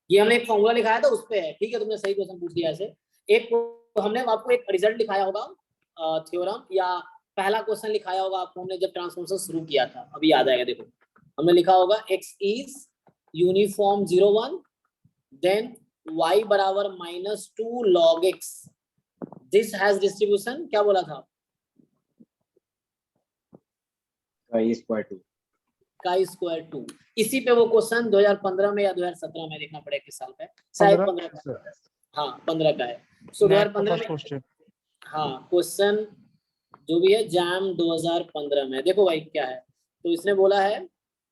ये हमने एक फॉर्मूला लिखाया था उस पे है, ठीक है? तुमने सही क्वेश्चन पूछ लिया ऐसे। एक तो हमने आपको एक रिजल्ट लिखाया होगा थ्योरम, या पहला क्वेश्चन लिखाया होगा आपको हमने जब ट्रांसफॉर्मेशन शुरू किया था, अभी याद आएगा। देखो हमने लिखा होगा x is uniform 0 1 then y बराबर -2 log x, this has distribution, क्या बोला था? Chi square 2। Chi square 2। इसी पे वो क्वेश्चन 2015 में या 2017 में, देखना पड़ेगा किस साल का है, शायद 15 का। हाँ 15 का है। सो 2015 में, हाँ क्वेश्चन जो भी है जैम 2015 में। देखो भाई क्या है, तो इसने बोला है,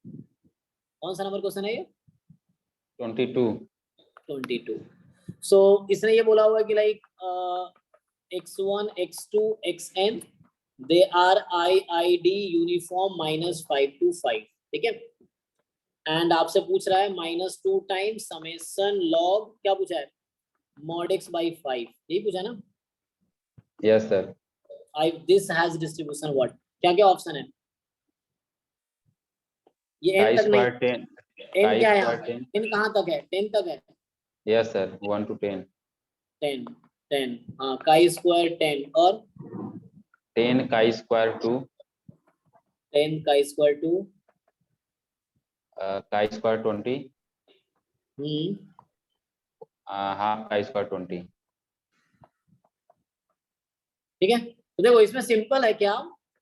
कौन सा नंबर क्वेश्चन है ये? 22। सो इसने ये बोला हुआ है कि like x1 x2 xn they are IID uniform -5 to 5, ठीक है। एंड आपसे पूछ रहा है -2 टाइम्स समेशन लॉग, क्या पूछा है, mod x by 5, यही पूछा ना। Yes sir. This has distribution what, क्या क्या ऑप्शन है, ये chi n तक नहीं, square 10 n chi क्या है, square 10 n कहाँ तक है, 10 तक है, यस सर 1 to 10 10 हाँ, chi स्क्वायर 10 और 10 chi square 2 10 chi square 2 chi square 20 half chi square 20। ठीक है। तो देखो इसमें सिंपल है क्या,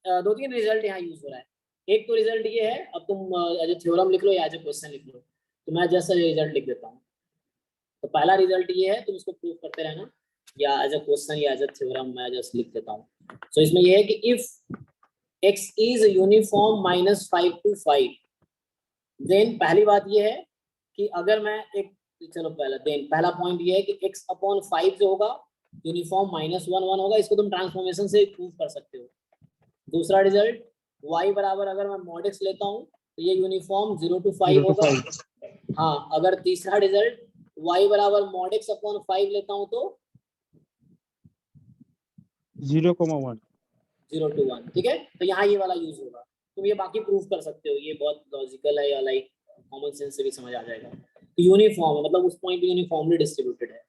दो तीन रिजल्ट यहाँ यूज हो रहा है। एक तो रिजल्ट ये है, अब तुम एज ए थ्योरम लिख लो या एज ए क्वेश्चन लिख लो, तो मैं जैसा रिजल्ट लिख देता हूँ। तो पहला रिजल्ट ये है, तुम इसको प्रूव करते रहना, या एज ए क्वेश्चन या एज ए थ्योरम मैं जस्ट लिख देता हूँ। सो इसमें ये है कि if x is uniform -5 to 5, then पहली बात ये है कि अगर मैं एक, चलो पहला पॉइंट ये है कि x/5 जो होगा यूनिफॉर्म -1 1 होगा, इसको तुम ट्रांसफॉर्मेशन से प्रूव कर सकते हो। दूसरा रिजल्ट y बराबर अगर मैं mod x लेता हूँ तो ये यूनिफॉर्म 0 to 5 होगा। हाँ, अगर तीसरा रिजल्ट y बराबर mod x/5 लेता हूँ तो 0,1 0 to 1, ठीक है। तो यहाँ ये वाला यूज होगा, तुम ये बाकी प्रूव कर सकते हो, ये बहुत लॉजिकल है या लाइक कॉमन सेंस से भी समझ आ जाएगा। तो यूनिफॉर्म मतलब उस पॉइंट पे यूनिफॉर्मली डिस्ट्रीब्यूटेड है,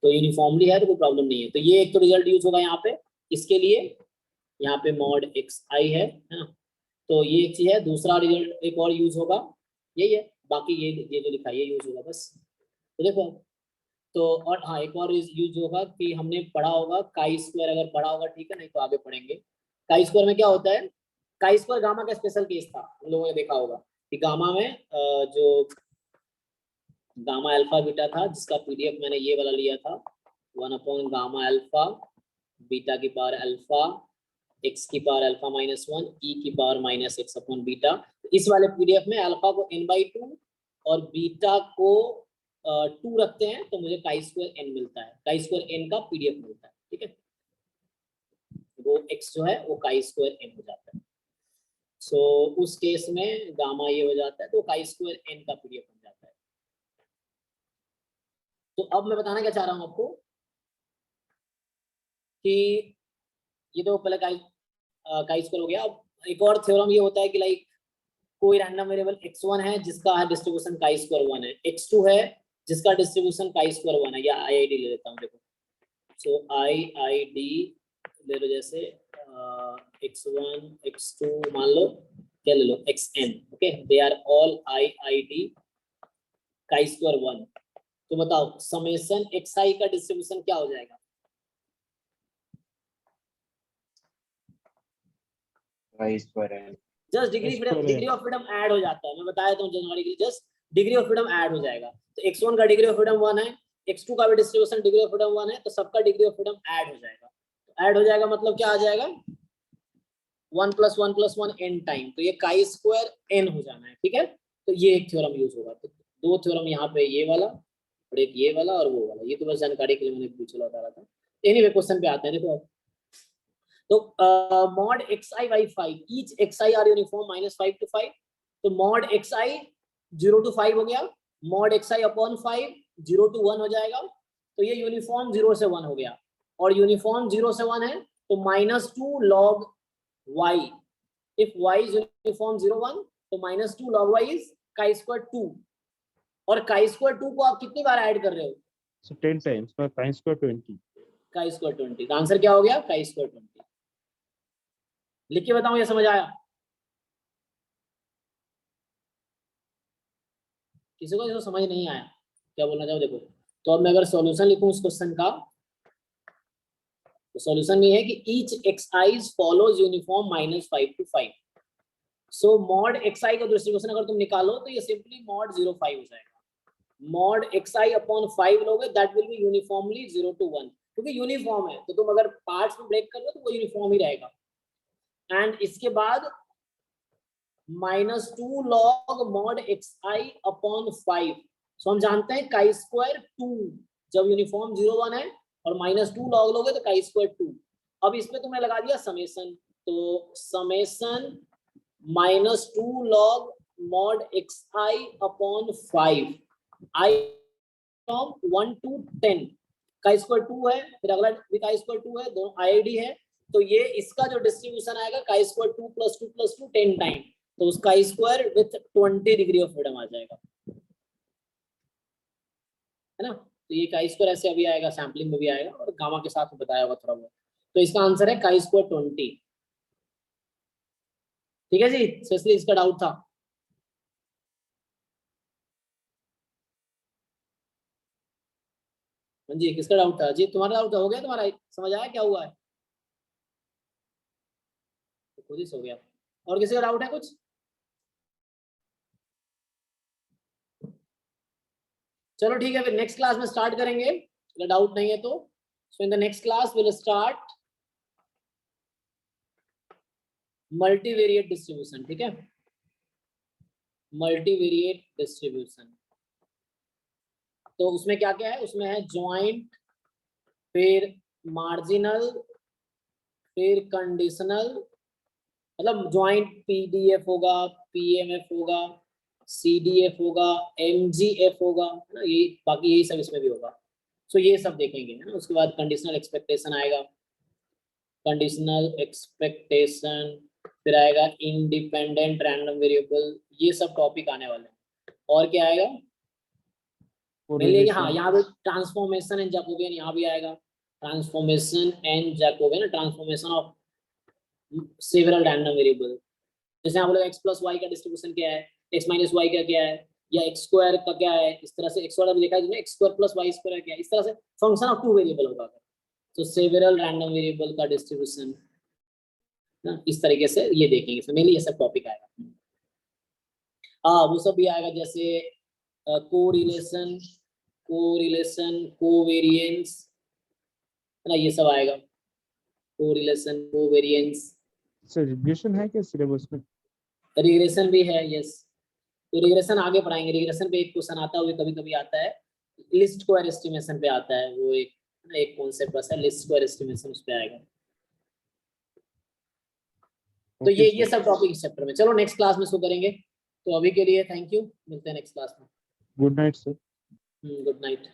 तो यूनिफॉर्मली है तो कोई प्रॉब्लम नहीं है। तो ये एक तो रिजल्ट यूज होगा यहाँ पे, इसके लिए यहाँ पे mod xi है ना, तो ये एक चीज है। दूसरा रिजल्ट एक और यूज होगा, यही है, बाकी ये जो लिखा है ये यूज होगा बस। तो देखो, तो और हाँ एक और यूज होगा कि हमने पढ़ा होगा काई स्क्वायर, अगर पढ़ा होगा ठीक है, नहीं तो आगे पढ़ेंगे। काई स्क्वायर में क्या होता है, काई स्क्वायर गामा का स्पेशल केस था, हम लोगों ने देखा होगा कि गामा में जो गामा अल्फा बीटा था, जिसका पीडीएफ मैंने ये वाला लिया था, 1 गामा अल्फा बीटा की पावर अल्फा x की पावर अल्फा -1 e की पावर -x बीटा। इस वाले पीडीएफ में अल्फा को n/2 और बीटा को 2 रखते हैं, तो मुझे काई स्क्वायर n मिलता है, काई स्क्वायर n का पीडीएफ मिलता है, ठीक है। वो x जो है वो काई स्क्वायर n हो जाता है। सो उस केस में गामा ये हो जाता है, तो काई स्क्वायर n का पीडीएफ बन जाता है। तो अब मैं बताना क्या चाह रहा हूँ आपको कि ये तो पहले काई स्क्वायर हो गया। अब एक और थ्योरम ये होता है कि लाइक कोई रैंडम वेरिएबल x1 है जिसका डिस्ट्रीब्यूशन काई स्क्वायर 1 है, x2 है जिसका डिस्ट्रीब्यूशन काई स्क्वायर 1 है, या IID ले लेता हूँ, देखो। सो IID ले लो, जैसे x1 x2 मान लो, क्या ले लो, xn, okay, they are all IID chi square 1। तो बताओ समेशन xi का डिस्ट्रीब्यूशन क्या हो जाएगा, just degree of freedom add हो जाता है, मैं बताया था जनवरी के, just degree of freedom add हो जाएगा। तो x1 का डिग्री ऑफ फ्रीडम 1 है, x2 का भी डिस्ट्रीब्यूशन डिग्री ऑफ फ्रीडम 1 है, तो सबका डिग्री ऑफ फ्रीडम ऐड हो जाएगा। तो ऐड हो जाएगा मतलब क्या आ जाएगा, 1 + 1 + 1 n टाइम, तो ये काई स्क्वायर n हो जाना है, ठीक है। तो ये एक थ्योरम यूज होगा। तो दो थ्योरम यहाँ पे, ये वाला और एक ये वाला और वो वाला, ये तो बस जानकारी के लिए मैंने पूछ बता रहा था। एनीवे क्वेश्चन पे आते हैं, देखो। तो mod xi by 5, each xi are uniform -5 to 5, तो mod xi 0 to 5 हो गया, mod xi/5 0 to 1 हो जाएगा, तो ये यूनिफॉर्म 0 से 1 हो गया, और यूनिफॉर्म 0 से 1 है तो -2 log y, if y is uniform 0 1 तो -2 log y is chi square 2, और chi square 2 को आप कितनी बार ऐड कर रहे हो, So 10 times, but chi square 20. chi square 20, तो आंसर क्या हो गया, chi square 20। लिख के बताऊं, ये समझ आया किसी को, समझ नहीं आया क्या बोलना चाहो, देखो। तो अब मैं अगर सॉल्यूशन लिखूं उस क्वेश्चन का, तो सॉल्यूशन ये है कि each xi follows uniform -5 to 5। So mod xi का डिस्ट्रीब्यूशन अगर तुम निकालो तो ये सिंपली mod 0,5 हो जाएगा। mod xi/5 लोगे, that will be uniformly 0 to 1, क्योंकि यूनिफॉर्म है, तो तुम अगर पार्ट्स में ब्रेक कर लो तो वो यूनिफॉर्म ही रहेगा। एंड इसके बाद -2 log mod xi/5। सो हम जानते हैं काई स्क्वायर 2 जब यूनिफॉर्म 0 1 है और -2 लॉग लोगे तो काई स्क्वायर 2। अब इसमें तुमने लगा दिया समेशन, तो summation -2 log mod xi upon 5 i from 1 to 10, chi square 2 है, फिर अगला भी काई स्क्वायर 2 है, दोनों आईआईडी है, तो ये इसका जो डिस्ट्रीब्यूशन आएगा काई स्क्वायर 2 + 2 + 2 10 टाइम, तो उसका chi square with 20 degree of freedom आ जाएगा, है ना। तो ये काई स्क्वायर ऐसे अभी आएगा, सैम्पलिंग में भी आएगा और गामा के साथ बताया हुआ थोड़ा बहुत, तो इसका आंसर है काई स्क्वायर 20। ठीक है जी, स्पेशली इसका डाउट था। हाँ जी, किसका डाउट था जी? तुम्हारा डाउट हो गया, तुम्हारा समझ आया क्या हुआ है? तो खुद ही सो गया। और किसी का डाउट है कुछ? चलो ठीक है, फिर नेक्स्ट क्लास में स्टार्ट करेंगे, अगर डाउट नहीं है तो। So in the next class will start multivariate distribution. ठीक है, मल्टीवेरिएट डिस्ट्रीब्यूशन, तो उसमें क्या क्या है? उसमें है जॉइंट, फिर मार्जिनल, फिर कंडीशनल, मतलब जॉइंट पीडीएफ होगा, पीएमएफ होगा, सीडीएफ होगा, एमजीएफ होगा, है ना, ये बाकी यही सब इसमें भी होगा। सो ये सब देखेंगे, है ना। उसके बाद कंडीशनल एक्सपेक्टेशन आएगा, कंडीशनल एक्सपेक्टेशन, फिर आएगा इंडिपेंडेंट रैंडम वेरिएबल, ये सब टॉपिक आने वाले हैं। और क्या आएगा? हाँ, यहाँ पे ट्रांसफॉर्मेशन एंड जैकोबियन, यहाँ भी आएगा transformation and Jacobian, transformation of several random variable. जैसे आप बोलोगे x + y का डिस्ट्रीब्यूशन क्या है, x - y का क्या है, या x स्क्वायर का क्या है, इस तरह से x स्क्वायर भी लिखा है तुमने, x स्क्वायर + y स्क्वायर क्या है, इस तरह से फंक्शन ऑफ 2 वेरिएबल होगा। तो सेवरल रैंडम वेरिएबल का डिस्ट्रीब्यूशन ना, इस तरीके से ये देखेंगे। तो मेनली ये सब टॉपिक आएगा। वो सब भी आएगा, जैसे कोरिलेशन, कोवेरिएंस, है ना, ये सब आएगा, कोरिलेशन, कोवेरिएंस। सर रिग्रेशन है क्या सिलेबस में? रिग्रेशन भी है, यस। तो रिग्रेशन आगे पढ़ाएंगे। रिग्रेशन पे एक क्वेश्चन आता है, कभी कभी आता है, लिस्ट स्क्वायर एस्टिमेशन पे आता है, वो एक कॉन्सेप्ट बस है, लिस्ट स्क्वायर एस्टिमेशन उस पे आएगा। तो ये सब टॉपिक इस चैप्टर में। चलो नेक्स्ट क्लास में इसको करेंगे। तो अभी के लिए थैंक यू, मिलते हैं नेक्स्ट क्लास में। Good night sir. Good night.